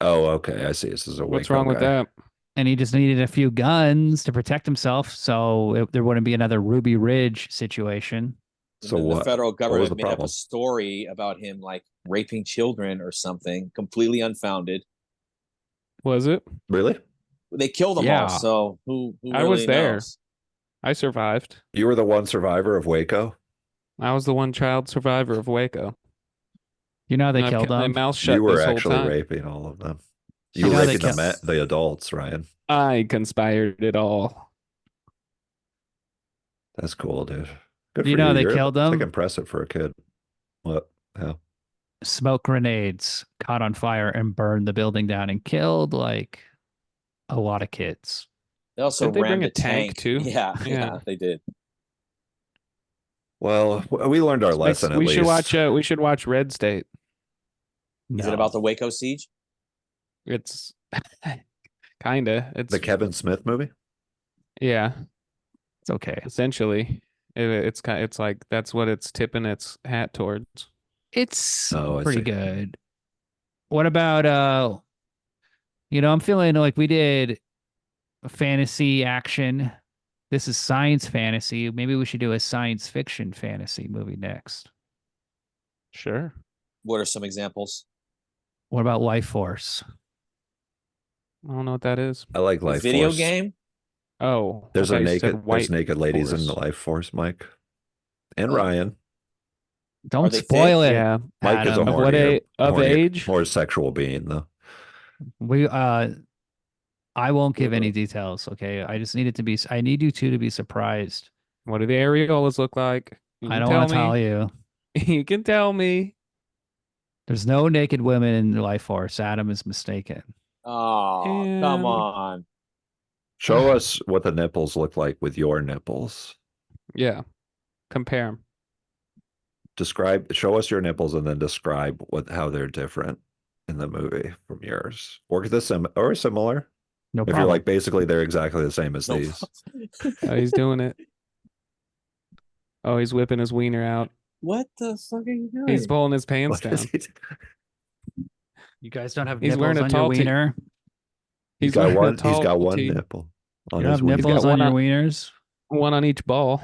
Speaker 4: Oh, okay. I see. This is a
Speaker 3: What's
Speaker 4: Waco
Speaker 3: wrong with
Speaker 4: guy.
Speaker 3: that?
Speaker 1: And he just needed a few guns to protect himself. So there wouldn't be another Ruby Ridge situation.
Speaker 2: And
Speaker 4: So
Speaker 2: then
Speaker 4: what?
Speaker 2: the federal
Speaker 4: What was
Speaker 2: government
Speaker 4: the
Speaker 2: made up
Speaker 4: problem?
Speaker 2: a story about him like raping children or something, completely unfounded.
Speaker 3: Was it?
Speaker 4: Really?
Speaker 2: They killed them
Speaker 1: Yeah.
Speaker 2: all. So who
Speaker 3: I
Speaker 2: really
Speaker 3: was there.
Speaker 2: knows?
Speaker 3: I survived.
Speaker 4: You were the one survivor of Waco?
Speaker 3: I was the one child survivor of Waco.
Speaker 1: You know how they
Speaker 3: And I've
Speaker 1: killed
Speaker 3: kept my
Speaker 1: him?
Speaker 3: mouth shut
Speaker 4: You were
Speaker 3: this whole
Speaker 4: actually
Speaker 3: time.
Speaker 4: raping all of them. You
Speaker 1: You
Speaker 4: were
Speaker 1: know they
Speaker 4: raping
Speaker 1: kill-
Speaker 4: the adults, Ryan.
Speaker 3: I conspired it all.
Speaker 4: That's cool, dude. Good
Speaker 1: You
Speaker 4: for
Speaker 1: know
Speaker 4: you.
Speaker 1: they
Speaker 4: You're
Speaker 1: killed
Speaker 4: it's like
Speaker 1: them.
Speaker 4: impressive for a kid. What? How?
Speaker 1: Smoke grenades caught on fire and burned the building down and killed like a lot of kids.
Speaker 2: They also
Speaker 3: Did they bring
Speaker 2: rammed
Speaker 3: a
Speaker 2: a
Speaker 3: tank, too?
Speaker 2: Yeah,
Speaker 3: Yeah.
Speaker 2: they did.
Speaker 4: Well, we learned our lesson at
Speaker 3: We should
Speaker 4: least.
Speaker 3: watch Red State.
Speaker 2: Is it
Speaker 1: No.
Speaker 2: about the Waco siege?
Speaker 3: It's kinda. It's
Speaker 4: The Kevin Smith movie?
Speaker 3: yeah,
Speaker 1: It's okay.
Speaker 3: essentially. It's like that's what it's tipping its hat towards.
Speaker 1: It's
Speaker 4: Oh, I
Speaker 1: pretty
Speaker 4: see.
Speaker 1: good. What about I'm feeling like we did a fantasy action. This is science fantasy. Maybe we should do a science fiction fantasy movie next.
Speaker 3: Sure.
Speaker 2: What are some examples?
Speaker 1: What about Life Force?
Speaker 3: I don't know what that is.
Speaker 4: I like
Speaker 2: The
Speaker 4: Life
Speaker 2: video
Speaker 4: Force.
Speaker 2: game?
Speaker 3: Oh, I
Speaker 4: There's
Speaker 3: thought you said
Speaker 4: there's
Speaker 3: White
Speaker 4: naked ladies in
Speaker 3: Force.
Speaker 4: the Life Force, Mike. And
Speaker 2: Oh.
Speaker 4: Ryan.
Speaker 1: Don't
Speaker 2: they
Speaker 1: spoil it.
Speaker 3: Yeah.
Speaker 4: Mike is a
Speaker 1: Adam.
Speaker 3: Of what of age?
Speaker 4: more sexual being though.
Speaker 1: We I won't give any details, okay? I need you two to be surprised.
Speaker 3: What do the areolas look like? You
Speaker 1: I
Speaker 3: can
Speaker 1: don't
Speaker 3: tell
Speaker 1: want to
Speaker 3: me.
Speaker 1: tell you.
Speaker 3: You can tell me.
Speaker 1: There's no naked women in Life Force. Adam is mistaken.
Speaker 2: Oh, come
Speaker 3: And
Speaker 2: on.
Speaker 4: Show us what the nipples look like with your nipples.
Speaker 3: yeah, compare them.
Speaker 4: Show us your nipples and then describe how they're different in the movie from yours. Or similar.
Speaker 1: No
Speaker 4: If you're
Speaker 1: problem.
Speaker 4: like basically they're exactly the same as
Speaker 2: No
Speaker 4: these.
Speaker 3: Oh, he's doing it. Oh, he's whipping his wiener out.
Speaker 2: What the fuck are you doing?
Speaker 3: He's pulling his pants
Speaker 4: What is
Speaker 3: down.
Speaker 1: You guys don't have
Speaker 3: He's wearing
Speaker 1: nipples
Speaker 3: a
Speaker 1: on your
Speaker 3: tall tee.
Speaker 1: wiener?
Speaker 4: He's
Speaker 3: wearing a
Speaker 4: he's
Speaker 3: tall
Speaker 4: got one
Speaker 3: tee.
Speaker 4: nipple on
Speaker 1: You don't
Speaker 4: his
Speaker 1: have
Speaker 4: wiener.
Speaker 1: nipples
Speaker 3: got
Speaker 1: on
Speaker 3: one
Speaker 1: your
Speaker 3: on-
Speaker 1: wieners?
Speaker 3: One on each ball.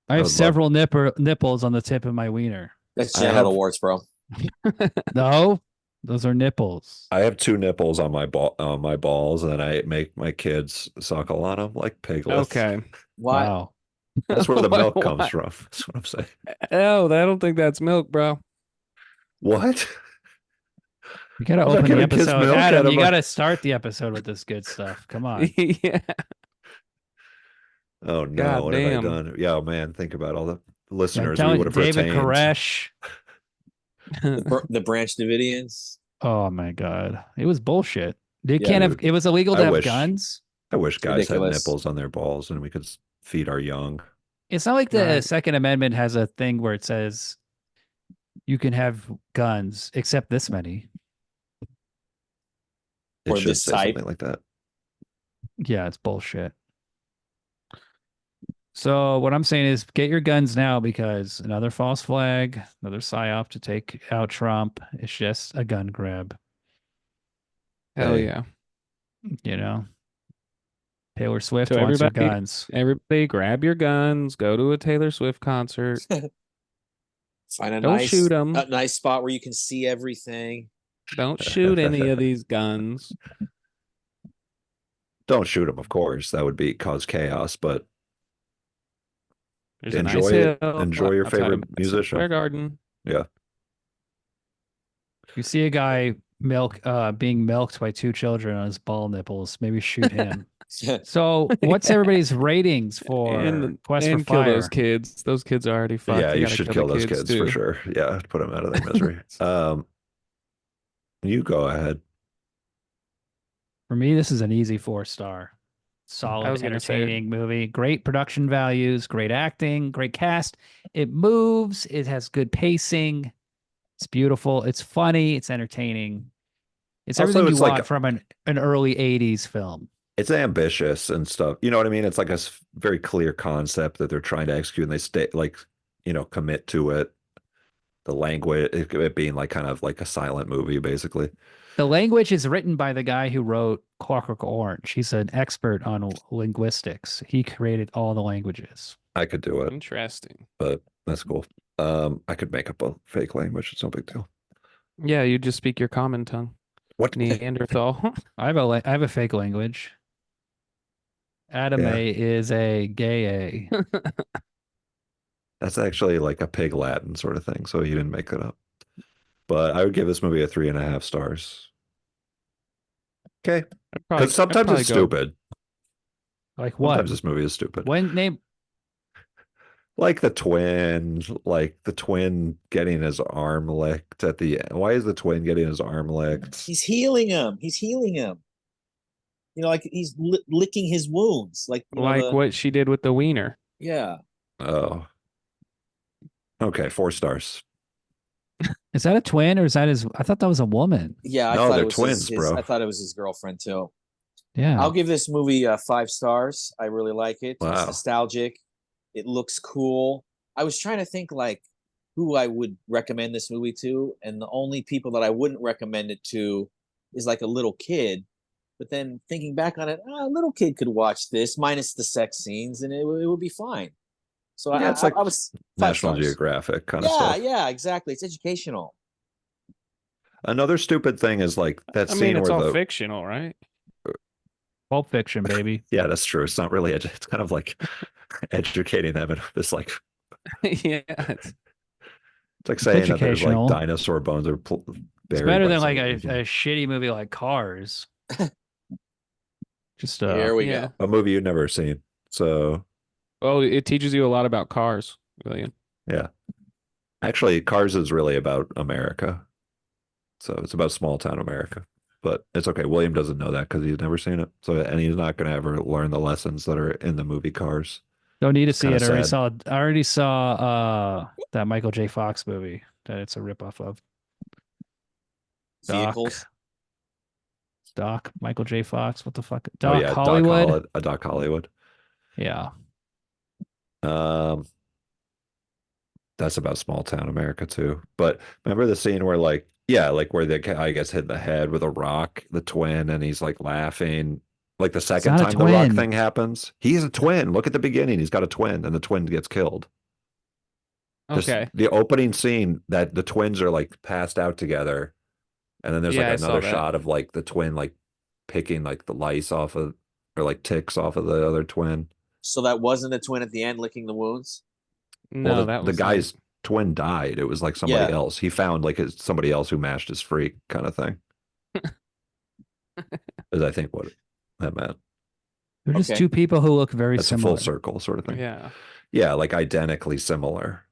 Speaker 1: I
Speaker 4: I
Speaker 1: have
Speaker 4: would love-
Speaker 1: several nipples on the tip of my wiener.
Speaker 2: That's
Speaker 4: I
Speaker 2: genital
Speaker 4: have-
Speaker 2: warts, bro.
Speaker 1: No, those are nipples.
Speaker 4: I have two nipples on my balls, and then I make my kids suckle on them like piglets.
Speaker 3: Okay.
Speaker 2: Why?
Speaker 1: Wow.
Speaker 4: That's where the milk comes
Speaker 3: What?
Speaker 4: from. That's what I'm saying.
Speaker 3: Oh, I don't think that's milk, bro.
Speaker 4: What?
Speaker 1: You gotta
Speaker 4: I'm not
Speaker 1: open the
Speaker 4: giving kids
Speaker 1: episode.
Speaker 4: milk out
Speaker 1: Adam,
Speaker 4: of
Speaker 1: you
Speaker 4: my-
Speaker 1: gotta start the episode with this good stuff. Come on.
Speaker 3: Yeah.
Speaker 4: Oh no!
Speaker 3: God
Speaker 4: What have I
Speaker 3: damn.
Speaker 4: done? Yeah, man. Think about all the
Speaker 1: I'm
Speaker 4: listeners we
Speaker 1: telling
Speaker 4: would
Speaker 1: you,
Speaker 4: have
Speaker 1: David
Speaker 4: retained.
Speaker 1: Koresh.
Speaker 2: The Branch Davidians?
Speaker 1: Oh my God. It was bullshit. They
Speaker 2: Yeah,
Speaker 1: can't have,
Speaker 4: dude.
Speaker 1: it was illegal to
Speaker 4: I
Speaker 1: have
Speaker 4: wish-
Speaker 1: guns.
Speaker 4: I wish guys
Speaker 2: ridiculous.
Speaker 4: had nipples on their balls and we could feed our young.
Speaker 1: It's not like the
Speaker 3: Right.
Speaker 1: Second Amendment has a thing where it says you can have guns except this many.
Speaker 4: It
Speaker 2: Or
Speaker 4: should
Speaker 2: this
Speaker 4: say
Speaker 2: type.
Speaker 4: something like that.
Speaker 1: Yeah, it's bullshit. So what I'm saying is get your guns now because another false flag, another psyop to take out Trump. It's just a gun grab,
Speaker 3: Hell
Speaker 4: Hey.
Speaker 3: yeah.
Speaker 1: you know? Taylor Swift
Speaker 3: So
Speaker 1: wants your
Speaker 3: everybody-
Speaker 1: guns.
Speaker 3: Everybody grab your guns, go to a Taylor Swift concert.
Speaker 2: Find a
Speaker 3: Don't shoot 'em.
Speaker 2: a nice spot where you can see everything.
Speaker 3: Don't shoot any of these guns.
Speaker 4: Don't shoot them, of course. That would cause chaos. But
Speaker 3: There's a
Speaker 4: Enjoy
Speaker 3: nice
Speaker 4: it.
Speaker 3: hill
Speaker 4: Enjoy your
Speaker 3: outside of
Speaker 4: favorite
Speaker 3: Madison
Speaker 4: musician.
Speaker 3: Square Garden.
Speaker 1: You see a guy being milked by two children on his ball nipples, maybe shoot him. So what's everybody's ratings for
Speaker 3: and
Speaker 1: Quest
Speaker 3: and
Speaker 1: for
Speaker 3: kill
Speaker 1: Fire?
Speaker 3: those kids. Those kids are already fucked.
Speaker 4: yeah,
Speaker 3: They
Speaker 4: you
Speaker 3: gotta
Speaker 4: should
Speaker 3: the
Speaker 4: kill those kids for
Speaker 3: too.
Speaker 4: sure. Yeah, put them out of their misery. You go ahead.
Speaker 1: For me, this is an easy 4-star.
Speaker 3: I
Speaker 1: Solid,
Speaker 3: was gonna say it.
Speaker 1: entertaining movie. Great production values, great acting, great cast. It moves. It has good pacing. It's beautiful. It's funny. It's entertaining. It's
Speaker 4: Also,
Speaker 1: everything you
Speaker 4: it's like-
Speaker 1: want from an early 80s film.
Speaker 4: It's ambitious and stuff. You know what I mean? It's like a very clear concept that they're trying to execute, and they stay commit to it. The language, it being like kind of like a silent movie, basically.
Speaker 1: The language is written by the guy who wrote Clockwork Orange. He's an expert on linguistics. He created all the languages.
Speaker 4: I could do it,
Speaker 3: Interesting.
Speaker 4: but that's cool. I could make up a fake language. It's no big deal.
Speaker 3: Yeah, you just speak your common tongue.
Speaker 4: What?
Speaker 3: Neanderthal.
Speaker 1: I have a fake language. Anime
Speaker 4: Yeah.
Speaker 1: is a gay A.
Speaker 4: That's actually like a pig Latin sort of thing. So you didn't make it up. But I would give this movie a 3.5 stars. Okay.
Speaker 3: I'd
Speaker 4: Because sometimes
Speaker 3: probably
Speaker 4: it's
Speaker 3: go
Speaker 4: stupid.
Speaker 1: Like what?
Speaker 4: Sometimes this movie is stupid.
Speaker 1: When name
Speaker 4: Like the twin getting his arm licked at the end. Why is the twin getting his arm licked?
Speaker 2: He's healing him. He's healing him. You know, like he's licking his wounds. Like, you know,
Speaker 3: like what she did with the wiener.
Speaker 2: yeah.
Speaker 4: Oh, okay, 4 stars.
Speaker 1: is that a twin or is that his? I thought that was a woman.
Speaker 2: Yeah,
Speaker 4: No, they're twins,
Speaker 2: his
Speaker 4: bro.
Speaker 2: I thought it was his girlfriend too.
Speaker 1: Yeah.
Speaker 2: I'll give this movie 5 stars. I really like it. It's
Speaker 4: Wow.
Speaker 2: nostalgic. It looks cool. I was trying to think like who I would recommend this movie to, and the only people that I wouldn't recommend it to is like a little kid. But then thinking back on it, a little kid could watch this minus the sex scenes, and it would be fine. So
Speaker 4: Yeah, it's like
Speaker 2: I was 5
Speaker 4: National
Speaker 2: stars.
Speaker 4: Geographic kind of
Speaker 2: Yeah,
Speaker 4: stuff.
Speaker 2: yeah, exactly. It's educational.
Speaker 4: Another stupid thing is like that
Speaker 3: I
Speaker 4: scene
Speaker 3: mean, it's
Speaker 4: where
Speaker 3: all
Speaker 4: the
Speaker 3: fictional, right?
Speaker 1: Pulp Fiction, baby.
Speaker 4: yeah, that's true. It's not really it's kind of like educating them in this like
Speaker 3: Yeah,
Speaker 4: it's like saying that there's like
Speaker 1: educational.
Speaker 4: dinosaur bones are
Speaker 1: It's
Speaker 4: buried
Speaker 1: better
Speaker 4: by
Speaker 1: than like
Speaker 4: some-
Speaker 1: a shitty movie like Cars. Just
Speaker 2: Here we
Speaker 3: yeah.
Speaker 2: go.
Speaker 4: a movie you've never seen. So
Speaker 3: Oh, it teaches you a lot about cars, William.
Speaker 4: yeah, actually, Cars is really about America. So it's about small town America. But it's okay. William doesn't know that because he's never seen it. So and he's not going to ever learn the lessons that are in the movie Cars.
Speaker 1: don't need to see
Speaker 4: kinda
Speaker 1: it.
Speaker 4: sad.
Speaker 1: I already saw that Michael J. Fox movie that it's a ripoff of.
Speaker 2: Vehicles.
Speaker 1: Doc, Michael J. Fox. What the fuck?
Speaker 4: Oh
Speaker 1: Doc
Speaker 4: yeah,
Speaker 1: Hollywood.
Speaker 4: Doc Hollywood.
Speaker 1: Yeah.
Speaker 4: Um, that's about small town America too. But remember the scene where like yeah, like where the guy gets hit in the head with a rock, the twin, and he's like laughing. Like the second
Speaker 1: not a
Speaker 4: time the rock
Speaker 1: twin.
Speaker 4: thing happens, he's a twin. Look at the beginning; he's got a twin, and the twin gets killed. Just
Speaker 3: Okay.
Speaker 4: the opening scene that the twins are like passed out together, and then there's
Speaker 3: Yeah, I
Speaker 4: like
Speaker 3: saw
Speaker 4: another
Speaker 3: that.
Speaker 4: shot of like the twin like picking like the lice off of or like ticks off of the other twin.
Speaker 2: So that wasn't the twin at the end licking the wounds.
Speaker 3: No,
Speaker 4: Well,
Speaker 3: that
Speaker 4: the
Speaker 3: was
Speaker 4: guy's twin died. It was like somebody
Speaker 2: Yeah.
Speaker 4: else. He found like somebody else who matched his freak kind of thing. Is I think what that meant.
Speaker 1: They're just
Speaker 2: Okay.
Speaker 1: two people who look very
Speaker 4: That's
Speaker 1: similar.
Speaker 4: a full circle sort of thing.
Speaker 3: yeah.
Speaker 4: Yeah, like identically similar.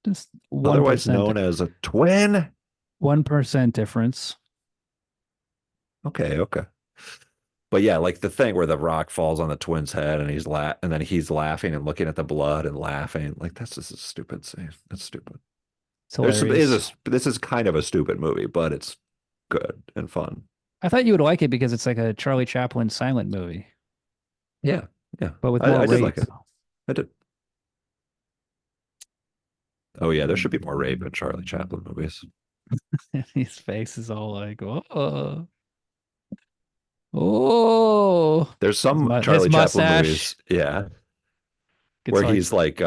Speaker 1: Just
Speaker 4: Otherwise
Speaker 1: 1%.
Speaker 4: known as a twin.
Speaker 1: 1% difference.
Speaker 4: Okay, okay. But yeah, like the thing where the rock falls on the twin's head and and then he's laughing and looking at the blood and laughing. Like that's just a stupid scene. That's stupid.
Speaker 1: It's hilarious.
Speaker 4: This is kind of a stupid movie, but it's good and fun.
Speaker 1: I thought you would like it because it's like a Charlie Chaplin silent movie,
Speaker 4: Yeah, yeah.
Speaker 1: but with more
Speaker 4: I
Speaker 1: rape.
Speaker 4: did like it. I did. Oh yeah, there should be more rape in Charlie Chaplin movies.
Speaker 1: His face is all like, oh, oh.
Speaker 4: There's some
Speaker 1: His
Speaker 4: Charlie Chaplin
Speaker 1: mustache
Speaker 4: movies, yeah,
Speaker 1: gets
Speaker 4: where
Speaker 1: like-
Speaker 4: he's like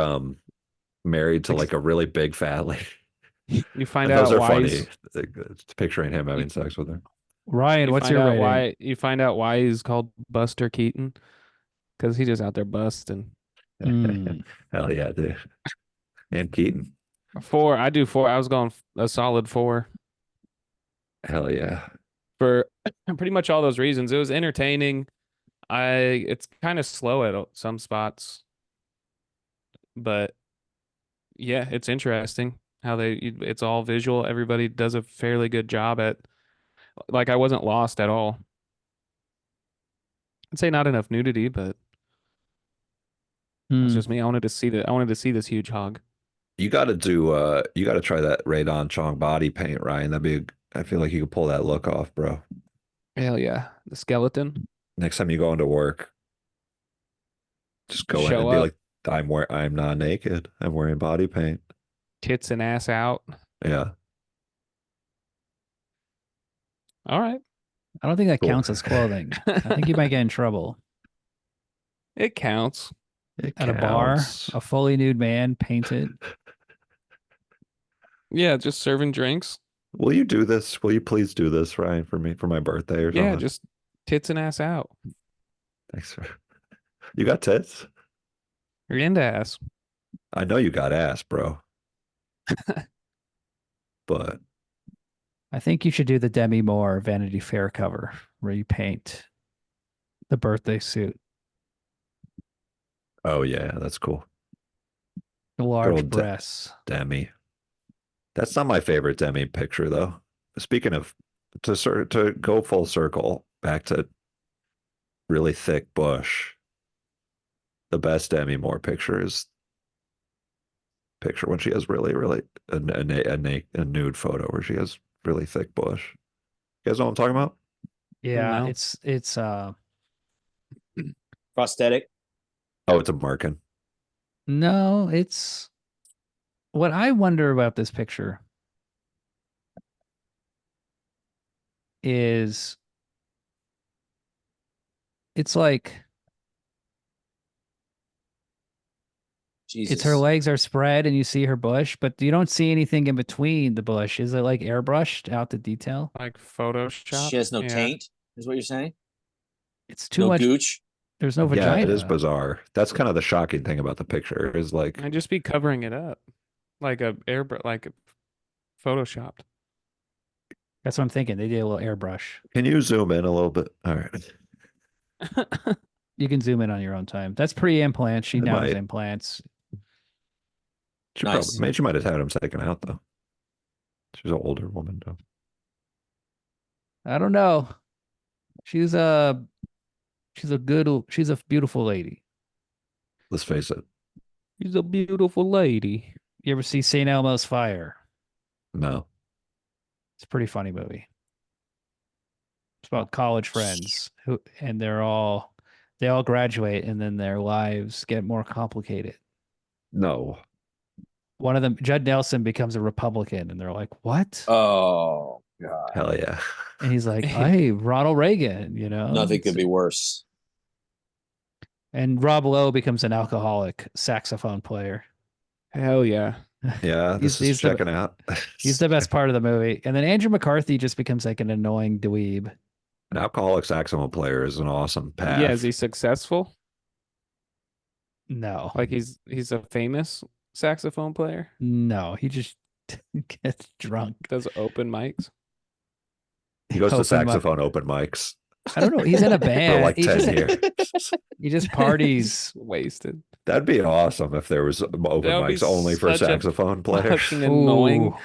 Speaker 4: married to
Speaker 1: Like-
Speaker 4: like a really big fat lady.
Speaker 3: You find
Speaker 4: And those
Speaker 3: out
Speaker 4: are
Speaker 3: why
Speaker 4: funny.
Speaker 3: he's
Speaker 4: It's picturing him having sex with her.
Speaker 1: Ryan,
Speaker 3: you
Speaker 1: what's
Speaker 3: find
Speaker 1: your
Speaker 3: out
Speaker 1: rating?
Speaker 3: why you find out why he's called Buster Keaton because he's just out there busting.
Speaker 1: Mm.
Speaker 4: Hell yeah, dude. And Keaton.
Speaker 3: 4. I do 4. I was going a solid 4
Speaker 4: Hell yeah.
Speaker 3: for pretty much all those reasons. It was entertaining. It's kind of slow at some spots, but yeah, it's interesting how it's all visual. Everybody does a fairly good job at, like, I wasn't lost at all. I'd say not enough nudity, but it's
Speaker 1: Mm.
Speaker 3: just me. I wanted to see this huge hog.
Speaker 4: You got to try that Radon Chong body paint, Ryan. I feel like you could pull that look off, bro.
Speaker 3: Hell yeah, the skeleton.
Speaker 4: Next time you go into work, just go in
Speaker 3: Show
Speaker 4: and be
Speaker 3: up.
Speaker 4: like, I'm not naked. I'm wearing body paint.
Speaker 3: Tits and ass out.
Speaker 4: Yeah.
Speaker 3: All right,
Speaker 1: I don't think that
Speaker 4: Cool.
Speaker 1: counts as clothing. I think you might get in trouble.
Speaker 3: it counts.
Speaker 4: It
Speaker 1: At a bar,
Speaker 4: counts.
Speaker 1: a fully nude man painted.
Speaker 3: Yeah, just serving drinks.
Speaker 4: Will you do this? Will you please do this, Ryan, for me for my birthday or something?
Speaker 3: Yeah, just tits and ass out.
Speaker 4: Thanks for. You got tits?
Speaker 3: You're into ass.
Speaker 4: I know you got ass, bro. But
Speaker 1: I think you should do the Demi Moore Vanity Fair cover where you paint the birthday suit,
Speaker 4: Oh yeah, that's cool.
Speaker 1: the
Speaker 4: Good
Speaker 1: large
Speaker 4: old
Speaker 1: breasts.
Speaker 4: Demi. That's not my favorite Demi picture though. Speaking of to go full circle back to really thick bush, the best Demi Moore picture is picture when she has really, really a nude photo where she has really thick bush. You guys know what I'm talking about?
Speaker 1: Yeah,
Speaker 3: No.
Speaker 1: it's
Speaker 2: Prosthetic.
Speaker 4: Oh, it's a Markin.
Speaker 1: no, it's what I wonder about this picture is it's like
Speaker 2: Jesus.
Speaker 1: it's her legs are spread and you see her bush, but you don't see anything in between the bush. Is it like airbrushed out the detail?
Speaker 3: Like Photoshop.
Speaker 2: She has no
Speaker 3: Yeah.
Speaker 2: taint, is what you're saying?
Speaker 1: It's too
Speaker 2: No
Speaker 1: much.
Speaker 2: gooch.
Speaker 1: There's no
Speaker 4: Yeah,
Speaker 1: vagina.
Speaker 4: it is bizarre. That's kind of the shocking thing about the picture is like,
Speaker 3: I'd just be covering it up. Like like photoshopped.
Speaker 1: That's what I'm thinking. They did a little airbrush.
Speaker 4: can you zoom in a little bit? All right.
Speaker 1: You can zoom in on your own time. That's pre-implant. She
Speaker 4: I
Speaker 1: now has
Speaker 4: might.
Speaker 1: implants.
Speaker 4: She
Speaker 2: Nice.
Speaker 4: probably, she might have had him taken out though. She's an older woman though.
Speaker 1: I don't know. She's a she's a beautiful lady.
Speaker 4: Let's face it.
Speaker 3: She's a beautiful lady.
Speaker 1: You ever see St. Elmo's Fire?
Speaker 4: No.
Speaker 1: It's a pretty funny movie. It's about college friends who and they all graduate and then their lives get more complicated.
Speaker 4: No.
Speaker 1: One of them, Judd Nelson, becomes a Republican and they're like, "What?"
Speaker 2: Oh God.
Speaker 4: Hell yeah.
Speaker 1: And he's like, "Hey, Ronald Reagan,
Speaker 2: Nothing could be worse.
Speaker 1: And Rob Lowe becomes an alcoholic saxophone player.
Speaker 3: Hell yeah.
Speaker 4: Yeah, this is checking out.
Speaker 1: He's the best part of the movie. And then Andrew McCarthy just becomes like an annoying dweeb.
Speaker 4: An alcoholic saxophone player is an awesome path.
Speaker 3: Yeah, is he successful?
Speaker 1: No.
Speaker 3: Like he's a famous saxophone player?
Speaker 1: No, he just gets drunk.
Speaker 3: Does open mics?
Speaker 4: He goes to
Speaker 1: Open mic.
Speaker 4: saxophone open mics
Speaker 1: I don't know. He's in a band.
Speaker 4: for like
Speaker 1: he
Speaker 4: 10
Speaker 1: just,
Speaker 4: years.
Speaker 1: he just parties.
Speaker 3: Wasted.
Speaker 4: That'd be awesome if there was open
Speaker 3: That would be
Speaker 4: mics only for
Speaker 3: such a
Speaker 4: saxophone players.
Speaker 3: Fucking annoying.
Speaker 1: Ooh.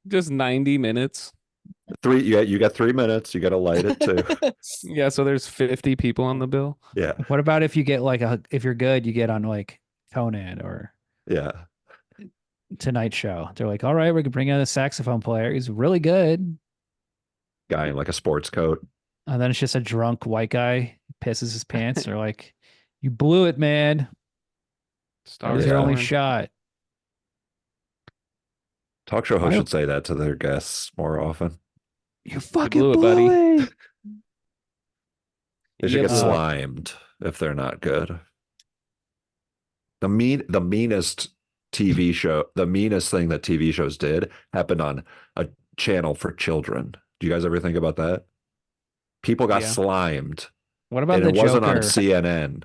Speaker 3: Just 90 minutes.
Speaker 4: You got 3 minutes. You got to light it too.
Speaker 3: Yeah, so there's 50 people on the bill.
Speaker 4: Yeah,
Speaker 1: What about if you get like if you're good, you get on like Conan or
Speaker 4: yeah.
Speaker 1: Tonight Show. They're like, all right, we can bring in a saxophone player. He's really good.
Speaker 4: Guy in like a sports coat.
Speaker 1: And then it's just a drunk white guy pisses his pants. They're like, you blew it, man. That
Speaker 3: Stars
Speaker 1: was your only
Speaker 3: born.
Speaker 1: shot.
Speaker 4: Talk show hosts
Speaker 1: I-
Speaker 4: should say that to their guests more often.
Speaker 1: You fucking
Speaker 3: blew it,
Speaker 1: blew
Speaker 3: buddy.
Speaker 1: it.
Speaker 4: They should
Speaker 3: Yeah,
Speaker 4: get
Speaker 3: but-
Speaker 4: slimed if they're not good. The meanest TV show, the meanest thing that TV shows did happened on a channel for children. Do you guys ever think about that? People got
Speaker 3: Yeah.
Speaker 4: slimed,
Speaker 1: What about
Speaker 4: and
Speaker 1: the
Speaker 4: it wasn't on
Speaker 1: Joker?
Speaker 4: CNN,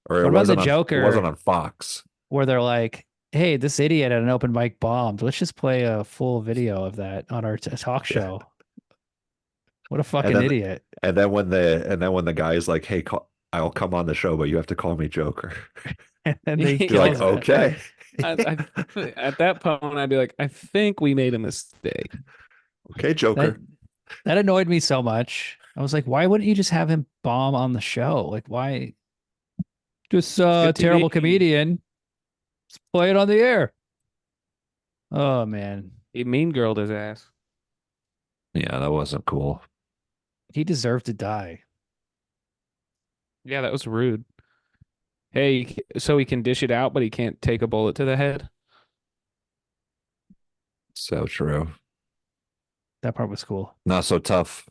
Speaker 4: or
Speaker 1: What
Speaker 4: it
Speaker 1: about
Speaker 4: wasn't
Speaker 1: the
Speaker 4: on,
Speaker 1: Joker?
Speaker 4: It wasn't on Fox.
Speaker 1: Where they're like, hey, this idiot at an open mic bombed. Let's just play a full video of that on our talk show. What a fucking
Speaker 4: then-
Speaker 1: idiot.
Speaker 4: And then when the guy's like, "Hey, I'll come on the show, but you have to call me Joker."
Speaker 1: And then they
Speaker 3: You're
Speaker 4: You're like,
Speaker 1: kills it.
Speaker 4: "Okay."
Speaker 3: At that point, I'd be like, I think we made a mistake.
Speaker 4: Okay, Joker.
Speaker 1: That annoyed me so much. I was like, why wouldn't you just have him bomb on the show? Like, why? Just
Speaker 3: Good
Speaker 1: terrible
Speaker 3: TV.
Speaker 1: comedian. Let's play it on the air. Oh man,
Speaker 3: He mean girled his ass.
Speaker 4: Yeah, that wasn't cool.
Speaker 1: he deserved to die.
Speaker 3: Yeah, that was rude. Hey, so he can dish it out, but he can't take a bullet to the head.
Speaker 4: So true.
Speaker 1: That part was cool.
Speaker 4: Not so tough.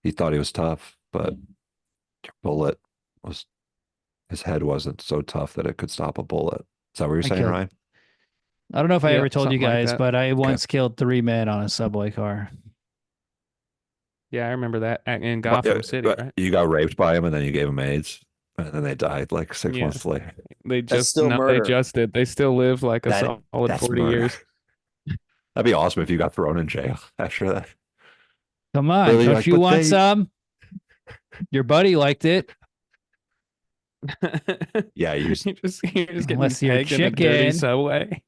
Speaker 4: He thought he was tough, but bullet was his head wasn't so tough that it could stop a bullet. Is that what you're saying,
Speaker 1: killed-
Speaker 4: Ryan?
Speaker 1: I don't know if I
Speaker 3: Yeah,
Speaker 1: ever told you
Speaker 3: something like
Speaker 1: guys,
Speaker 3: that.
Speaker 1: but I once killed 3 men on a subway car.
Speaker 3: Yeah, I remember that in Gotham City, right?
Speaker 4: You got raped by him and then you gave him AIDS. And then they died like 6
Speaker 3: Yeah.
Speaker 4: months later.
Speaker 3: They
Speaker 2: That's
Speaker 3: just
Speaker 2: still
Speaker 3: no,
Speaker 2: murder.
Speaker 3: they just did. They still live like a solid
Speaker 4: That's
Speaker 3: 40
Speaker 4: murder.
Speaker 3: years.
Speaker 4: That'd be awesome if you got thrown in jail after that.
Speaker 1: Come on,
Speaker 4: Really,
Speaker 1: don't
Speaker 4: like,
Speaker 1: you
Speaker 4: but
Speaker 1: want
Speaker 4: they-
Speaker 1: some? Your buddy liked it.
Speaker 4: Yeah,
Speaker 3: you're just getting
Speaker 1: Unless you're
Speaker 3: pegged in a dirty
Speaker 1: chicken.
Speaker 3: subway.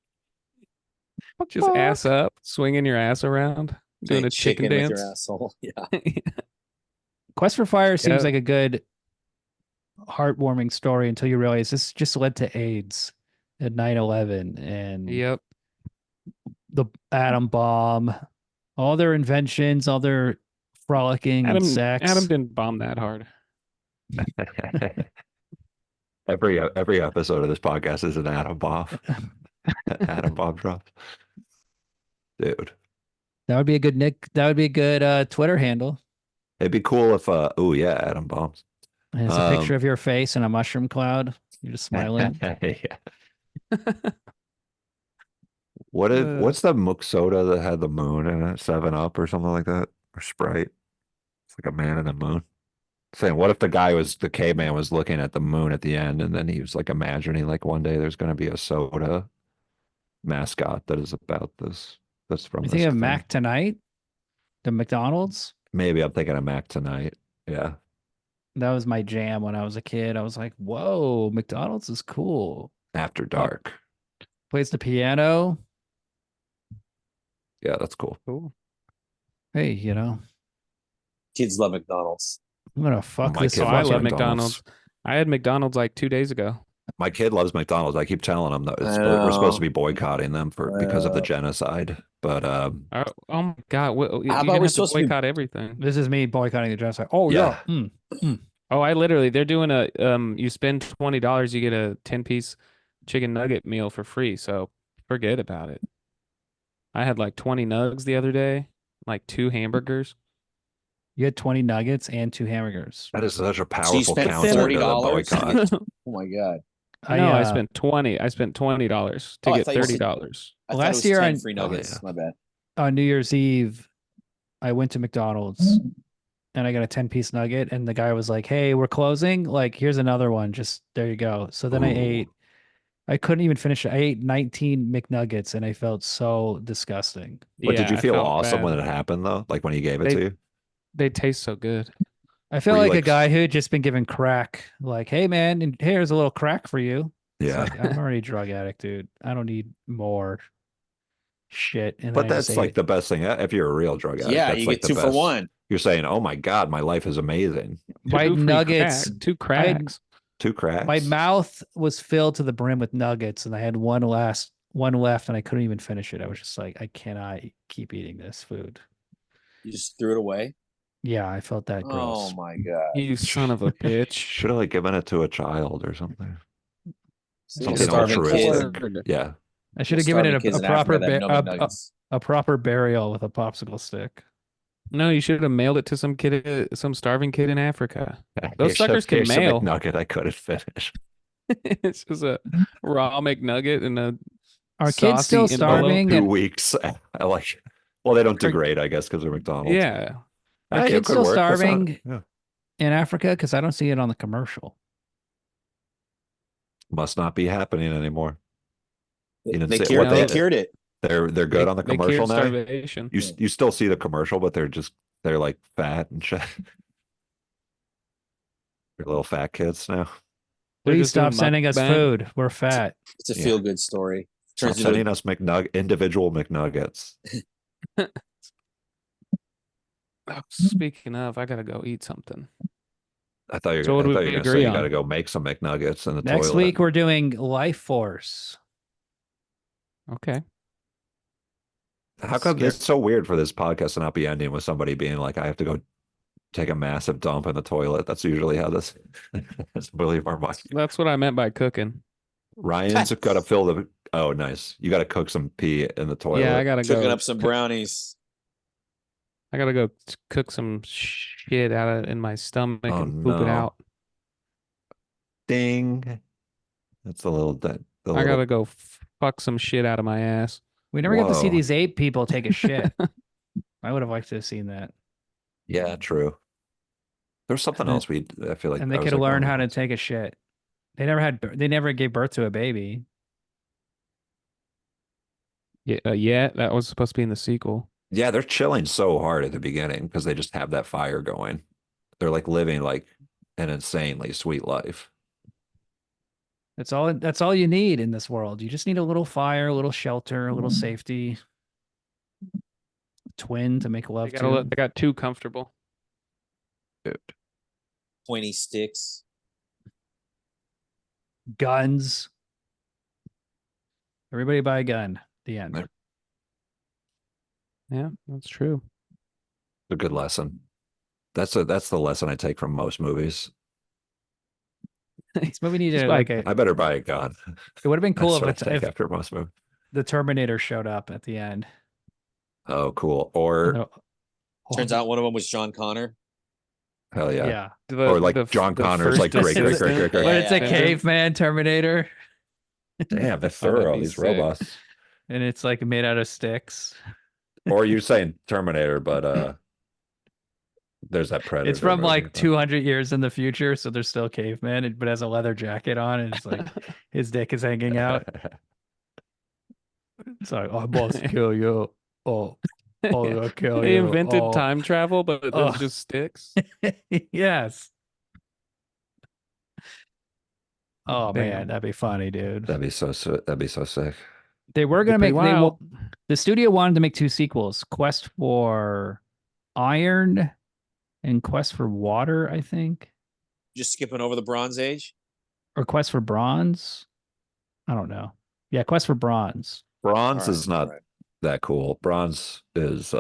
Speaker 3: Just ass up, swinging your ass around, doing
Speaker 2: Playing
Speaker 3: a chicken
Speaker 2: with your
Speaker 3: dance.
Speaker 2: asshole. Yeah.
Speaker 1: Quest for Fire seems
Speaker 3: Yeah.
Speaker 1: like a good, heartwarming story until you realize this just led to AIDS at 9/11 and
Speaker 3: Yep.
Speaker 1: the atom bomb, all their inventions, all their frolicking and sex.
Speaker 3: Adam didn't bomb that hard.
Speaker 4: every episode of this podcast is an atom bomb. Atom bomb drops. Dude.
Speaker 1: That would be a good That would be a good Twitter handle.
Speaker 4: It'd be cool if oh yeah, atom bombs.
Speaker 1: And it's a picture of your face in a mushroom cloud. You're just smiling.
Speaker 4: Yeah. What's the Mook soda that had the moon in it? 7-Up or something like that? Or Sprite? It's like a man in the moon. Saying, what if the caveman was looking at the moon at the end and then he was like imagining like one day there's gonna be a soda mascot that is about this. That's from
Speaker 1: You
Speaker 4: this
Speaker 1: think of
Speaker 4: thing.
Speaker 1: Mac Tonight? The McDonald's?
Speaker 4: Maybe I'm thinking of Mac Tonight. Yeah.
Speaker 1: That was my jam when I was a kid. I was like, whoa, McDonald's is cool.
Speaker 4: After Dark.
Speaker 1: Plays the piano.
Speaker 4: Yeah, that's cool.
Speaker 3: Cool.
Speaker 1: Hey, you know,
Speaker 2: Kids love McDonald's.
Speaker 1: I'm gonna fuck
Speaker 4: My
Speaker 1: this.
Speaker 4: kid
Speaker 3: So I
Speaker 4: loves
Speaker 3: love
Speaker 4: McDonald's.
Speaker 3: McDonald's. I had McDonald's like 2 days ago.
Speaker 4: My kid loves McDonald's. I keep telling him that we're supposed to be boycotting them because of the genocide. But
Speaker 3: Oh my God.
Speaker 2: about
Speaker 3: You're gonna
Speaker 2: we're
Speaker 3: have to
Speaker 2: supposed to be-
Speaker 3: boycott everything.
Speaker 1: This is me boycotting the genocide. Oh yeah.
Speaker 4: Yeah.
Speaker 3: Oh, they're doing a you spend $20, you get a 10-piece chicken nugget meal for free. So forget about it. I had like 20 nugs the other day, like 2 hamburgers.
Speaker 1: You had 20 nuggets and 2 hamburgers.
Speaker 4: that is such a
Speaker 2: So you
Speaker 4: powerful
Speaker 2: spent
Speaker 4: counter to the
Speaker 2: $40 to
Speaker 4: boycott.
Speaker 2: get- Oh my god!
Speaker 3: No, I
Speaker 1: uh,
Speaker 3: spent 20. I spent $20 to
Speaker 2: Oh, I
Speaker 3: get
Speaker 2: thought you said-
Speaker 3: $30.
Speaker 2: I thought
Speaker 1: Last
Speaker 2: it was
Speaker 1: year
Speaker 2: 10
Speaker 1: I-
Speaker 2: free
Speaker 4: Oh,
Speaker 2: nuggets.
Speaker 4: yeah.
Speaker 2: My bad.
Speaker 1: on New Year's Eve, I went to McDonald's and I got a 10-piece nugget, and the guy was like, "Hey, we're closing. Like, here's another one. Just there you go." So then I
Speaker 4: Ooh.
Speaker 1: ate. I couldn't even finish it. I ate 19 McNuggets, and I felt so disgusting.
Speaker 4: But did
Speaker 3: Yeah,
Speaker 4: you
Speaker 3: I
Speaker 4: feel
Speaker 3: felt
Speaker 4: awesome
Speaker 3: bad.
Speaker 4: when it happened though? Like when he gave it
Speaker 3: They-
Speaker 4: to you?
Speaker 3: They taste so good.
Speaker 1: I feel
Speaker 4: Were you
Speaker 1: like a
Speaker 4: like-
Speaker 1: guy who had just been given crack. Like, "Hey, man, and here's a little crack for you." It's
Speaker 4: Yeah.
Speaker 1: like, I'm already a drug addict, dude. I don't need more shit. And then
Speaker 4: But
Speaker 1: I just
Speaker 4: that's
Speaker 1: ate
Speaker 4: like
Speaker 1: it.
Speaker 4: the best thing. If you're a real drug addict,
Speaker 2: Yeah,
Speaker 4: that's
Speaker 2: you
Speaker 4: like
Speaker 2: get
Speaker 4: the
Speaker 2: 2 for
Speaker 4: best.
Speaker 2: 1.
Speaker 4: You're saying, "Oh my God, my life is amazing."
Speaker 1: My
Speaker 3: 2 free
Speaker 1: nuggets.
Speaker 3: crack, 2 cracks.
Speaker 4: 2 cracks.
Speaker 1: My mouth was filled to the brim with nuggets, and I had one left, and I couldn't even finish it. I was just like, I cannot keep eating this food.
Speaker 2: You just threw it away.
Speaker 1: Yeah, I felt that gross.
Speaker 2: Oh my god!
Speaker 3: You son of a bitch.
Speaker 4: Should have like given it to a child or something.
Speaker 2: See,
Speaker 4: Something
Speaker 2: starving
Speaker 4: altruistic.
Speaker 2: kid.
Speaker 4: Yeah.
Speaker 1: I should have given it
Speaker 2: Kids
Speaker 1: a
Speaker 2: in Africa
Speaker 1: proper
Speaker 2: that have no McNuggets.
Speaker 1: a proper burial with a popsicle stick.
Speaker 3: No, you should have mailed it to some starving kid in Africa. Those
Speaker 4: Here's a-
Speaker 3: suckers can
Speaker 4: here's a
Speaker 3: mail.
Speaker 4: McNugget I couldn't finish.
Speaker 3: It's just a raw McNugget and a
Speaker 1: Are kids still
Speaker 3: saucy envelope.
Speaker 1: starving?
Speaker 4: 2
Speaker 1: And
Speaker 4: weeks. I like. Well, they don't do
Speaker 1: Are-
Speaker 4: great, I guess, because they're McDonald's.
Speaker 3: Yeah.
Speaker 1: Are
Speaker 4: Hey, it
Speaker 1: kids
Speaker 4: could
Speaker 1: still
Speaker 4: work. That's not-
Speaker 1: starving?
Speaker 4: yeah.
Speaker 1: in Africa? Because I don't see it on the commercial.
Speaker 4: Must not be happening anymore. You didn't
Speaker 2: They
Speaker 4: say
Speaker 2: cured,
Speaker 4: what
Speaker 2: they
Speaker 3: they-
Speaker 2: cured it.
Speaker 4: They're good on the
Speaker 3: They
Speaker 4: commercial
Speaker 3: cured
Speaker 4: now.
Speaker 3: starvation.
Speaker 4: You still see the commercial, but they're like fat and shit. They're little fat kids now.
Speaker 3: They're
Speaker 1: Please
Speaker 3: just doing
Speaker 1: stop sending us
Speaker 3: mukbang.
Speaker 1: food. We're fat.
Speaker 2: It's a
Speaker 4: Yeah.
Speaker 2: feel good story.
Speaker 4: Stop
Speaker 2: Turns
Speaker 4: sending
Speaker 2: into
Speaker 4: us individual McNuggets.
Speaker 3: Oh, speaking of, I gotta go eat something.
Speaker 4: I thought you were
Speaker 3: So what do
Speaker 4: going
Speaker 3: we
Speaker 4: to
Speaker 3: agree
Speaker 4: say you
Speaker 3: on?
Speaker 4: got to go make some McNuggets in the
Speaker 1: Next
Speaker 4: toilet.
Speaker 1: week we're doing Life Force.
Speaker 3: Okay.
Speaker 4: How come
Speaker 1: Scare-
Speaker 4: it's so weird for this podcast to not be ending with somebody being like, I have to go take a massive dump in the toilet? That's usually how this is. Believe our mind.
Speaker 3: That's what I meant by cooking.
Speaker 4: Ryan's got to fill the. Oh, nice. You got to cook some pee in the toilet.
Speaker 3: Yeah, I gotta
Speaker 2: cooking
Speaker 3: go.
Speaker 2: up some brownies.
Speaker 3: I gotta go cook some shit out of in my stomach
Speaker 4: Oh,
Speaker 3: and poop it
Speaker 4: no.
Speaker 3: out.
Speaker 4: Ding. That's a little.
Speaker 3: I gotta go fuck some shit out of my ass.
Speaker 1: We never got to see
Speaker 4: Whoa.
Speaker 1: these 8 people take a shit. I would have liked to have seen that.
Speaker 4: Yeah, true. There's something
Speaker 1: And then-
Speaker 4: else I feel like.
Speaker 1: And
Speaker 4: I
Speaker 1: they
Speaker 4: was
Speaker 1: could have
Speaker 4: like,
Speaker 1: learned
Speaker 4: oh,
Speaker 1: how to take a shit. They never gave birth to a baby.
Speaker 3: Yeah, that was supposed to be in the sequel.
Speaker 4: Yeah, they're chilling so hard at the beginning because they just have that fire going. They're like living like an insanely sweet life.
Speaker 1: That's all you need in this world. You just need a little fire, a little shelter, a little safety, twin to make love to.
Speaker 3: They got too comfortable.
Speaker 4: Dude.
Speaker 2: Pointy sticks.
Speaker 1: Guns. Everybody buy a gun. The end.
Speaker 4: Yep.
Speaker 3: Yeah, that's true.
Speaker 4: A good lesson. That's the lesson I take from most movies.
Speaker 1: This movie needed
Speaker 3: Just
Speaker 1: like
Speaker 4: I better buy a gun.
Speaker 1: it would have been cool
Speaker 4: That's what I
Speaker 1: if
Speaker 4: take after most movies.
Speaker 1: the Terminator showed up at the end.
Speaker 4: Oh, cool.
Speaker 1: And
Speaker 4: Or
Speaker 1: they're-
Speaker 2: Turns out one of them was John Connor.
Speaker 4: hell yeah.
Speaker 1: yeah.
Speaker 4: Or like John Connor's like great.
Speaker 1: But it's a
Speaker 2: Yeah.
Speaker 1: caveman Terminator.
Speaker 4: Damn, they're
Speaker 3: that'd
Speaker 4: thorough,
Speaker 3: be
Speaker 4: these
Speaker 3: sick.
Speaker 4: robots.
Speaker 1: And it's like made out of sticks.
Speaker 4: Or you're saying Terminator, but there's that Predator.
Speaker 1: It's from
Speaker 4: movie,
Speaker 1: like
Speaker 4: but-
Speaker 1: 200 years in the future, so they're still cavemen, but has a leather jacket on, and it's like his dick is hanging out. It's like, I must kill you. Oh, I'll kill
Speaker 3: They
Speaker 1: you.
Speaker 3: invented
Speaker 1: Oh.
Speaker 3: time travel, but it
Speaker 1: Oh.
Speaker 3: was just sticks.
Speaker 1: Yes. Oh man,
Speaker 3: Damn.
Speaker 1: that'd be funny, dude.
Speaker 4: That'd be so sick.
Speaker 1: They were gonna
Speaker 3: Pretty
Speaker 1: make
Speaker 3: wild.
Speaker 1: the studio wanted to make two sequels: Quest for Iron and Quest for Water, I think,
Speaker 2: Just skipping over the Bronze Age.
Speaker 1: or Quest for Bronze. I don't know. Yeah, Quest for Bronze.
Speaker 4: Bronze
Speaker 2: All
Speaker 4: is
Speaker 2: right,
Speaker 4: not
Speaker 2: all right.
Speaker 4: that cool. Bronze is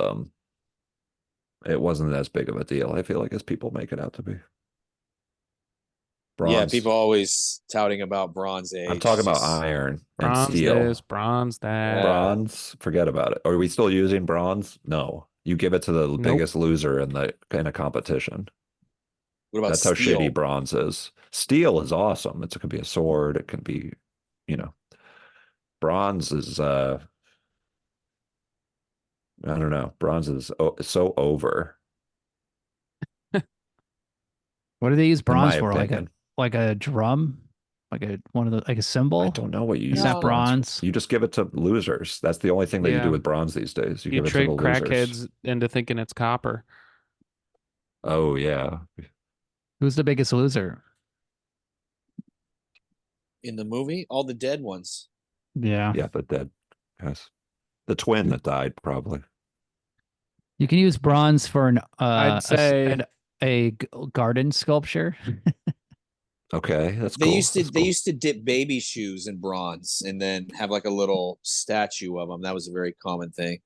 Speaker 4: it wasn't as big of a deal, I feel like, as people make it out to be. Bronze.
Speaker 2: Yeah, people always touting about Bronze Age.
Speaker 4: I'm talking about
Speaker 2: Just-
Speaker 4: iron and
Speaker 3: Bronze
Speaker 4: steel.
Speaker 3: this, bronze that.
Speaker 4: Bronze, forget about it. Are we still using bronze? No. You give it to the biggest loser in a competition.
Speaker 2: What about
Speaker 4: That's how
Speaker 2: steel?
Speaker 4: shitty bronze is. Steel is awesome. It can be a sword. It can be, bronze is I don't know. Bronze is so over.
Speaker 1: What do they use
Speaker 4: in my
Speaker 1: bronze for?
Speaker 4: opinion.
Speaker 1: Like a drum, like a symbol.
Speaker 4: I don't know what you
Speaker 1: Is
Speaker 4: use
Speaker 1: that bronze?
Speaker 4: You just give it to losers. That's the only thing that you
Speaker 3: Yeah.
Speaker 4: do with bronze these days. You
Speaker 3: You
Speaker 4: give it to
Speaker 3: trick
Speaker 4: the losers.
Speaker 3: crackheads into thinking it's copper.
Speaker 4: Oh yeah.
Speaker 1: Who's the biggest loser?
Speaker 2: In the movie, all the dead ones.
Speaker 1: Yeah.
Speaker 4: Yeah, but dead. Yes. The twin that died, probably.
Speaker 1: You can use bronze for
Speaker 3: I'd say
Speaker 1: a garden sculpture.
Speaker 4: Okay, that's
Speaker 2: They
Speaker 4: cool.
Speaker 2: used to
Speaker 4: That's
Speaker 2: they
Speaker 4: cool.
Speaker 2: used to dip baby shoes in bronze and then have like a little statue of them. That was a very common thing.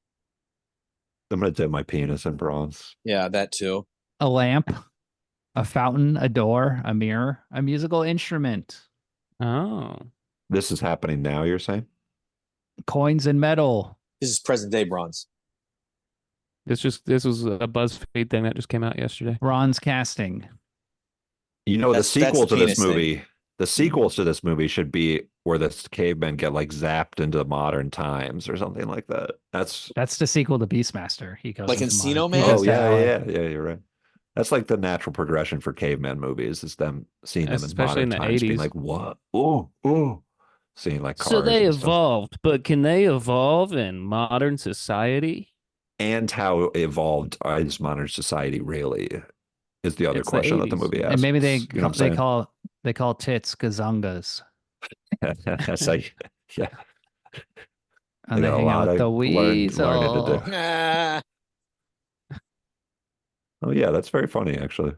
Speaker 4: I'm gonna dip my penis in bronze.
Speaker 2: Yeah, that too.
Speaker 1: A lamp, a fountain, a door, a mirror, a musical instrument,
Speaker 3: oh.
Speaker 4: This is happening now, you're saying?
Speaker 1: coins and metal.
Speaker 2: This is present day bronze.
Speaker 3: This was a BuzzFeed thing that just came out yesterday.
Speaker 1: Bronze casting.
Speaker 4: The
Speaker 2: That's
Speaker 4: sequel
Speaker 2: the
Speaker 4: to this
Speaker 2: penis thing.
Speaker 4: movie, the sequels to this movie should be where the cavemen get like zapped into modern times or something like that. That's
Speaker 1: That's the sequel to Beastmaster. He goes
Speaker 2: Like
Speaker 1: into
Speaker 2: Encino
Speaker 1: modern-
Speaker 2: Man?
Speaker 1: he goes
Speaker 4: oh
Speaker 1: to
Speaker 4: yeah,
Speaker 1: LA.
Speaker 4: yeah, you're right. That's like the natural progression for caveman movies is them seeing them in
Speaker 3: Especially in
Speaker 4: modern
Speaker 3: the
Speaker 4: times, being
Speaker 3: 80s.
Speaker 4: like, what? Oh, seeing like cars and stuff.
Speaker 3: evolved, but can they evolve in modern society?
Speaker 4: And how evolved is modern society really is the other
Speaker 3: It's the
Speaker 4: question that the
Speaker 3: 80s.
Speaker 4: movie asks.
Speaker 1: And maybe they
Speaker 4: You know what I'm
Speaker 1: they call tits gazungas.
Speaker 4: That's like, yeah.
Speaker 1: And they
Speaker 4: got a
Speaker 1: hang out
Speaker 4: lot
Speaker 1: with the
Speaker 4: of learning to do.
Speaker 1: weasel.
Speaker 2: Ah,
Speaker 4: Oh yeah, that's very funny actually.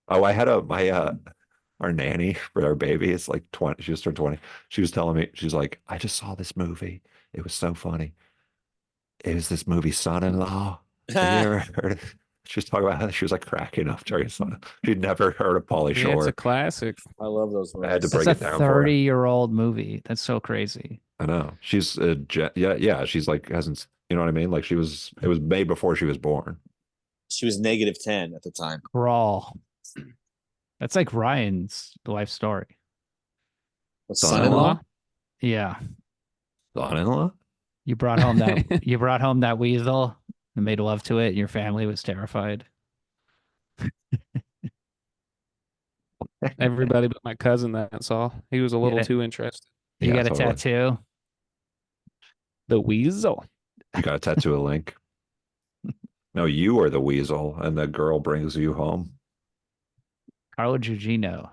Speaker 4: Oh, I had our nanny for our baby. It's like 20. She just turned 20. She was telling me, she's like, I just saw this movie. It was so funny. It was this movie, Son-in-Law. Have you ever heard of? She was talking about how she was like cracking up during Son. She'd never heard of Pauly
Speaker 3: Yeah,
Speaker 4: Shore.
Speaker 3: it's a classic.
Speaker 2: I love those movies.
Speaker 4: I had to
Speaker 1: It's
Speaker 4: break
Speaker 1: a
Speaker 4: it down for her.
Speaker 1: 30-year-old movie. That's so crazy.
Speaker 4: I know. She's yeah. She's like hasn't. You know what I mean? Like it was made before she was born.
Speaker 2: She was -10 at the time.
Speaker 1: Crawl. That's like Ryan's life story.
Speaker 2: What's
Speaker 4: Son-in-law?
Speaker 2: son-in-law?
Speaker 1: Yeah.
Speaker 4: Son-in-law?
Speaker 1: You brought home that weasel and made love to it, and your family was terrified.
Speaker 3: Everybody but my cousin that saw. He was a little
Speaker 1: Yeah.
Speaker 3: too interested.
Speaker 1: You
Speaker 4: Yeah,
Speaker 1: got a
Speaker 4: totally.
Speaker 1: tattoo.
Speaker 3: The weasel.
Speaker 4: You got a tattoo of Link. No, you are the weasel, and the girl brings you home.
Speaker 1: Carla Gugino,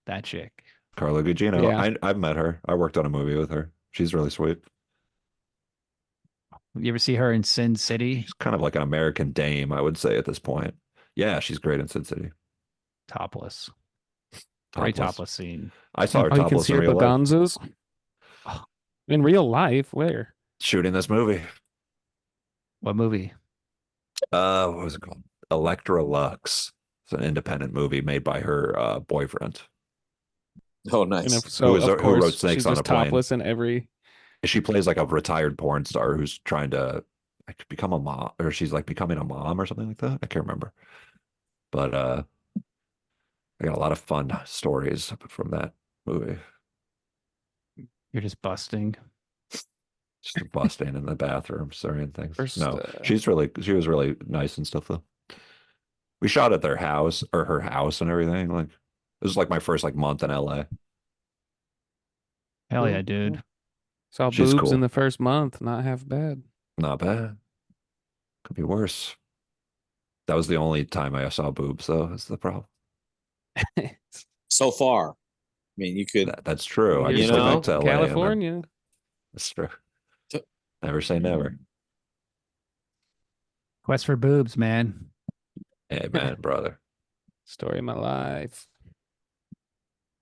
Speaker 1: that chick.
Speaker 4: Carla Gugino.
Speaker 3: Yeah.
Speaker 4: I've met her. I worked on a movie with her. She's really sweet.
Speaker 1: You ever see her in Sin City?
Speaker 4: She's kind of like an American dame, I would say at this point. Yeah, she's great in Sin City.
Speaker 1: Topless. Great topless scene.
Speaker 4: I saw her
Speaker 3: Oh, you can
Speaker 4: topless
Speaker 3: see
Speaker 4: in
Speaker 3: her
Speaker 4: real life.
Speaker 3: baganzas. In real life, where?
Speaker 4: Shooting this movie.
Speaker 1: What movie?
Speaker 4: What was it called? Electra Lux. It's an independent movie made by her boyfriend.
Speaker 2: Oh,
Speaker 3: And
Speaker 2: nice.
Speaker 3: so,
Speaker 4: Who
Speaker 3: of course,
Speaker 4: wrote Snakes
Speaker 3: she's
Speaker 4: on
Speaker 3: just
Speaker 4: a Plane.
Speaker 3: topless in every.
Speaker 4: She plays like a retired porn star who's trying to like become a mom, or she's like becoming a mom or something like that. I can't remember. But I got a lot of fun stories from that movie.
Speaker 1: You're just busting.
Speaker 4: Just busting in the bathroom, and things.
Speaker 3: First,
Speaker 4: No, she was really nice and stuff though. We shot at their house or her house and everything. Like this was like my first like month in LA.
Speaker 1: Hell yeah,
Speaker 3: Cool.
Speaker 1: dude.
Speaker 3: Saw
Speaker 4: She's
Speaker 3: boobs
Speaker 4: cool.
Speaker 3: in the first month. Not half bad.
Speaker 4: Not bad. Could be worse. That was the only time I saw boobs though. That's the problem.
Speaker 2: So far. I mean, you could.
Speaker 4: That's true. I
Speaker 3: You're
Speaker 4: just
Speaker 2: You
Speaker 4: went
Speaker 2: know?
Speaker 4: back to LA.
Speaker 3: California.
Speaker 4: That's true.
Speaker 2: So-
Speaker 4: Never say never.
Speaker 1: Quest for boobs, man.
Speaker 4: Hey man, brother.
Speaker 3: Story of my life.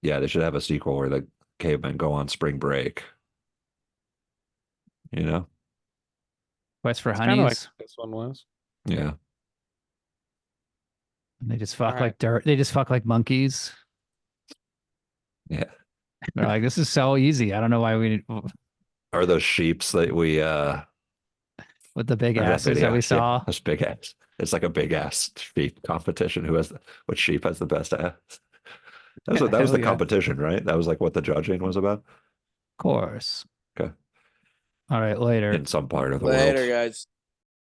Speaker 4: Yeah, they should have a sequel where the cavemen go on spring break. You know?
Speaker 1: Quest for
Speaker 3: It's kind of like
Speaker 1: honeys.
Speaker 3: this one was.
Speaker 4: Yeah.
Speaker 1: They just fuck
Speaker 3: Alright.
Speaker 1: like dirt. They just fuck like monkeys.
Speaker 4: Yeah.
Speaker 1: They're like, this is so easy. I don't know why we
Speaker 4: Are those sheeps that we
Speaker 1: with the big
Speaker 4: that
Speaker 1: asses that we
Speaker 4: video?
Speaker 1: saw.
Speaker 4: Yeah, those big ass. It's like a big ass sheep competition. What sheep has the best ass? That was
Speaker 3: Hell
Speaker 4: the
Speaker 3: yeah.
Speaker 4: competition, right? That was like what the judging was about.
Speaker 1: Of course.
Speaker 4: Okay.
Speaker 1: All right, later.
Speaker 4: In some part of the
Speaker 2: Later,
Speaker 4: world.
Speaker 2: guys.